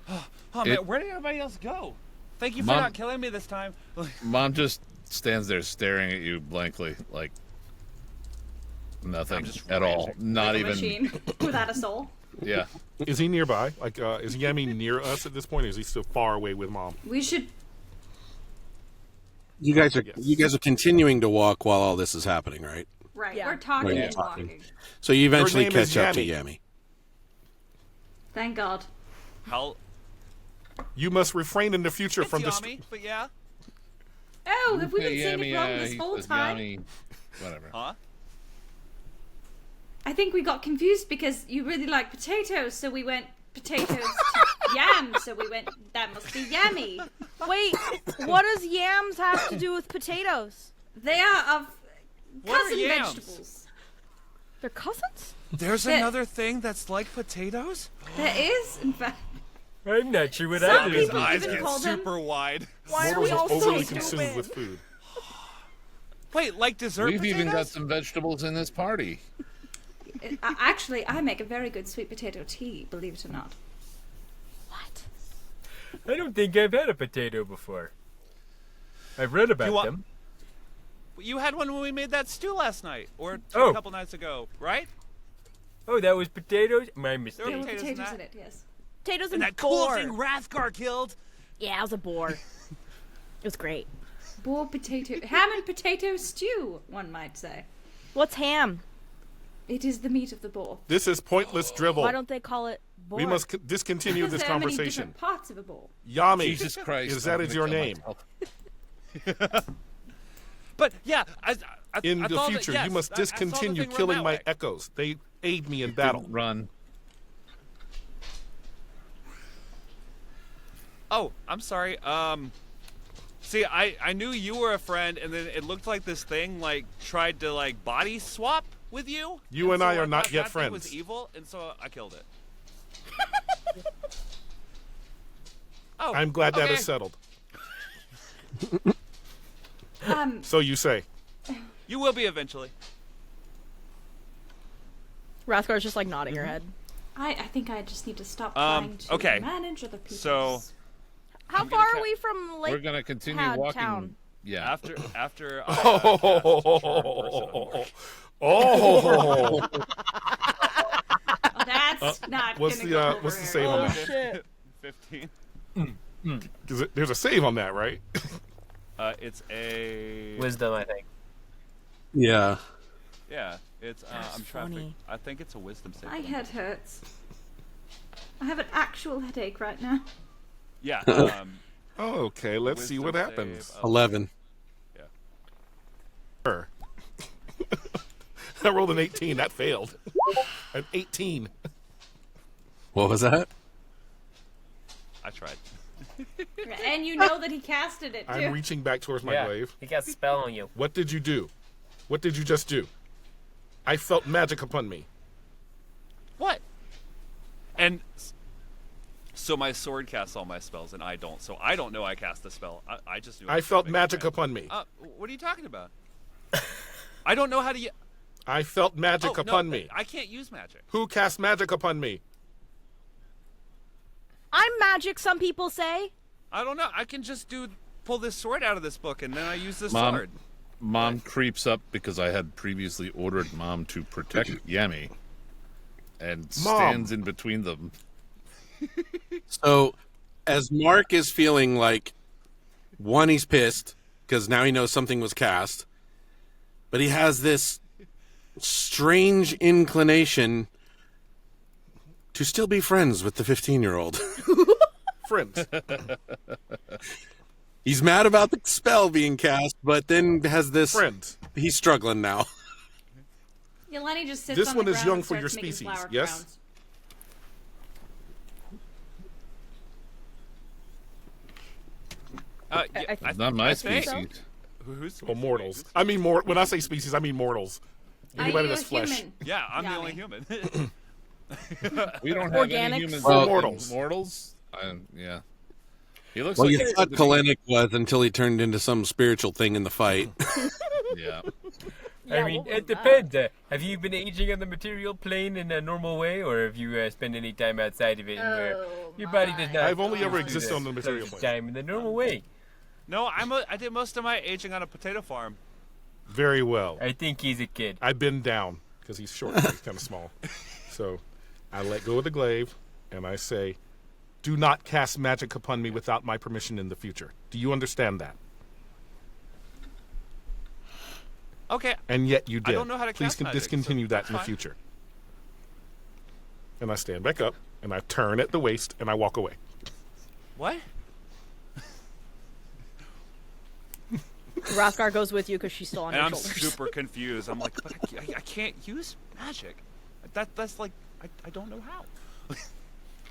Oh man, where did everybody else go? Thank you for Mom- not killing me this time. Mom just stands there staring at you blankly, like nothing just at all. raging. Not A even. machine without a soul. Yeah. Is he nearby? Like, is Yami near us at this point? Or is he still far away with Mom? We should. You guys are Yes. continuing to walk while all this is happening, right? Right, Yeah. we're talking Right, and talking. walking. So you eventually name is catch up to Yami. Yami. Thank God. How? You must refrain in the future It's from this. Yami, but yeah. Oh, have we been Hey, saying it wrong Yami, this he whole says time? Yami. Whatever. Huh? I think we got confused because you really like potatoes, so we went potatoes to yam, so we went, that must be yummy. Wait, what does yams have to do with potatoes? They are of What are cousin yams? vegetables. They're cousins? There's That- another thing that's like potatoes? There is, in fact. I'm not sure what Some I people do. even call them. super wide. Why are Mortals we all are so overly stupid? consumed with food. Wait, like dessert We've potatoes? even got some vegetables in this party. Actually, I make a very good sweet potato tea, believe it or not. What? I don't think I've had a potato before. I've read about You want- them. You had one when we made that stew last night, or Oh. a couple nights ago, right? Oh, that was potatoes? My There mistake. were Potatoes in potatoes that? in it, yes. Potatoes And and that cool boar. thing Rathgar killed. Yeah, it was a boar. It was great. Boar potato, ham and potato stew, one might say. What's ham? It is the meat of the boar. This is pointless drivel. Why don't they call it boar? We must discontinue Because this there are many conversation. different parts of a boar. Yami, Jesus Christ. is that I'm is gonna your kill name? myself. But yeah, I In I the thought that- future, yes, you must I saw the discontinue thing run killing that my way. echoes. They aid me in battle. Run. Oh, I'm sorry. See, I knew you were a friend, and then it looked like this thing like tried to like body swap with you. You and I so are not thought yet that thing was friends. evil, and so I killed it. Oh, I'm glad that okay. is settled. Um, So you say. You will be eventually. Rathgar's just like nodding Mm-hmm. her head. I think I just need to stop Um, trying to okay. manage other people's... So- How I'm gonna far ca- are we from Lake We're gonna continue Had walking. Town? Yeah. After Oh, That's not what's gonna the, go over what's the very save on well. that? Shit. 15. There's a save on that, right? It's a Wisdom, I think. Yeah. yeah. It's I'm trying to. funny. I think it's a wisdom save. My head hurts. I have an actual headache right now. Yeah. Oh, okay, let's see what wisdom happens. save of- 11. Her. I rolled an 18. That failed. An 18. What was that? I tried. And you know that he casted it, too. I'm reaching back towards my Yeah, glaive. he got a spell on you. What did you do? What did you just do? I felt magic upon me. What? And so my sword casts all my spells, and I don't. So I don't know I cast the spell. I just knew. I was felt making magic magic. upon me. What are you talking about? I don't know how to. I felt magic Oh, upon no, me. I can't use magic. Who cast magic upon me? I'm magic, some people say. I don't know. I can just pull this sword out of this book, and then I use this Mom. sword. Mom creeps up because I had previously ordered Mom to protect Yami, and stands in between them. So as Mark is feeling like, one, he's pissed because now he knows something was cast, but he has this strange inclination to still be friends with the 15-year-old. Friends. He's mad about the spell being cast, but then has this... Friends. He's struggling now. Yeleni just sits This on one the is ground young and for your starts making species, flower yes? crowns. Not my think so. species. Who's Or mortals. I mean, when I say species, I mean mortals. Anybody Are you that's a flesh. human? Yeah, I'm the Yummy. only human. We don't have Organics? any humans. Well, mortals. Mortals? Yeah. He looks Well, like you thought Kalenic was until he turned into some spiritual thing in the fight. Yeah. Yeah, I mean, what was it depends. Have you been aging on the material plane in a normal way, or have you spent any time outside of it where your body does not? I've only ever do existed the on the material closest plane. time in the normal way. No, I did most of my aging on a potato farm. Very well. I think he's a kid. I've been down because he's short. He's kind of small. So I let go of the glaive and I say, do not cast magic upon me without my permission in the future. Do you understand that? Okay. And yet you did. I don't know how to Please cast magic, discontinue so that that's in the fine. future. And I stand back up and I turn at the waist and I walk away. What? Hrothgar goes with you because she's still on And your I'm shoulders. super confused. I'm like, but I can't use magic. That's like, I don't know how.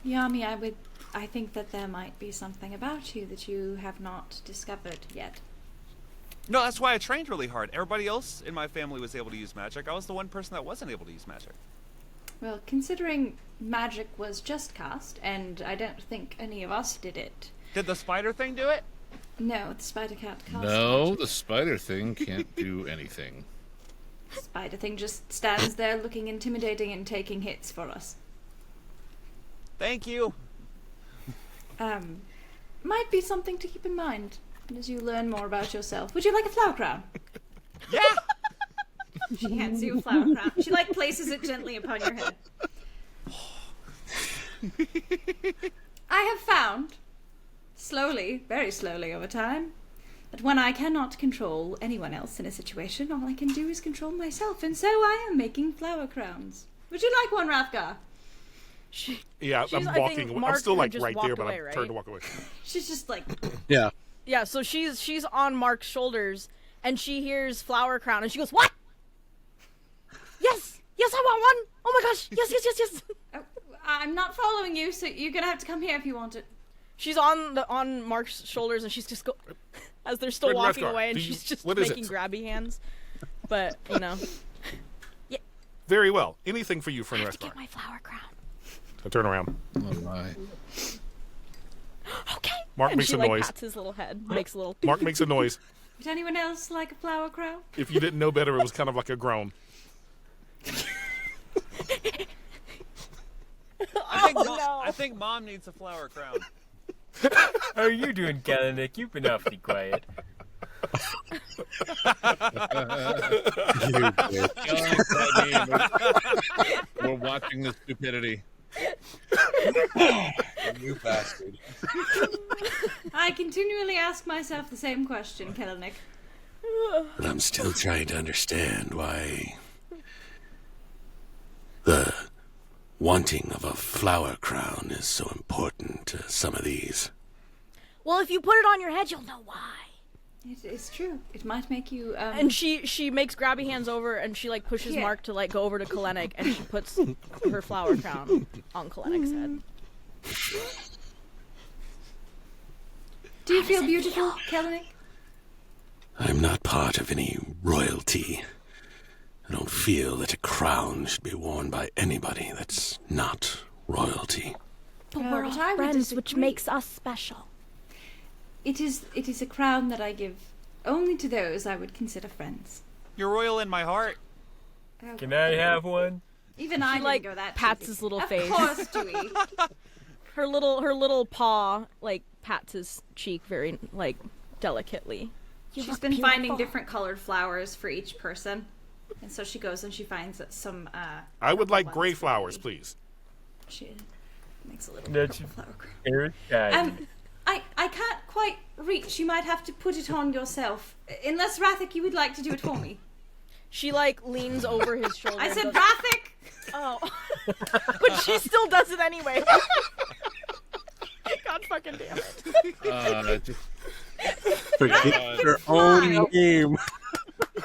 Yami, I think that there might be something about you that you have not discovered yet. No, that's why I trained really hard. Everybody else in my family was able to use magic. I was the one person that wasn't able to use magic. Well, considering magic was just cast, and I don't think any of us did it. Did the spider thing do it? No, the spider can't cast No, magic. the spider thing can't do anything. The spider thing just stands there looking intimidating and taking hits for us. Thank you. Might be something to keep in mind as you learn more about yourself. Would you like a flower crown? Yeah. She hands you a flower crown. She places it gently upon your head. I have found, slowly, very slowly over time, that when I cannot control anyone else in a situation, all I can do is control myself, and so I am making flower crowns. Would you like one, Rathgar? Yeah, She's- I'm I think walking away. I'm Mark still had like just right there, walked but away, I'm right? turned to walk away. She's just like, Yeah. Yeah, so she's on Mark's shoulders and she hears flower crown and she goes, "What? Yes, yes, I want one. Oh my gosh, yes. oh, I'm not following you, so you're gonna have to come here if you want it. She's on Mark's shoulders and she's just as they're still Red walking Rathgar, away and do you- she's just what is making it? grabby hands. But you know, Very well. Anything for you, friend I have to Rathgar. get my flower crown. I turn around. Oh my. Okay. Mark and makes she a like noise. pats his little head, makes a little. Mark makes a noise. Would anyone else like a flower crown? If you didn't know better, it was kind of like a groan. I think Mom needs a flower crown. How are you doing, Kalanick? You've been awfully quiet. We're watching the stupidity. You bastard. I continually ask myself the same question, Kelnick. But I'm still trying to understand why the wanting of a flower crown is so important to some of these. Well, if you put it on your head, you'll know why. It is true. It might make you, And she makes grabby hands over and she like pushes Here. Mark to like go over to Kalenic and she puts her flower crown on Kalenic's head. Do you feel beautiful, Kelnick? I'm not part of any royalty. I don't feel that a crown should be worn by anybody that's not royalty. But No, we're but all I would friends, which disagree. makes us special. It is a crown that I give only to those I would consider friends. You're royal in my heart. Oh, Can I have one? Even I didn't like, go that pats cheesy. his little of face. Of course, Dewey. Her little paw like pats his cheek very like delicately. She's been finding different colored flowers for each person. And so she goes and she finds some, I would like ones gray for flowers, me. please. She, Makes a little That's purple flower crown. Airtime. I can't quite reach. You might have to put it on yourself. Unless, Rathik, you would like to do it for me. She like leans over his shoulder. I and said, does- Rathik! Oh. But she still does it anyway. God fucking damn it. Just, Forget your own name.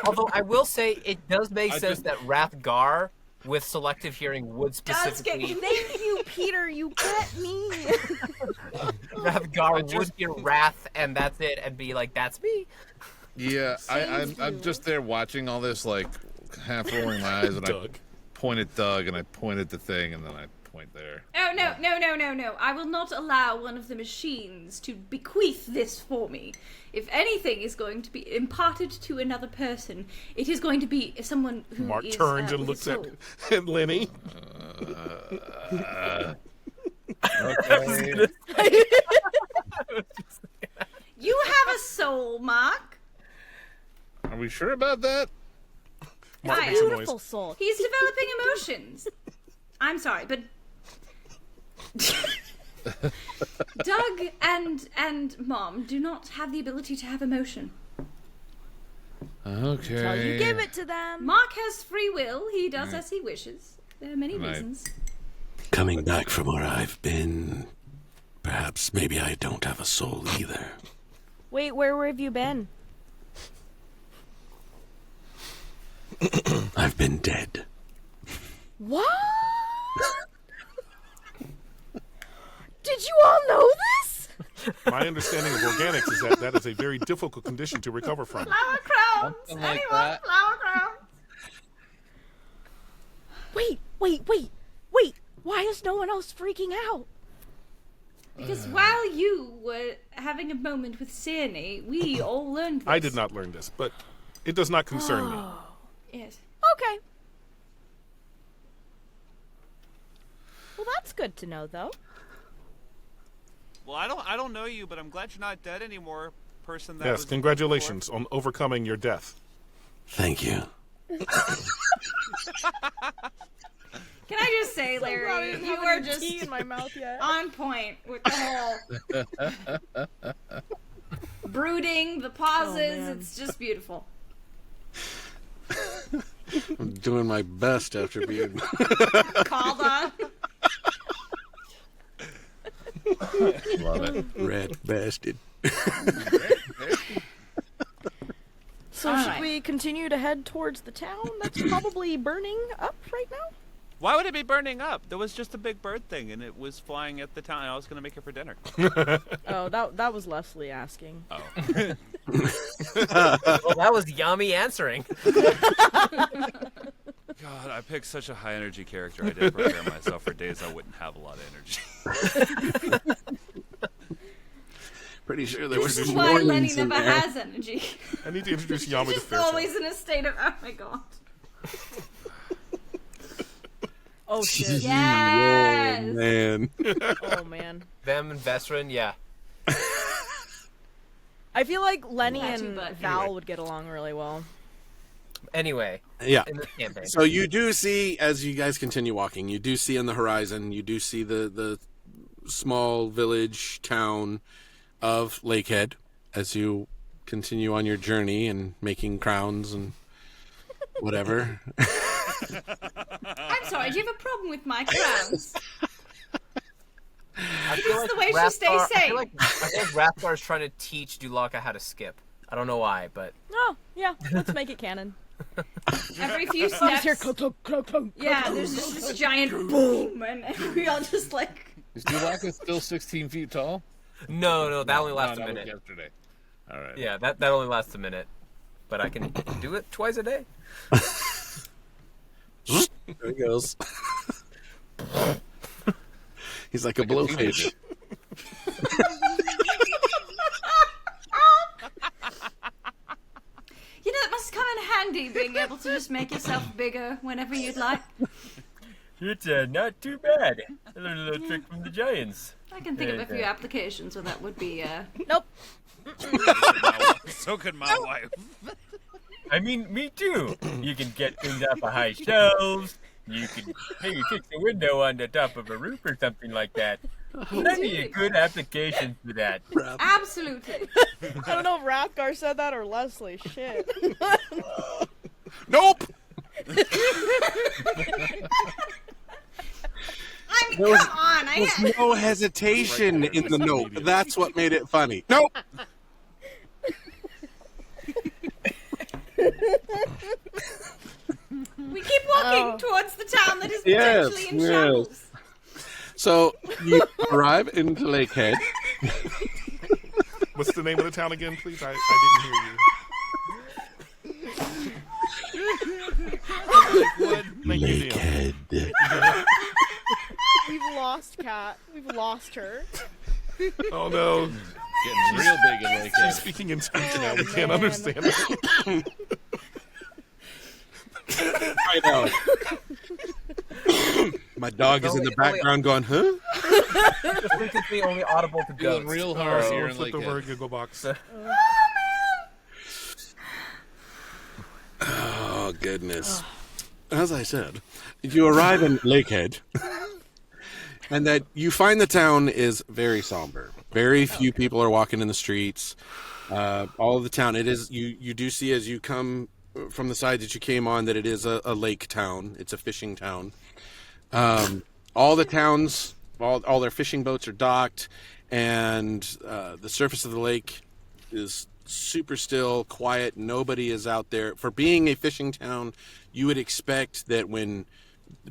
Although I will say it does make sense that Rathgar with selective hearing would Does get specifically Thank you, Peter. You get me. Rathgar would hear wrath and that's it and be like, that's me. yeah, I'm just there watching all this, like, half rolling my eyes, and Doug. I point at Doug, and I point at the thing, and then I point there. Oh, no. I will not allow one of the machines to bequeath this for me. If anything is going to be imparted to another person, it is going to be someone who Mark is, turns and with looks a at, soul. at Lenny. Okay. You have a soul, Mark. Are we sure about that? Mark I makes a am. noise. Beautiful soul. He's developing emotions. I'm sorry, but Doug and Mom do not have the ability to have emotion. Okay. So you give it to them. Mark has free will. He does as he wishes. There are many Right. reasons. Coming back from where I've been, perhaps maybe I don't have a soul either. Wait, where have you been? I've been dead. What? Did you all know this? My understanding of organics is that that is a very difficult condition to recover from. Flower crowns. Something like Anyone? that. Flower crowns. Wait. Why is no one else freaking out? Because while you were having a moment with Sirni, we all learned this. I did not learn this, but it does not concern me. Yes. Okay. Well, that's good to know, though. Well, I don't know you, but I'm glad you're not dead anymore, person. That Yes, was congratulations on overcoming your death. Thank you. Can I just say, Larry, you are just tea in my mouth yet. on point with the whole brooding, the pauses. man. It's just beautiful. I'm doing my best after being. Called on. Love it. Red bastard. So All should right. we continue to head towards the town that's probably burning up right now? Why would it be burning up? There was just a big bird thing, and it was flying at the town. I was going to make it for dinner. Oh, that was Leslie asking. Oh. Well, that was Yami answering. God, I picked such a high energy character. I did prepare myself for days I wouldn't have a lot of energy. Pretty sure there was This is some why Lenny warnings in never there. has energy. I need to introduce Yami to Just Fairchild. always in a state of, oh my god. Oh shit. Yes. Oh, man. Oh man. Them and Vestrin, yeah. I feel like Lenny Not too and bad. Val Anyway. would get along really well. Anyway, Yeah. in this campaign. So you do see, as you guys continue walking, you do see on the horizon, you do see the small village town of Lakehead as you continue on your journey and making crowns and whatever. I'm sorry, do you have a problem with my crowns? I feel This is the way she stays I safe. feel like Rathgar is trying to teach Dulaka how to skip. I don't know why, but Oh, yeah. Let's make it canon. Every few Just steps. hear clunk, clunk, clunk, clunk, Yeah, clunk, there's clunk, just clunk. this giant boom, and we all just like. Is Dulaka still 16 feet tall? no, that only lasts No, a that was minute. yesterday. All right. Yeah, that only lasts a minute. But I can do it twice a day. There he goes. He's like a blowfish. You know, it must come in handy being able to just make yourself bigger whenever you'd like. It's not too bad. I learned a little trick from the giants. I can think of a few applications where that would be, Nope. So could my wife. I mean, me too. You can get things off of high shelves. You could maybe fix a window on the top of a roof or something like that. That'd be a good application for that. Absolutely. I don't know if Rathgar said that or Leslie. Shit. Nope. I mean, There was- come on. There's no hesitation in the nope. That's what made it funny. Nope. We keep walking towards the town that is Yes, potentially in yes. shambles. So you arrive into Lakehead. What's the name of the town again, please? I didn't hear you. Thank you, DM. We've lost Kat. We've lost her. Oh no, Getting real big in she's Lakehead. speaking in speech now. We can't man. understand it. I know. My dog is in the background going, huh? This link is the only audible to Feeling Ghost. real hard Oh, here in flipped over a Lakehead. giggle box. Oh, goodness. As I said, you arrive in Lakehead, and that you find the town is very somber. Very few people are walking in the streets. All of the town, it is, you do see as you come from the side that you came on that it is a lake town. It's a fishing town. All the towns, all their fishing boats are docked, and the surface of the lake is super still, quiet. Nobody is out there. For being a fishing town, you would expect that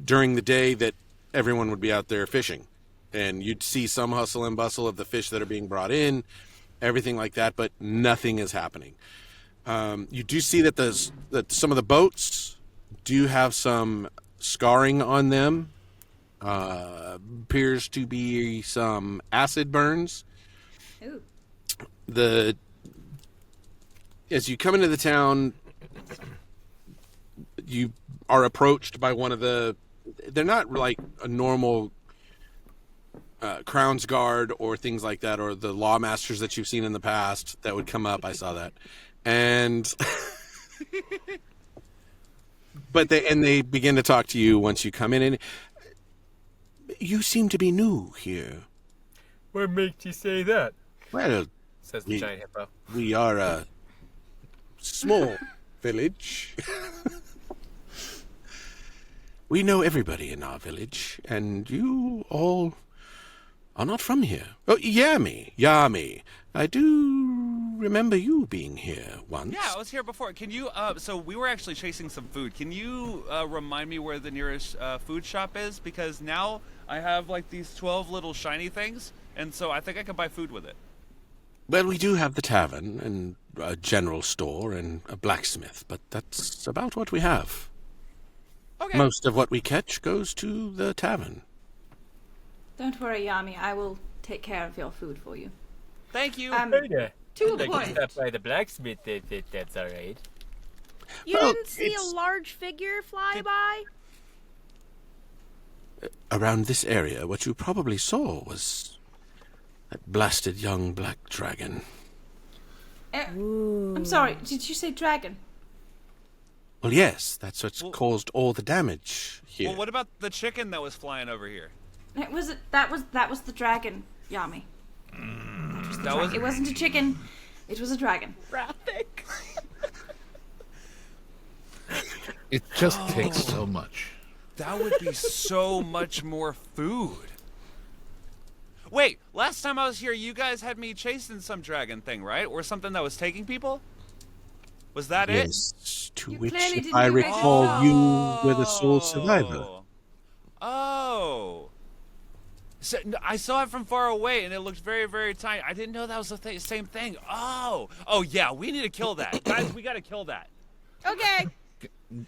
during the day that everyone would be out there fishing, and you'd see some hustle and bustle of the fish that are being brought in, everything like that, but nothing is happening. You do see that that some of the boats do have some scarring on them. Appears to be some acid burns. Ooh. As you come into the town, you are approached by one of they're not like a normal Crown's Guard or things like that, or the lawmasters that you've seen in the past that would come up. I saw that. And but they begin to talk to you once you come in, and you seem to be new here. What makes you say that? Well, Says the giant hippo. we are a small village. We know everybody in our village, and you all are not from here. Oh, Yami. I do remember you being here once. Yeah, I was here before. Can you, so we were actually chasing some food. Can you remind me where the nearest food shop is? Because now I have like these 12 little shiny things, and so I think I can buy food with it. Well, we do have the tavern and a general store and a blacksmith, but that's about what we have. Okay. Most of what we catch goes to the tavern. Don't worry, Yami. I will take care of your food for you. Thank you. Hey, To a I'd like to point. stop by the blacksmith if that's all right. You Well, didn't see a it's- large figure fly by? Around this area, what you probably saw was that blasted young black dragon. I'm sorry. Did you say dragon? Well, yes, that's what's Well- caused all the damage here. Well, what about the chicken that was flying over here? That was the dragon, Yami. That was It wasn't a chicken. It was a dragon. Graphic. It just takes so much. That would be so much more food. Wait, last time I was here, you guys had me chasing some dragon thing, right? Or something that was taking people? Was that it? Yes, to You which, clearly if didn't I do very good recall, job. you were the sole survivor. Oh. So, I saw it from far away, and it looked very, very tiny. I didn't know that was the same thing. Oh. Oh, yeah, we need to kill that. Guys, we got to kill that. Okay.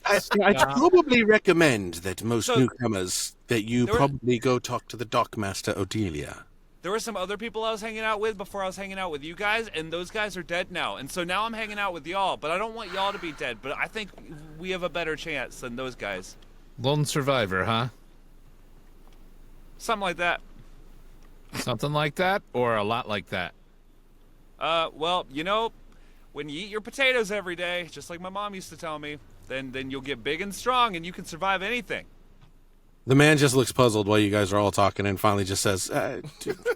I'd probably recommend that most So- newcomers that you There were- probably go talk to the dockmaster Odelia. There were some other people I was hanging out with before I was hanging out with you guys, and those guys are dead now. And so now I'm hanging out with y'all, but I don't want y'all to be dead. But I think we have a better chance than those guys. Lone survivor, huh? Something like that. Something like that, or a lot like that? Well, you know, when you eat your potatoes every day, just like my mom used to tell me, then you'll get big and strong and you can survive anything. The man just looks puzzled while you guys are all talking and finally just says,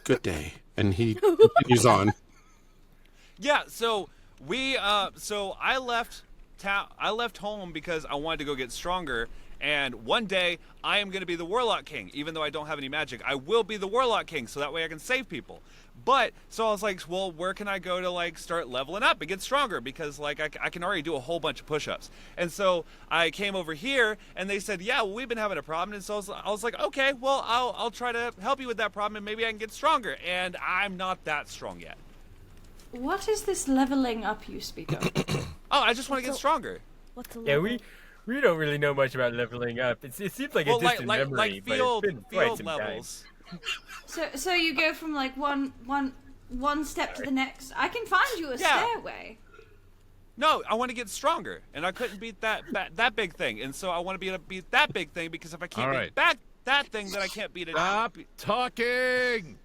good day. And he continues on. Yeah, so I left I left home because I wanted to go get stronger, and one day I am going to be the Warlock King. Even though I don't have any magic, I will be the Warlock King, so that way I can save people. But so I was like, well, where can I go to like start leveling up and get stronger? Because like I can already do a whole bunch of push-ups. And so I came over here, and they said, yeah, well, we've been having a problem. And so I was like, okay, well, I'll try to help you with that problem, and maybe I can get stronger. And I'm not that strong yet. What is this leveling up you speak of? Oh, I just want to get stronger. What's a Yeah, level? we don't really know much about leveling up. It seems like a Well, distant like memory, field but it's been quite field some levels. So you go from like one step to the next. I can find you a Yeah. stairway. No, I want to get stronger, and I couldn't beat that big thing, and so I want to be able to beat that big thing, because if I can't All beat that thing, then I can't beat it. Stop talking.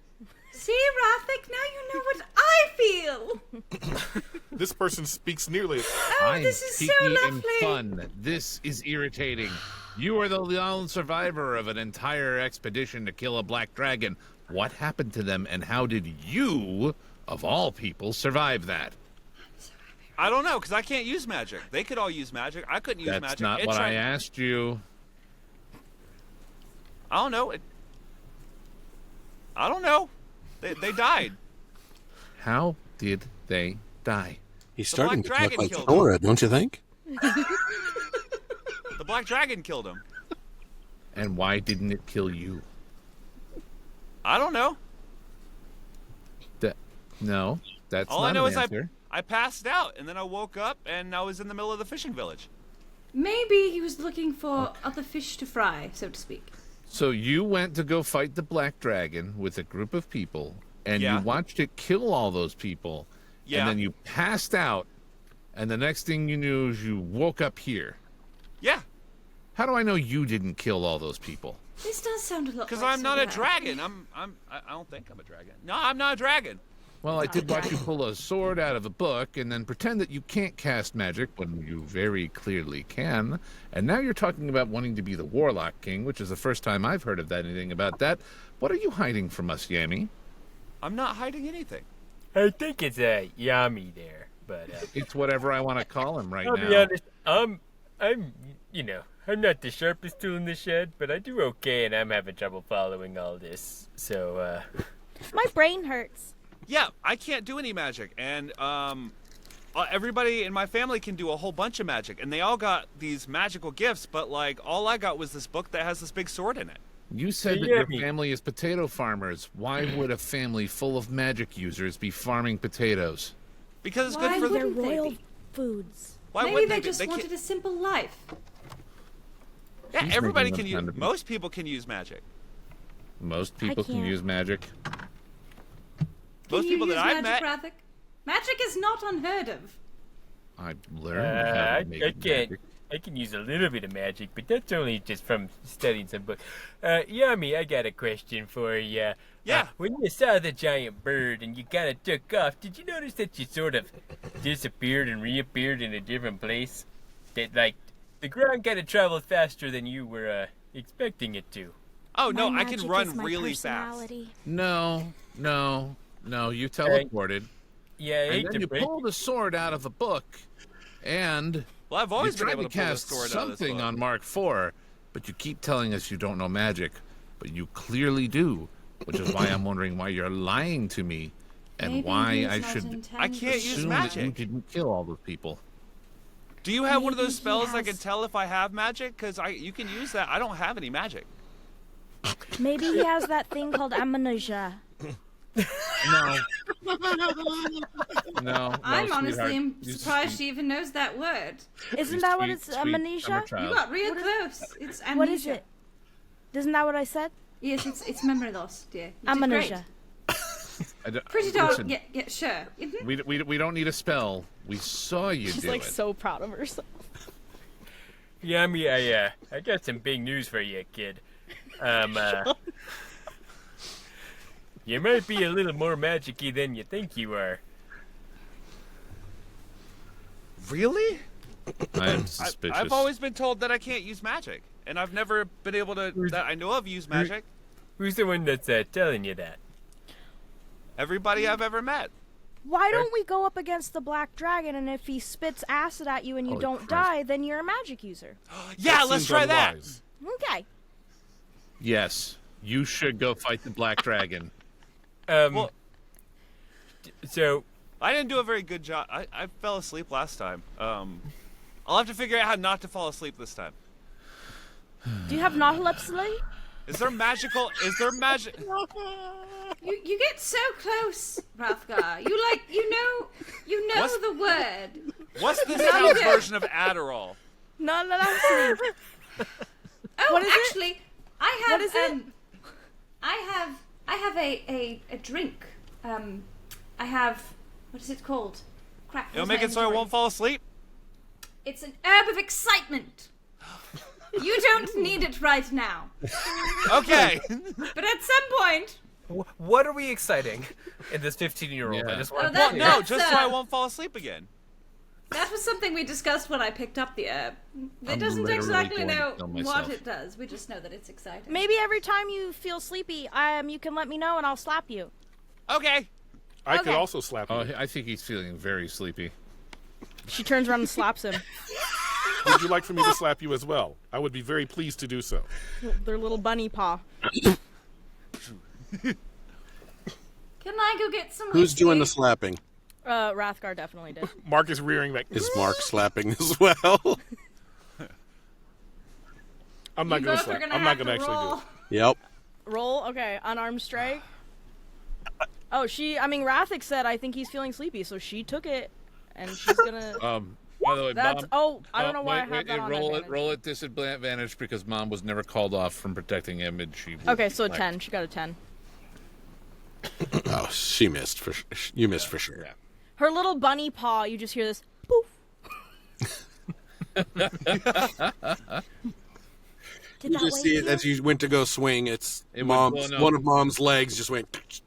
See, Rathik, now you know what I feel. This person speaks nearly. Oh, I'm this is peaky so and lovely. fun. This is irritating. You are the lone survivor of an entire expedition to kill a black dragon. What happened to them, and how did you, of all people, survive that? I don't know, because I can't use magic. They could all use magic. I couldn't use That's magic. not It what I tried- asked you. I don't know. I don't know. They died. How did they die? He's starting Black to look Dragon like killed Sora, don't you think? The black dragon killed him. And why didn't it kill you? I don't know. No, that's All not I know an is answer. I passed out, and then I woke up, and I was in the middle of the fishing village. Maybe he was looking for other fish to fry, so to speak. So you went to go fight the black dragon with a group of people, and Yeah. you watched it kill all those people, Yeah. and then you passed out, and the next thing you knew is you woke up here. Yeah, How do I know you didn't kill all those people? This does sound a lot. because like I'm not a Sora. dragon. I don't think I'm a dragon. No, I'm not a dragon. Well, I did watch you pull a sword out of a book and then pretend that you can't cast magic when you very clearly can. And now you're talking about wanting to be the Warlock King, which is the first time I've heard of anything about that. What are you hiding from us, Yami? I'm not hiding anything. I think it's a Yami there, but It's whatever I want to call him right I'll be now. honest. I'm I'm not the sharpest tool in the shed, but I do okay, and I'm having trouble following all this. So My brain hurts. Yeah, I can't do any magic, and everybody in my family can do a whole bunch of magic, and they all got these magical gifts. But like, all I got was this book that has this big sword in it. You said Hey, that your Yami. family is potato farmers. Why would a family full of magic users be farming potatoes? Because it's Why good for They're wouldn't they royal be? foods. Why Maybe wouldn't they be? just They can't- wanted a simple life. Yeah, She's everybody making can them use. sound a bit- Most people can use magic. Most people can can't. use magic. Most Can you people that use I've magic, met. Rathik? Magic is not unheard of. I learned how I to make can't. magic. I can use a little bit of magic, but that's only just from studying some book. Yami, I got a question for you. Yeah. When you saw the giant bird and you kind of took off, did you notice that you sort of disappeared and reappeared in a different place? That like the ground kind of traveled faster than you were expecting it to. Oh no, My I can magic run is my really fast. personality. No. You teleported. Yeah, I And hate then to you break. pulled a sword out of a book, and Well, I've you always been tried able to to pull the cast sword out of this something book. on Mark IV, but you keep telling us you don't know magic, but you clearly do, which is why I'm wondering why you're lying to me, and Maybe why he's I not should intended. I can't use assume that you magic. didn't kill all those people. Do you have one of Maybe those he spells that has- can tell if I have magic? Because you can use that. I don't have any magic. Maybe he has that thing called amnesia. No. No. I'm honestly sweetheart. You surprised she even knows that word. Isn't that what it's amnesia? summer You child. got real close. It's amnesia. What is it? Isn't that what I said? Yes, it's memory loss, dear. You did Amnesia. I don't- Pretty dark. listen, Yeah, sure. Mhm. we don't need a spell. We saw you She's do like it. so proud of herself. Yami, I got some big news for you, kid. You might be a little more magic-y than you think you are. Really? I am suspicious. I've always been told that I can't use magic, and I've never been able to, that I know of, use magic. Who's the one that's telling you that? Everybody I've ever met. Why don't we go up against the black dragon, and if he spits acid at you and you Holy don't Christ. die, then you're a magic user? Yeah, let's Seems try that. unwise. Okay. Yes, you should go fight the black dragon. Well, So, I didn't do a very good job. I fell asleep last time. I'll have to figure out how not to fall asleep this time. Do you have narcolepsy? Is there magic? You get so close, Hrothgar. You know What's- the word. What's the sound version of Adderall? Narcolepsy. Oh, What is it? actually, I have. What is it? I have a drink. I have. What is it called? Crap. It'll where's make my it so I inventory? won't fall asleep. It's an herb of excitement. You don't need it right now, Okay. but at some point. What are we exciting in this 15-year-old? Yeah. I just want Oh, to that- No, That's, just so I won't fall asleep again. That was something we discussed when I picked up the herb. It I'm doesn't literally exactly going to know kill what myself. it does. We just know that it's exciting. Maybe every time you feel sleepy, you can let me know and I'll slap you. Okay. I could Okay. also slap you. Oh, I think he's feeling very sleepy. She turns around and slaps him. Would you like for me to slap you as well? I would be very pleased to do so. Their little bunny paw. Can I go get some? Who's whiskey? doing the slapping? Rathgar definitely did. Mark is rearing that. Is Mark slapping as well? I'm not You going to both are slap. gonna I'm not have going to to actually do roll. it. Yep. Roll, okay, unarmed strike. Oh, Rathik said, I think he's feeling sleepy, so she took it, and she's gonna... By the way, That's, Mom. oh, I don't know why wait, I have wait, that on roll advantage. it. Roll at disadvantage because Mom was never called off from protecting him, and she. Okay, so a like- 10. She got a 10. Oh, she missed for. You missed for sure. Yeah. Her little bunny paw, you just hear this, poof. Did You that just wake see it you? as you went to go swing. It's It went mom's. blown up. One of Mom's legs just went,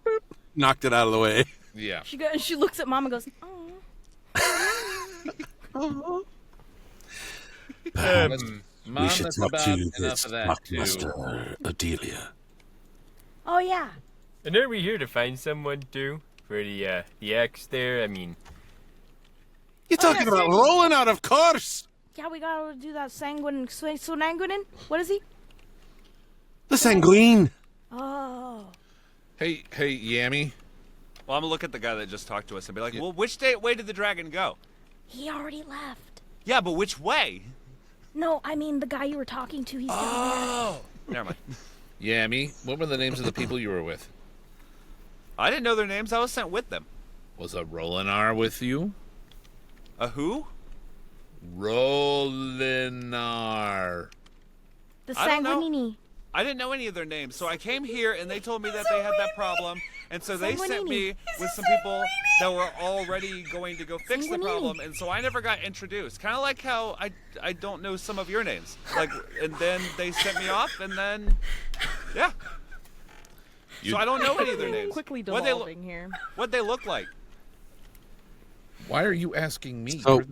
knocked it out of the way. Yeah. She looks at Mom and goes, oh. Mom, that's about enough of that too. Adelia. Oh, yeah. and are we here to find someone too for the X there? I mean, You're talking about rolling out, of course. Yeah, we gotta do that sanguinin. What is he? The sanguine. Oh. Hey, Yammy. Well, I'm gonna look at the guy that just talked to us and be like, well, which way did the dragon go? He already left. Yeah, but which way? No, I mean the guy you were talking to, he's down Oh. Never mind. Yammy. What were the names of the people you were with? I didn't know their names. I was sent with them. Was a Rolinar with you? A who? Rolinar. there. The I don't know. sanguinini. I didn't know any of their names, so I came here and they told me that they had that problem, and so they sent me with some people that were already going to go fix the problem, and so I never got introduced. Kind of like how I don't know some of your names, like, and then they sent me off, and then yeah. So I don't know any of their names. Quickly What'd devolving here. What'd they look like? Why are you asking me? So-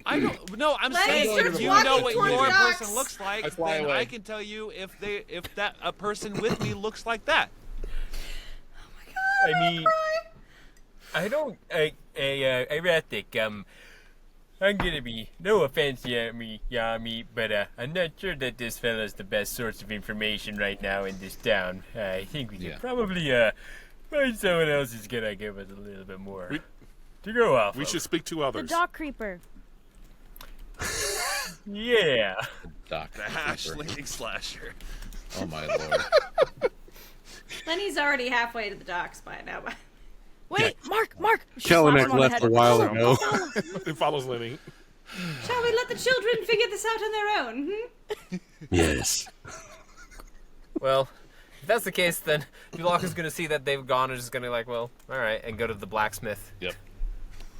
I don't. No, I'm Lenny saying starts if you walking know what toward your the person docks. looks like, I fly then away. I can tell you if that a person with me looks like that. I mean, I don't. I Rathik, I'm gonna be no offense, Yami, but I'm not sure that this fella's the best source of information right now in this town. I think we could probably find someone else who's gonna give us a little bit more to go off. We of. should speak to The others. dock creeper. Yeah. Doc. The Ashling slasher. Oh my lord. Lenny's already halfway to the docks by now. Wait, Mark! She slaps Kellenick him on the left head. a while Follow, ago. follow. It follows Lenny. Shall we let the children figure this out on their own? Hmm? Yes. Well, if that's the case, then Dulaka's gonna see that they've gone and is gonna be like, well, all right, and go to the blacksmith. Yep.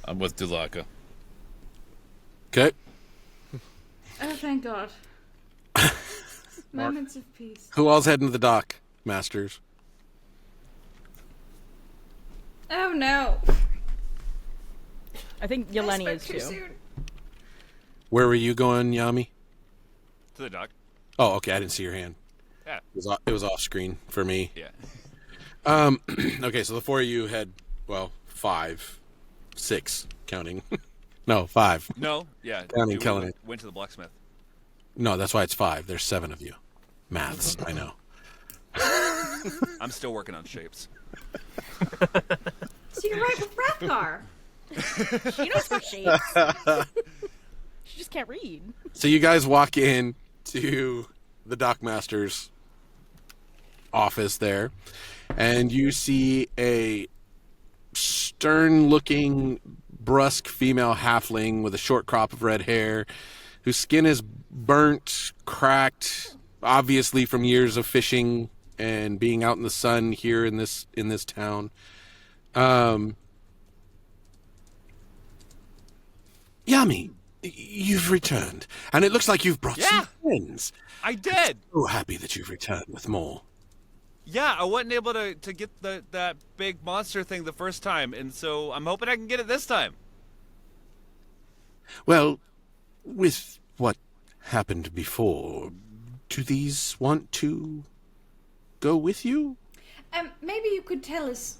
I'm with Dulaka. Okay. Oh, thank God. Moments of peace. Who all's heading to the dock, Masters? Oh no. I think I Yeleni spoke is too too. soon. Where were you going, Yami? To the dock. Oh, okay. I didn't see your hand. Yeah. It was off screen for me. Yeah. Okay, so the four of you had, well, 5, 6, counting. No, 5. No. Yeah. Counting we Kellogg. went to the blacksmith. No, that's why it's 5. There's 7 of you. Maths, I know. I'm still working on shapes. So you're right with Rathgar. She knows her shapes. She just can't read. So you guys walk in to the dockmaster's office there, and you see a stern-looking, brusque female halfling with a short crop of red hair, whose skin is burnt, cracked, obviously from years of fishing and being out in the sun here in this town. Yami, you've returned, and it looks like you've brought some friends. I did. So happy that you've returned with more. Yeah, I wasn't able to get that big monster thing the first time, and so I'm hoping I can get it this time. Well, with what happened before, do these want to go with you? Maybe you could tell us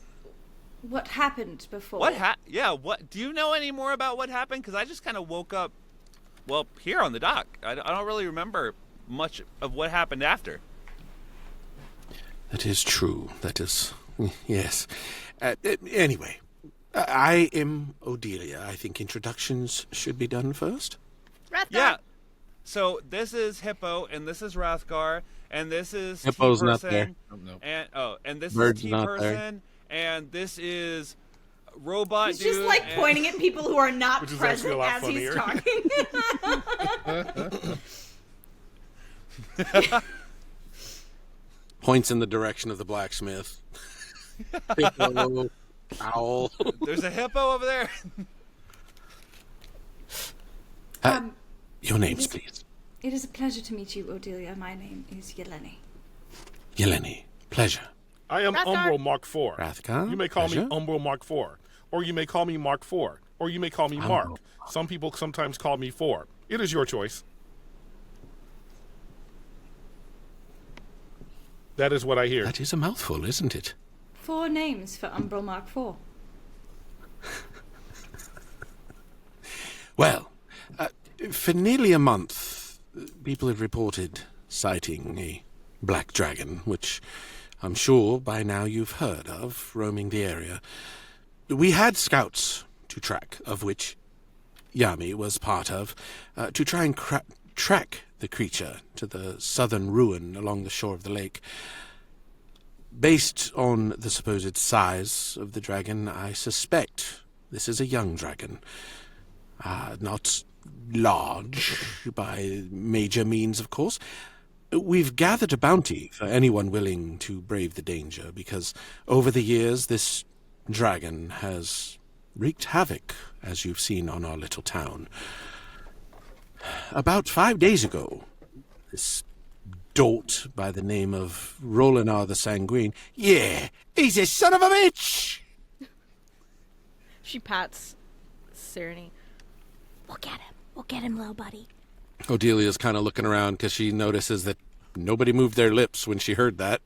what happened before. Yeah, what? Do you know any more about what happened? Because I just kind of woke up, well, here on the dock. I don't really remember much of what happened after. That is true. That is, yes. Anyway, I am Odelia. I think introductions should be done first. Rathgar. Yeah. So this is Hippo, and this is Rathgar, and this is Hippo's not T-Person, there. Oh, no. and this Bird's is not there. T-Person, and this is Robot He's Dude. just like and- pointing at people who are not Which is actually a present lot as he's funnier. talking. Points in the direction of the blacksmith. Hippo, owl. There's a hippo over there. Your names, please. It is a pleasure to meet you, Odelia. My name is Yeleni. Yeleni. Pleasure. I am Rathgar. Umbro Mark IV. Rathgar. You may call Pleasure. me Umbro Mark IV. Or you may call me Mark IV. Or you may call me Mark. Some people sometimes call me 4. It is your choice. That is what I hear. That is a mouthful, isn't it? 4 names for Umbral Mark IV. Well, for nearly a month, people have reported sighting a black dragon, which I'm sure by now you've heard of, roaming the area. We had scouts to track, of which Yami was part of, to try and track the creature to the southern ruin along the shore of the lake. Based on the supposed size of the dragon, I suspect this is a young dragon. Not large by major means, of course. We've gathered a bounty for anyone willing to brave the danger, because over the years this dragon has wreaked havoc, as you've seen on our little town. About 5 days ago, this dolt by the name of Rolinar the Sanguine. Yeah, he's a son of a bitch! She pats Sirni. We'll get him. We'll get him, little buddy. Odelia's kind of looking around because she notices that nobody moved their lips when she heard that.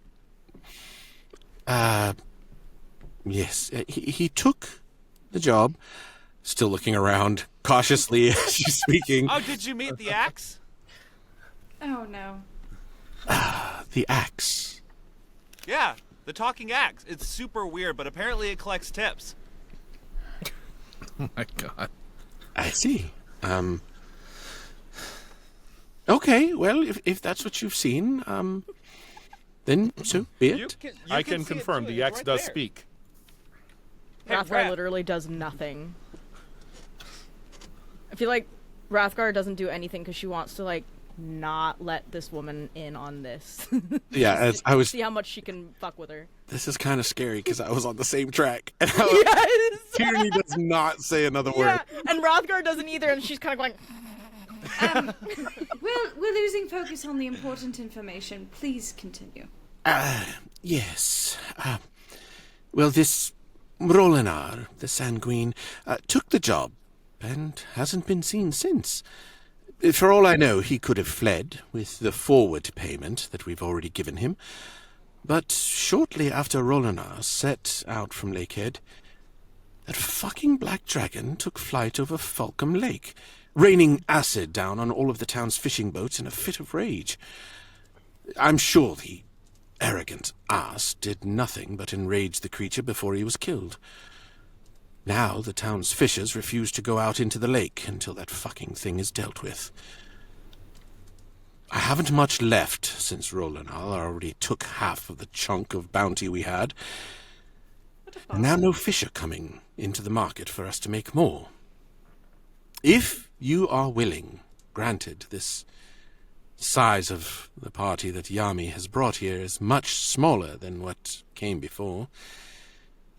Yes, he took the job. Still looking around cautiously as she's speaking. Oh, did you meet the axe? Oh no. The axe. Yeah, the talking axe. It's super weird, but apparently it collects tips. Oh my god. I see. Okay, well, if that's what you've seen, then so be it. I can confirm the axe does speak. Hey, Rathgar Rat. literally does nothing. I feel like Rathgar doesn't do anything because she wants to, like, not let this woman in on this. Yeah, as I was. See how much she can fuck with her. This is kind of scary because I was on the same track, and I was, Yes! Tierney does not say another word. Yeah, and Rathgar doesn't either, and she's kind of going, We're losing focus on the important information. Please continue. Yes. Well, this Rolinar, the Sanguine, took the job and hasn't been seen since. For all I know, he could have fled with the forward payment that we've already given him. But shortly after Rolinar set out from Lakehead, that fucking black dragon took flight over Falcom Lake, raining acid down on all of the town's fishing boats in a fit of rage. I'm sure the arrogant ass did nothing but enrage the creature before he was killed. Now the town's fishers refuse to go out into the lake until that fucking thing is dealt with. I haven't much left since Rolinar already took half of the chunk of bounty we had. And now no fish are coming into the market for us to make more. If you are willing, granted, this size of the party that Yami has brought here is much smaller than what came before.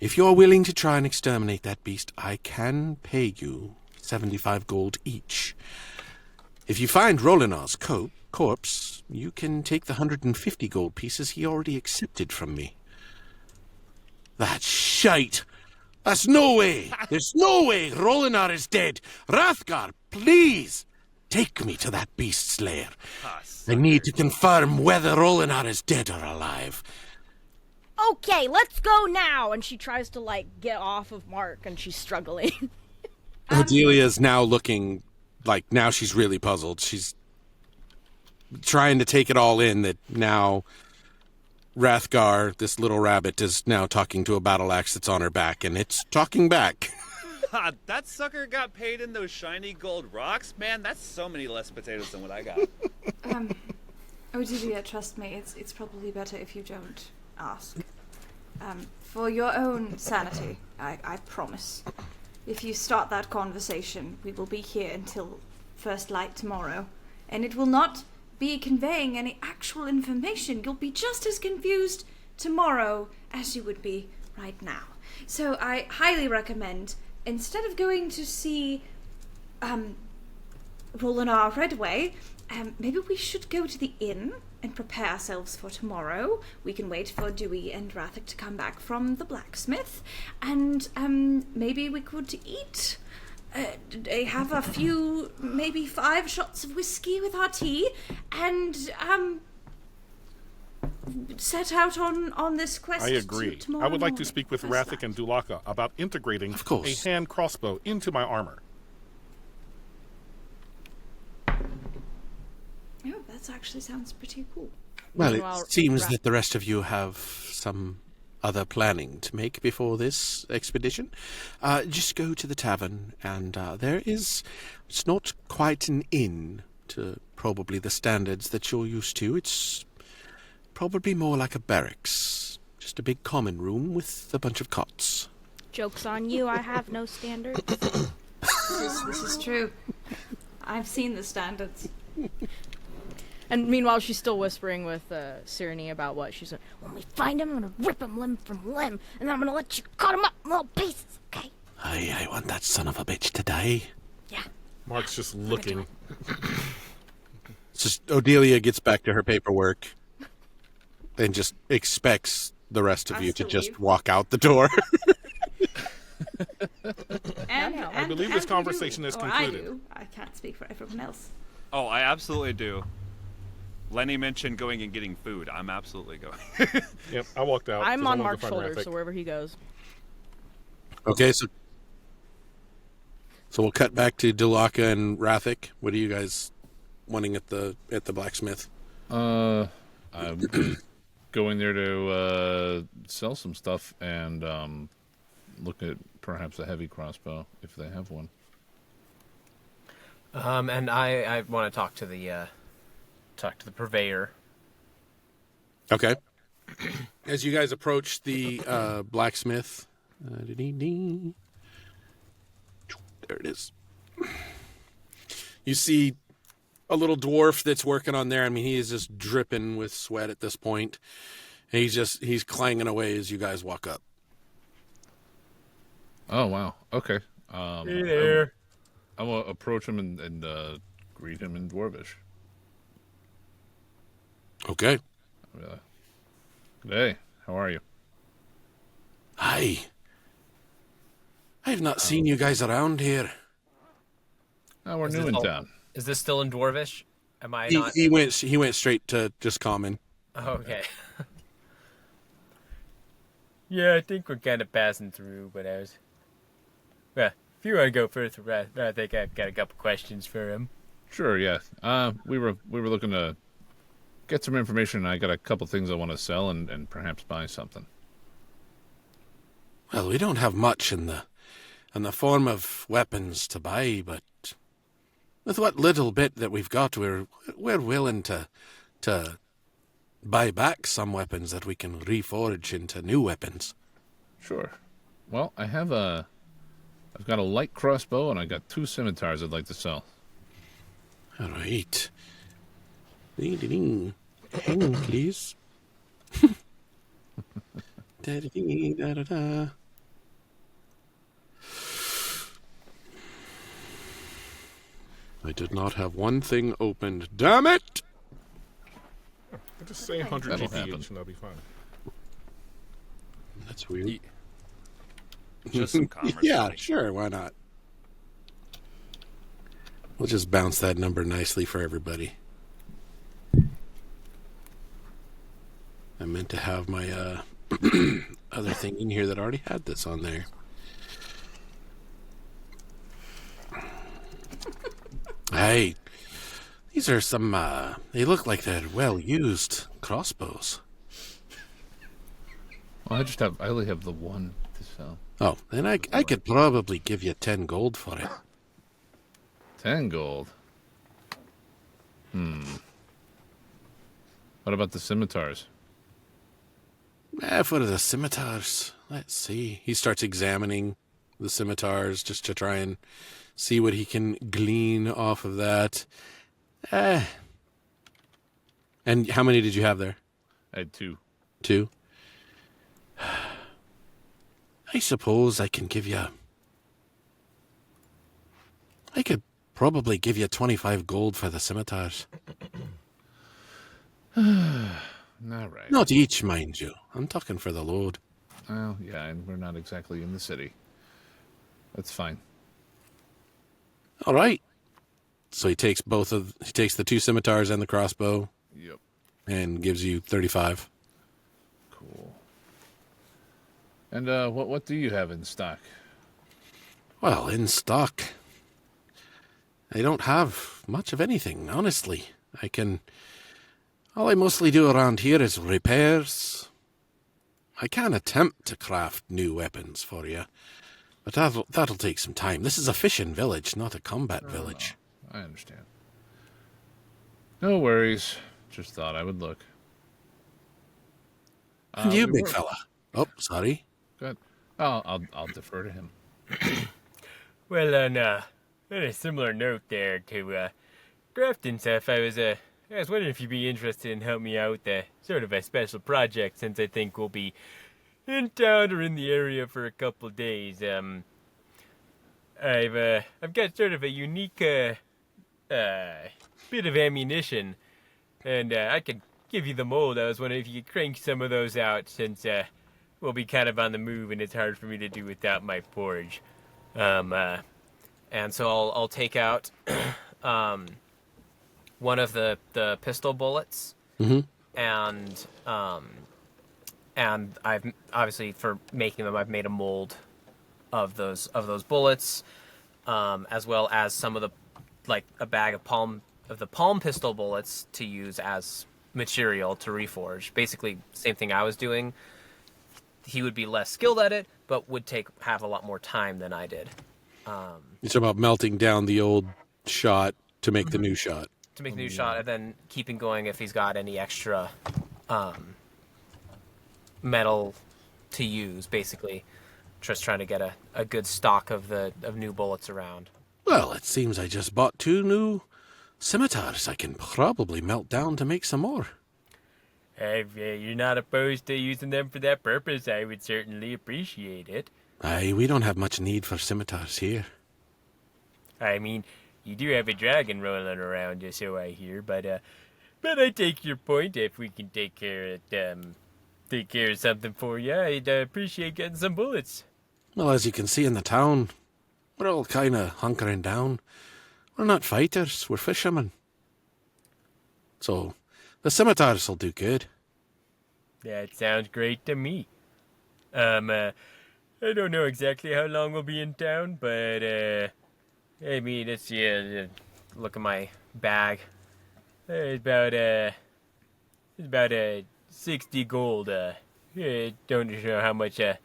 If you're willing to try and exterminate that beast, I can pay you 75 gold each. If you find Rolinar's corpse, you can take the 150 gold pieces he already accepted from me. That's shite! That's no way! There's no way Rolinar is dead! Rathgar, please! Take me to that beast's lair. I need to confirm whether Rolinar is dead or alive. Okay, let's go now. And she tries to like get off of Mark, and she's struggling. Ardelia's now looking like now she's really puzzled. She's trying to take it all in that now Rathgar, this little rabbit, is now talking to a battle axe that's on her back, and it's talking back. That sucker got paid in those shiny gold rocks? Man, that's so many less potatoes than what I got. Odilia, trust me, it's probably better if you don't ask. For your own sanity, I promise. If you start that conversation, we will be here until first light tomorrow, and it will not be conveying any actual information. You'll be just as confused tomorrow as you would be right now. So I highly recommend, instead of going to see Rolinar Redway, maybe we should go to the inn and prepare ourselves for tomorrow. We can wait for Dewey and Rathik to come back from the blacksmith, and maybe we could eat. Have a few, maybe 5 shots of whiskey with our tea, and set out on this quest. I agree. Tomorrow I would like to morning. speak with First Rathik light. and Dulaka about integrating Of course. a hand crossbow into my armor. Oh, that actually sounds pretty cool. Well, Meanwhile, it seems that the rest of you have some other planning to make before this expedition. Just go to the tavern, and it's not quite an inn to probably the standards that you're used to. It's probably more like a barracks. Just a big common room with a bunch of cots. Joke's on you, I have no standards. This is true. I've seen the standards. And meanwhile, she's still whispering with Sirni about what she's like, when we find him, I'm gonna rip him limb from limb, and then I'm gonna let you cut him up in little pieces, okay? I want that son of a bitch to die. Yeah. Mark's just looking. Just Odelia gets back to her paperwork and just expects the rest of Us you to to just leave. walk out the door. I believe this conversation is concluded. I can't speak for everyone else. Oh, I absolutely do. Lenny mentioned going and getting food. I'm absolutely going. Yep, I walked out. I'm 'cause I on wanted to Mark's find shoulder, Rathik. so wherever he goes. Okay, so we'll cut back to Dulaka and Rathik. What are you guys wanting at the blacksmith? I'm going there to sell some stuff and look at perhaps a heavy crossbow if they have one. And I want to talk to the purveyor. Okay. As you guys approach the blacksmith, there it is. You see a little dwarf that's working on there. I mean, he is just dripping with sweat at this point. And he's clanging away as you guys walk up. Oh wow. Okay. Hey there. I will approach him and greet him in Dwarvish. Okay. Hey, how are you? Hi. I have not seen you guys around here. Oh, we're Is new it in all- town. Is this still in Dwarvish? Am I He, not? he went straight to just common. Oh, okay. Yeah, I think we're kind of passing through, but well, if you want to go first, I think I've got a couple questions for him. Sure, yeah. We were looking to get some information. I got a couple things I want to sell and perhaps buy something. Well, we don't have much in the form of weapons to buy, but with what little bit that we've got, we're willing to buy back some weapons that we can reforge into new weapons. Sure. Well, I've got a light crossbow and I got 2 scimitars I'd like to sell. All right. Ding, ding, ding. Hang on, please. Da, da, ding, da, da, da. I did not have one thing opened. Damn it! I just say 100 That'll GP happen. each and that'll be fine. That's weird. Just some commerce. Yeah, money. sure. Why not? We'll just bounce that number nicely for everybody. I meant to have my other thing in here that already had this on there. Hey, these are some, they look like they're well-used crossbows. Well, I only have the one to sell. Oh, then I could probably give you 10 gold for it. 10 gold. What about the scimitars? For the scimitars, let's see. He starts examining the scimitars just to try and see what he can glean off of that. And how many did you have there? I had 2. 2? I suppose I can give you... I could probably give you 25 gold for the scimitars. All right. Not each, mind you. I'm talking for the load. Well, yeah, and we're not exactly in the city. That's fine. All right. So he takes the 2 scimitars and the crossbow Yep. and gives you 35. Cool. And what do you have in stock? Well, in stock, I don't have much of anything, honestly. All I mostly do around here is repairs. I can attempt to craft new weapons for you, but that'll take some time. This is a fishing village, not a combat village. I understand. No worries. Just thought I would look. And you, we big were- fella. Oh, sorry. Go ahead. I'll defer to him. Well, on a similar note there to crafting stuff, I was wondering if you'd be interested in helping me out with sort of a special project, since I think we'll be in town or in the area for a couple days. I've got sort of a unique bit of ammunition, and I could give you the mold. I was wondering if you could crank some of those out, since we'll be kind of on the move, and it's hard for me to do without my forge. And so I'll take out one of the pistol bullets, and I've obviously, for making them, I've made a mold of those bullets, as well as some of a bag of palm pistol bullets to use as material to reforge. Basically, same thing I was doing. He would be less skilled at it, but would have a lot more time than I did. It's about melting down the old shot to make the new shot. To make the new shot, and then keeping going if he's got any extra metal to use, basically. Just trying to get a good stock of new bullets around. Well, it seems I just bought 2 new scimitars. I can probably melt down to make some more. If you're not opposed to using them for that purpose, I would certainly appreciate it. Aye, we don't have much need for scimitars here. I mean, you do have a dragon rolling around, so I hear, but I take your point. If we can take care of something for you, I'd appreciate getting some bullets. Well, as you can see in the town, we're all kind of hunkering down. We're not fighters, we're fishermen. So the scimitars will do good. That sounds great to me. I don't know exactly how long we'll be in town, but I mean, let's see. Look at my bag. It's about 60 gold. Don't know how much, how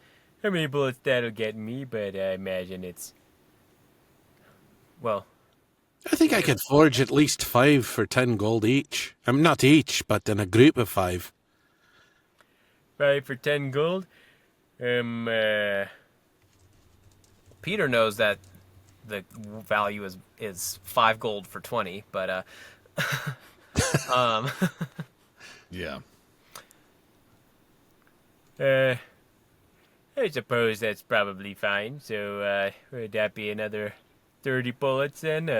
many bullets that'll get me, but I imagine it's, well, I think I could forge at least 5 for 10 gold each. Not each, but in a group of 5. 5 for 10 gold. Peter knows that the value is 5 gold for 20, but Yeah. I suppose that's probably fine. So, would that be another 30 bullets then?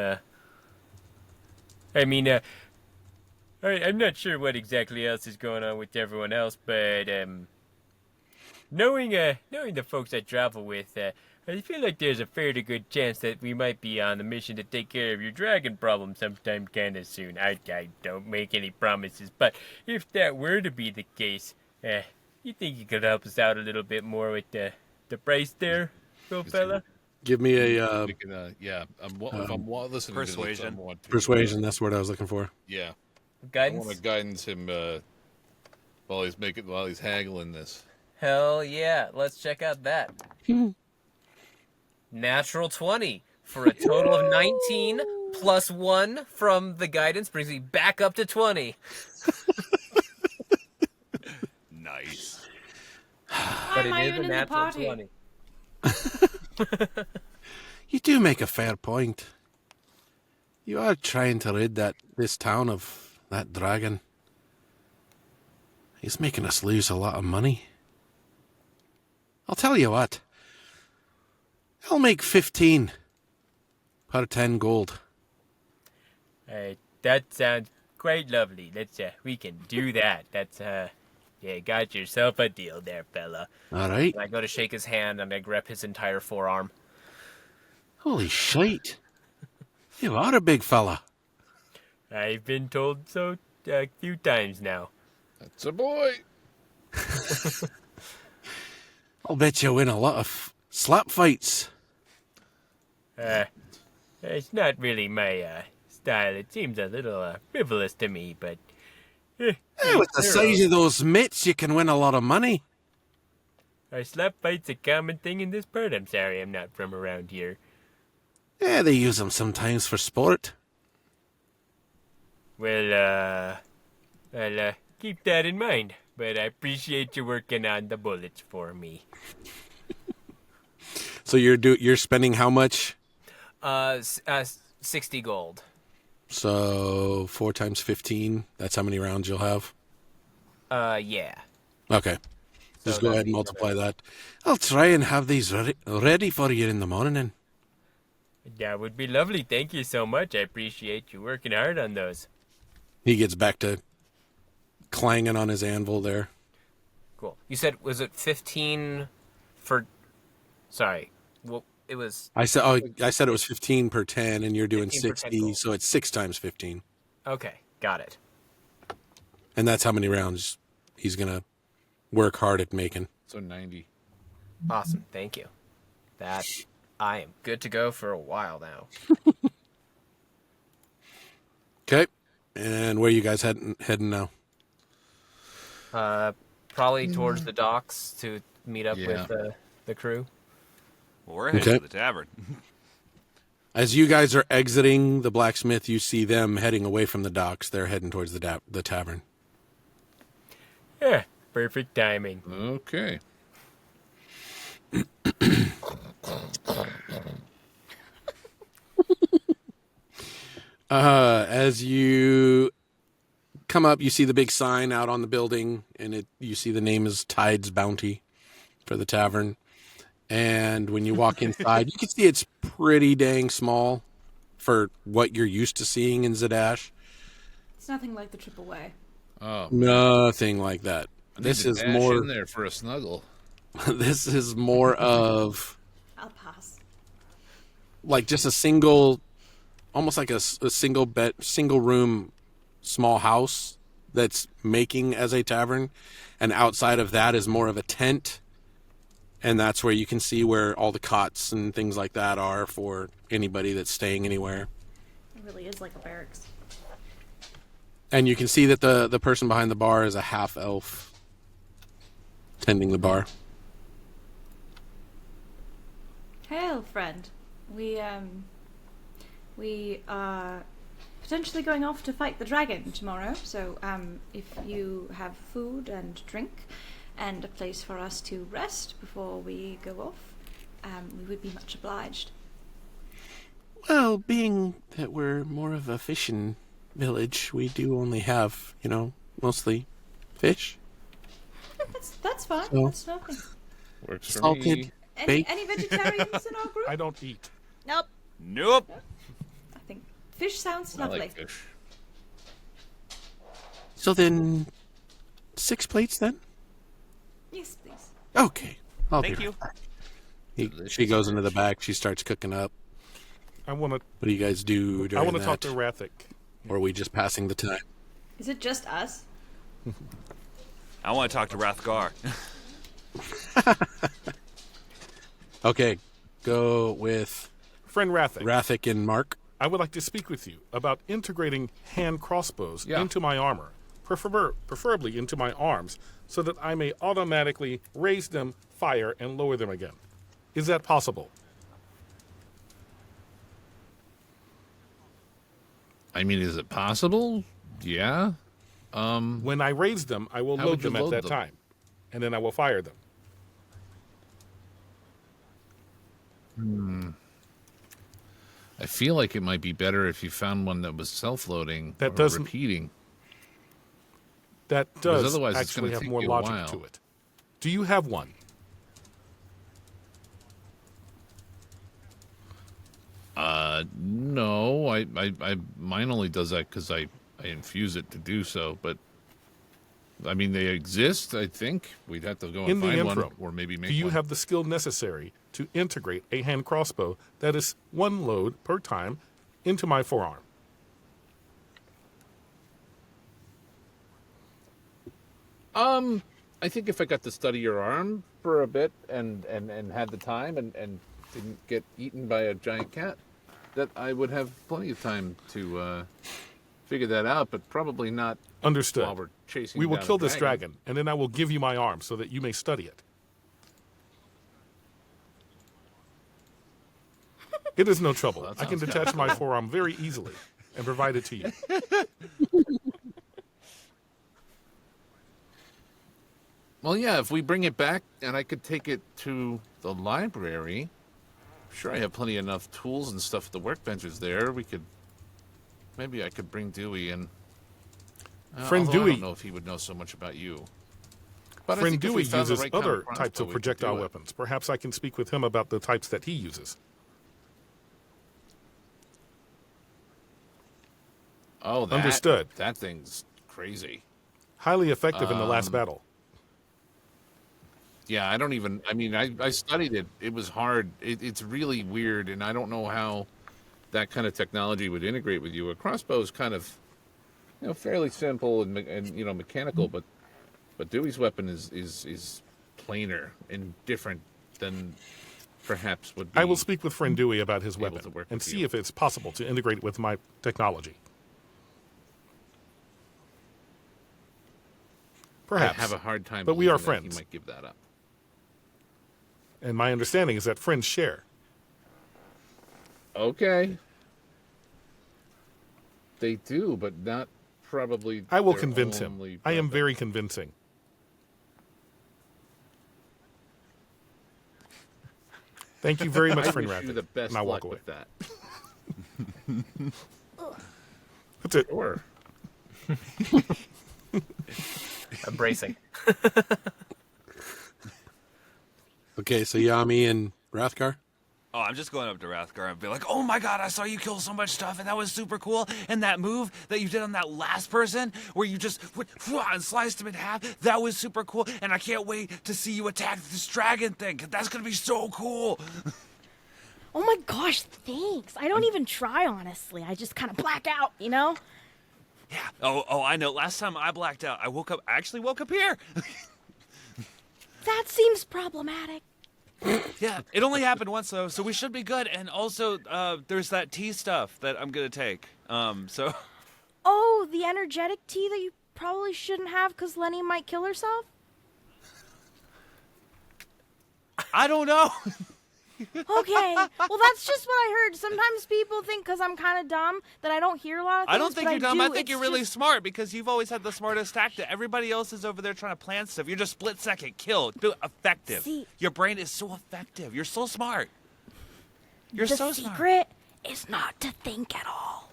I mean, I'm not sure what exactly else is going on with everyone else, but knowing the folks I travel with, I feel like there's a fairly good chance that we might be on a mission to take care of your dragon problem sometime kind of soon. I don't make any promises, but if that were to be the case, you think you could help us out a little bit more with the price there, little fella? Give me a We can, yeah. If I'm listening Persuasion. to this, I want to, persuasion. That's what I was looking for. yeah. I guidance. want to guidance him while he's haggling this. Hell yeah! Let's check out that. Natural 20 for a total of 19 plus 1 from the guidance brings me back up to 20. Nice. Why am I even in the party? You do make a fair point. You are trying to rid this town of that dragon. He's making us lose a lot of money. I'll tell you what. I'll make 15 per 10 gold. That sounds quite lovely. We can do that. Yeah, got yourself a deal there, fella. All right. And I go to shake his hand and I grab his entire forearm. Holy shite. You are a big fella. I've been told so a few times now. That's a boy. I'll bet you win a lot of slap fights. It's not really my style. It seems a little frivolous to me, but Hey, with the size of those mitts, you can win a lot of money. are slap fights a common thing in this part? I'm sorry, I'm not from around here. Yeah, they use them sometimes for sport. Well, I'll keep that in mind. But I appreciate you working on the bullets for me. So you're spending how much? 60 gold. So 4 times 15. That's how many rounds you'll have. Yeah. Okay. Just So go that'd ahead and be multiply that. I'll try and have these ready for you in the morning. That would be lovely. Thank you so much. I appreciate you working hard on those. He gets back to clanging on his anvil there. Cool. You said, was it 15 for... Sorry. Well, it was... I said it was 15 per 10, and you're doing 15 per 10 60, gold. so it's 6 times 15. Okay, got it. And that's how many rounds he's going to work hard at making. So 90. Awesome, thank you. I am good to go for a while now. Okay. And where you guys heading now? Probably towards the docks to meet up Yeah. with the crew. Well, we're heading Okay. to the tavern. As you guys are exiting the blacksmith, you see them heading away from the docks. They're heading towards the tavern. Yeah, perfect timing. Okay. As you come up, you see the big sign out on the building, and you see the name is Tide's Bounty for the tavern. And when you walk inside, you can see it's pretty dang small for what you're used to seeing in Zadash. It's nothing like the Triple Way. Oh, Nothing like that. I need This to is dash more. in there for a snuggle. This is more of I'll pass. like just a single, almost like a single bed, single room, small house that's making as a tavern, and outside of that is more of a tent, and that's where you can see where all the cots and things like that are for anybody that's staying anywhere. It really is like a barracks. And you can see that the person behind the bar is a half elf tending the bar. Hail, friend. We are potentially going off to fight the dragon tomorrow, so if you have food and drink and a place for us to rest before we go off, we would be much obliged. Well, being that we're more of a fishing village, we do only have, mostly fish. That's fine. So- That's nothing. Works for Salted. me. Any vegetarians in our group? I don't eat. Nope. Nope. I think fish sounds I lovely. like fish. So then, 6 plates then? Yes, please. Okay. I'll Thank be you. right back. She Delicious goes into the fish. back. She starts cooking up. I want to. What do you guys do I during want to talk that? to Rathic. Or are we just passing the time? Is it just us? I want to talk to Rathgar. Okay. Go with Friend Rathic. Rathic and Mark. I would like to speak with you about integrating hand crossbows Yeah. into my armor, preferably into my arms, so that I may automatically raise them, fire, and lower them again. Is that possible? I mean, is it possible? Yeah. When I raise them, I will How load would you them at load that them? time, and then I will fire them. I feel like it might be better if you found one that was self-loading That or doesn't- repeating. That does otherwise it's actually gonna have take more you a logic while. to it. Do you have one? No, I mine only does that because I infuse it to do so. But I mean, they exist. I think we'd have to go and In the find one, interim, or maybe make do you one. have the skill necessary to integrate a hand crossbow that is one load per time into my forearm? I think if I got to study your arm for a bit and had the time and didn't get eaten by a giant cat, that I would have plenty of time to figure that out. But probably not Understood. while we're chasing. We will down a kill this dragon, and then I will give you my arm so that you may study it. It is no trouble. Well, that I can sounds detach my forearm very easily and provide it to you. Well, yeah, if we bring it back and I could take it to the library, I'm sure I have plenty enough tools and stuff at the workbenches there. Maybe I could bring Dewey in. Friend Although I Dewey- don't know if he would know so much about you. But I Friend think if we Dewey found the uses right kind other crossbow, types of we could projectile do it. weapons. Perhaps I can speak with him about the types that he uses. Oh, that, Understood. That thing's crazy. Highly effective in the last battle. Yeah, I mean, I studied it. It was hard. It's really weird, and I don't know how that kind of technology would integrate with you. A crossbow is kind of, fairly simple and mechanical, but Dewey's weapon is plainer and different than perhaps would be. I will speak with friend Dewey about his able to weapon work and with see you. if it's possible to integrate it with my technology. Perhaps. I have a hard time. But we are believing that friends. He might give that up. And my understanding is that friends share. Okay. They do, but not probably. I will their convince him. only I am weapon. very convincing. Thank you very much, I friend wish you Rathic. the best And I luck walk away. with that. That's it. Sure. I'm bracing. Okay, so Yami and Rathgar. Oh, I'm just going up to Rathgar and be like, "Oh my god, I saw you kill so much stuff, and that was super cool. And that move that you did on that last person, where you just went and sliced him in half, that was super cool. And I can't wait to see you attack this dragon thing, 'cause that's gonna be so cool." Oh my gosh, thanks. I don't even try, honestly. I just kind of black out, you know? Yeah. Oh, I know. Last time I blacked out, I actually woke up here. That seems problematic. Yeah, it only happened once though, so we should be good. And also, there's that tea stuff that I'm gonna take. So. Oh, the energetic tea that you probably shouldn't have because Lenny might kill herself? I don't know. Okay. Well, that's just what I heard. Sometimes people think because I'm kind of dumb that I don't hear a lot of things. I don't think but you're dumb. do. I think It's you're really just- smart because you've always had the smartest tactic. Everybody else is over there trying to plan stuff. You're just split second, kill, effective. See- Your brain is so effective. You're so smart. You're the so smart. secret is not to think at all.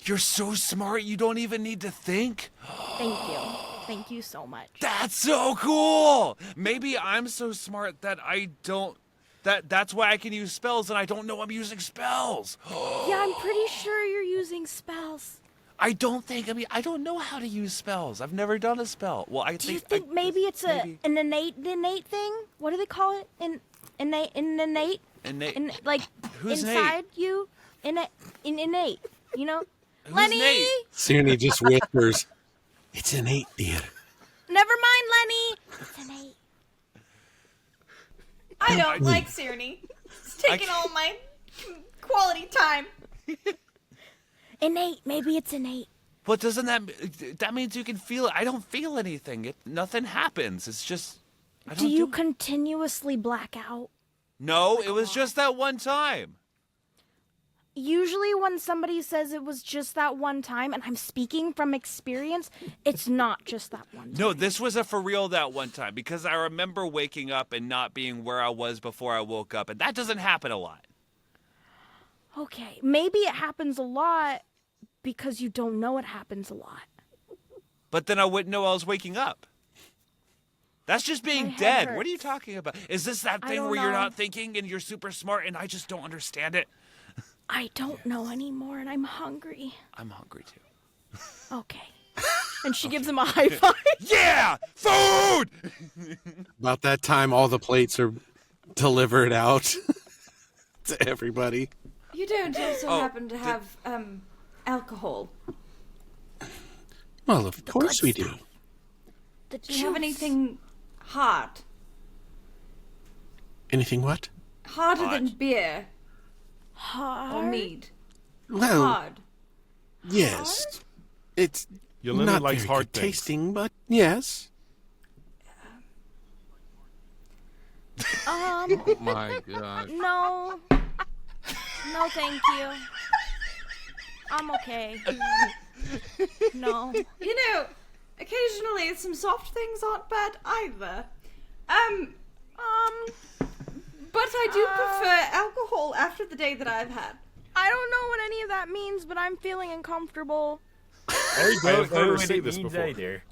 You're so smart. You don't even need to think. Thank you. Thank you so much. That's so cool. Maybe I'm so smart that I don't. That's why I can use spells and I don't know I'm using spells. Yeah, I'm pretty sure you're using spells. I don't know how to use spells. I've never done a spell. Well, I Do you think maybe it's an innate thing? What do they call it? Innate? Innate? Like Who's inside you? Innate. You know? Who's Lenny! Nate? Sirni just whispers, "It's innate, dear." Never mind, Lenny. It's innate. I don't like Sirni. It's taking all my quality time. Innate. Maybe it's innate. But doesn't that means you can feel it? I don't feel anything. Nothing happens. It's just. I don't Do you continuously black out? No, it was just that one time. Usually when somebody says it was just that one time, and I'm speaking from experience, it's not just that one time. No, this was a for real that one time because I remember waking up and not being where I was before I woke up, and that doesn't happen a lot. Okay, maybe it happens a lot because you don't know it happens a lot. But then I wouldn't know I was waking up. That's just being My head dead. hurts. What are you talking about? Is this that I thing don't where you're know. not thinking and you're super smart and I just don't understand it? I don't know anymore, and I'm hungry. I'm hungry too. Okay. And she gives him a high five. Yeah! Food! About that time, all the plates are delivered out to everybody. You don't also Oh, happen to have alcohol. Well, of course we do. The Do you have juice. anything hard? Anything what? Harder Hot. than beer or Hard? mead? Well, Hard. yes. It's Yelena not likes very hard good things. tasting, but yes. Oh my gosh. No. No, thank you. I'm okay. No. You know, occasionally some soft things aren't bad either. But I do prefer alcohol after the day that I've had. I don't know what any of that means, but I'm feeling uncomfortable. I I have don't know heard her what say it this means before. either.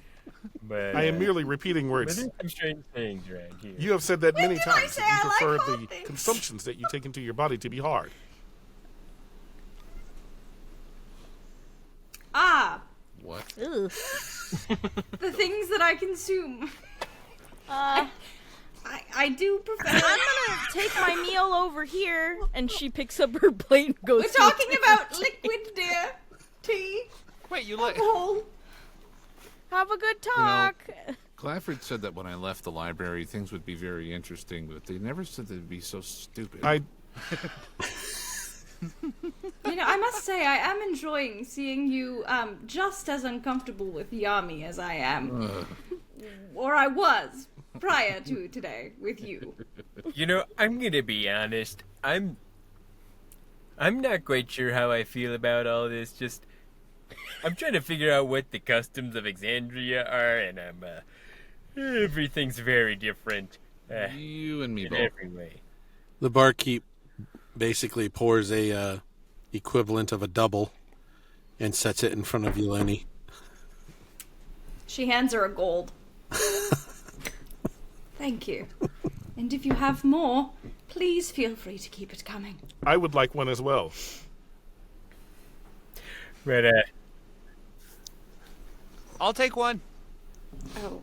But, I am merely repeating but words. there's some strange things around here. You have said that many did I times say that you I like prefer hard the things? consumptions that you take into your body to be hard. Ah, What? Ugh. the things that I consume. I do prefer. I'm gonna take my meal over here, and she picks up her plate and goes. We're to talking about liquid, dear. Tea, Wait, you like. alcohol. Have a good talk. Clifford said that when I left the library, things would be very interesting, but they never said they'd be so stupid. You know, I must say, I am enjoying seeing you just as uncomfortable with Yami as I am. Or I was prior to today with you. You know, I'm gonna be honest. I'm not quite sure how I feel about all this. Just, I'm trying to figure out what the customs of Exandria are, and everything's very different You and me in both. every way. The barkeep basically pours a equivalent of a double and sets it in front of Yeleni. She hands her a gold. Thank you. And if you have more, please feel free to keep it coming. I would like one as well. But I'll take one. Oh.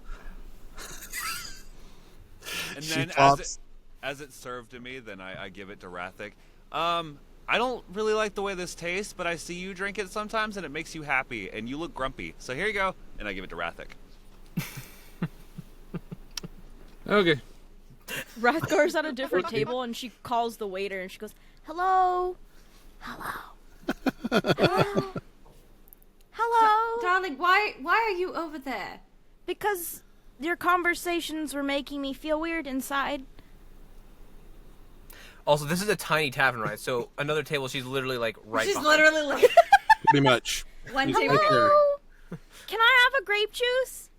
And She then pops. As it's served to me, then I give it to Rathic. I don't really like the way this tastes, but I see you drink it sometimes, and it makes you happy, and you look grumpy. So here you go, and I give it to Rathic. Okay. Rathgar's at a different table, and she calls the waiter, and she goes, "Hello, hello, hello." Darling, why are you over there? Because your conversations were making me feel weird inside. Also, this is a tiny tavern, right? So another table, she's literally like right She's behind. literally like Pretty much. one He's table. right there. Can I have a grape juice?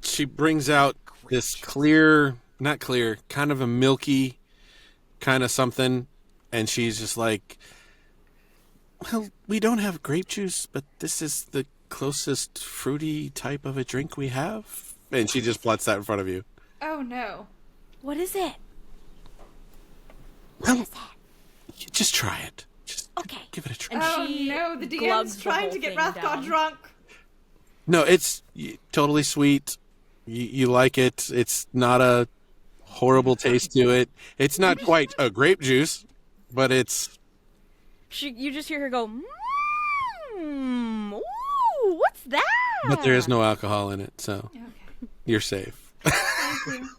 She brings out this clear, not clear, kind of a milky kind of something, and she's just like, well, we don't have grape juice, but this is the closest fruity type of a drink we have. And she just plots that in front of you. Oh no. What is it? Well, you just try it. Just Okay. give it a try. And Oh she no, the glugs DM's the trying whole to get thing Rathgar down. drunk. No, it's totally sweet. You like it. It's not a horrible taste to it. It's not quite a grape juice, but it's... You just hear her go, ooh, what's that? But there is no alcohol in it, so Okay. you're safe. Thank you.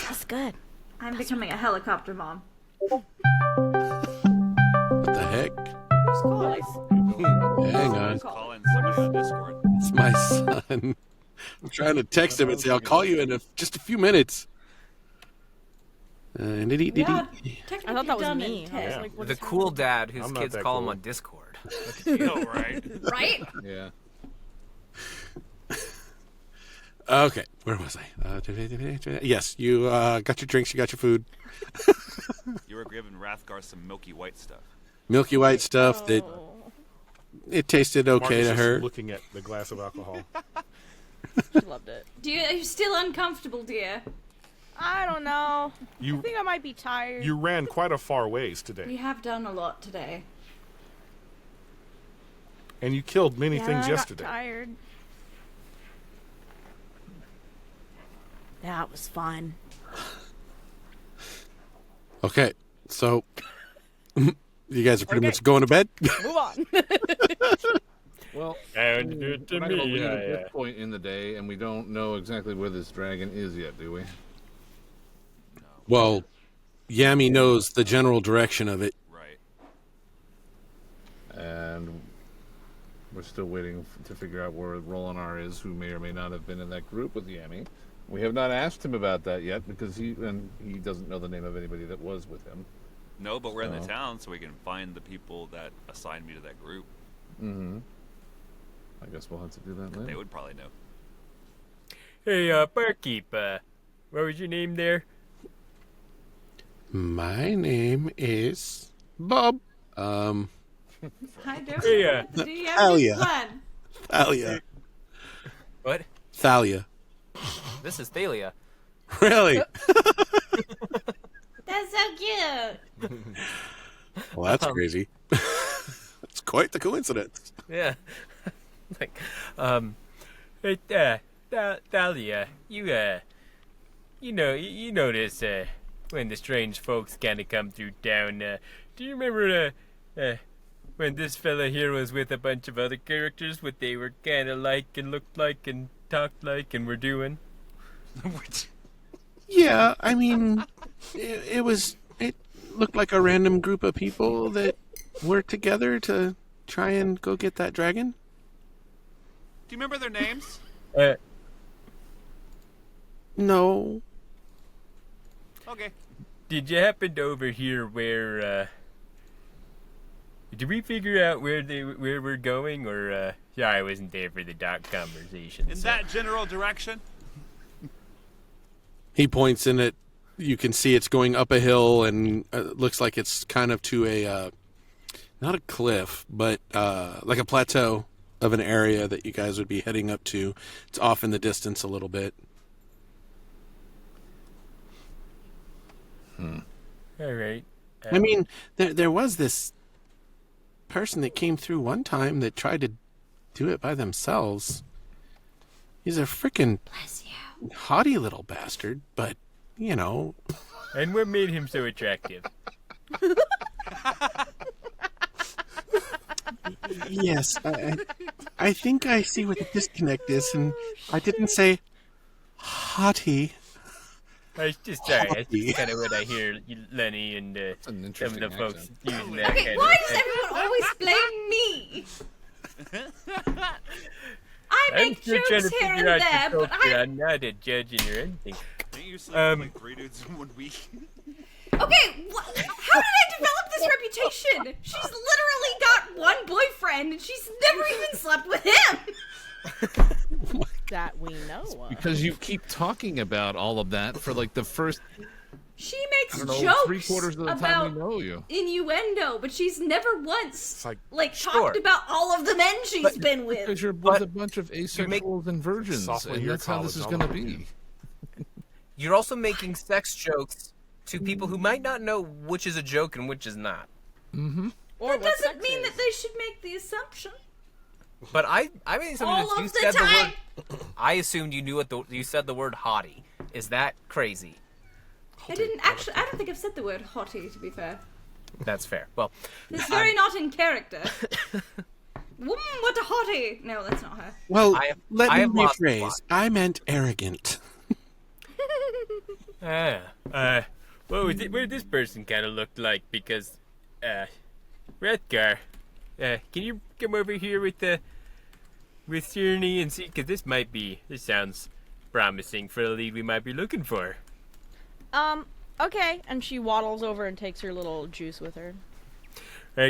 That's good. I'm becoming a helicopter mom. What the heck? Who's calling? Hang on. Calling somebody on Discord. It's my son. I'm trying to text him and say, I'll call you in just a few minutes. Yeah, I thought that was done me. in I was 10. like, what's The cool dad whose I'm not kids that call him cool. on Discord. No, right? Right? Yeah. Okay, where was I? Yes, you got your drinks, you got your food. You were giving Rathgar some milky white stuff. Milky white stuff that it tasted okay Marcus to is her. looking at the glass of alcohol. She loved it. Are you still uncomfortable, dear? I don't know. I You think I might be tired. you ran quite a far ways We today, have done a lot today. and you killed many yeah, things I yesterday. got tired. That was fun. Okay, so you guys are pretty much going to bed? Move on. Well, And do it we're to not gonna me. leave Yeah, at yeah. this point in the day, and we don't know exactly where this dragon is yet, do we? Well, Yami knows the general direction of it. Right. And we're still waiting to figure out where Rolinar is, who may or may not have been in that group with Yami. We have not asked him about that yet because he doesn't know the name of anybody that was with him. No, but we're in the So- town, so we can find the people that assigned me to that group. Mm-hmm. I guess we'll have to do that They later. would probably know. Hey, barkeep, what was your name there? My name is Bob. I don't Hey, know. Do you have Thalia. a plan? Thalia. What? Thalia. This is Thalia. Really? That's so cute. Well, that's crazy. It's quite the coincidence. Yeah. like, Hey, Thalia, you notice, when the strange folks kind of come through town, do you remember, when this fella here was with a bunch of other characters, what they were kind of like and looked like and talked like and were doing? Yeah, I mean, it looked like a random group of people that worked together to try and go get that dragon. Do you remember their names? No. Okay. Did you happen to overhear where, did we figure out where we're going, or, yeah, I wasn't there for the dock conversation. In so- that general direction? He points in it. You can see it's going up a hill, and it looks like it's kind of to a, not a cliff, but like a plateau of an area that you guys would be heading up to. It's off in the distance a little bit. All right. I mean, there was this person that came through one time that tried to do it by themselves. He's a freaking Bless you. haughty little bastard, but, you know, And what made him so attractive? yes, I think I see what the disconnect is, and I didn't say haughty. I was just sorry. That's Haughty. just kind of what I hear Lenny and an some of interesting the folks accent. using that Okay, kind why of. does everyone always blame me? I I'm make still trying jokes to here and figure out there, your but culture. I... I'm not a judging or anything. Didn't you sleep Um, with like 3 dudes in 1 week? Okay, how did I develop this reputation? She's literally got one boyfriend, and she's never even slept with him. That we know of. Because you keep talking about all of that for like the first, She I makes don't know, jokes 3/4 of the time about we know you. innuendo, but she's never once like- Sure. talked about all of the men she's been with. Because you're But with a bunch of asexuals and virgins, Sophomore and year that's how this is college, going to all be. You're also making sex jokes to people who might not know which is a joke and which is not. Or That what doesn't sex mean is. that they should make the assumption. But I made something All that you of the said time. the word. I assumed you knew what you said the word haughty. Is that crazy? I didn't actually. I don't think I've said the word hottie, to be fair. That's fair. Well, It's very not in character. What a hottie! No, that's not her. Well, I have- let I me have lost the rephrase. plot. I meant arrogant. What did this person kind of look like? Because, Redgar, can you come over here with Sirni and see? Because this sounds promising for the lead we might be looking for. Okay. And she waddles over and takes her little juice with her.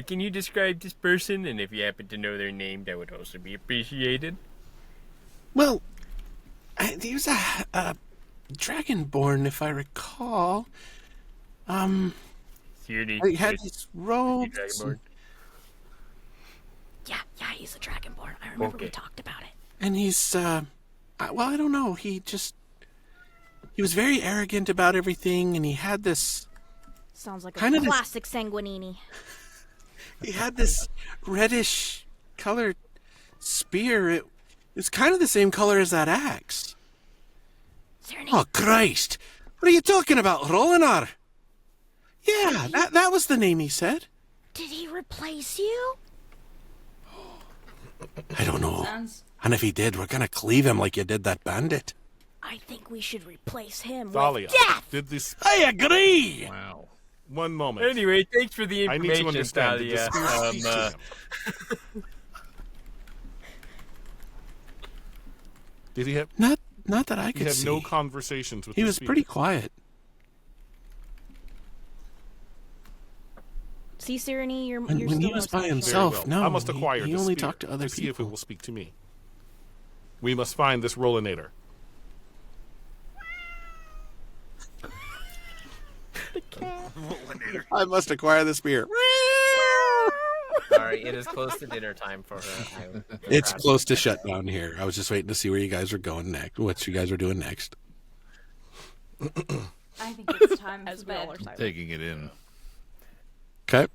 Can you describe this person? And if you happen to know their name, that would also be appreciated. Well, he was a dragonborn, if I recall. Sirni. He had these robes. Dragonborn. Yeah, he's a dragonborn. I remember we Okay. talked about it. And he's, well, I don't know. He was very arrogant about everything, and he had this Sounds like a Kind of this- classic Sanguinini. reddish colored spear. It was kind of the same color as that axe. Sirni, Oh, Christ. What are you talking about, Rolinar? Yeah, that was the name he said. did he replace you? I don't know. Sounds. And if he did, we're gonna cleave him like you did that bandit. I think we should replace him Thalia, with death. did this I agree! Wow. one moment. Anyway, thanks for the I need information, to understand. Did the Thalia. spear speak to him? Did he have? Not that I He could had see. no conversations with. He the was spear. pretty quiet. See, Sirni, you're When still he was by special. Very himself, well. no, I must he- acquire he the only spear talked to other see if it people. will speak to me. We must find this Rollinator. I must acquire the spear. sorry, it is close to dinner time for her. It's close to shutdown here. I was just waiting to see where you guys were going next. What you guys were doing next. I think it's time As for we all bed. are silent. Taking it in. Okay.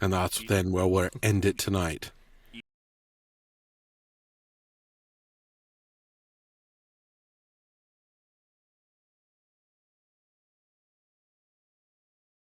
And that's then where we'll end it tonight.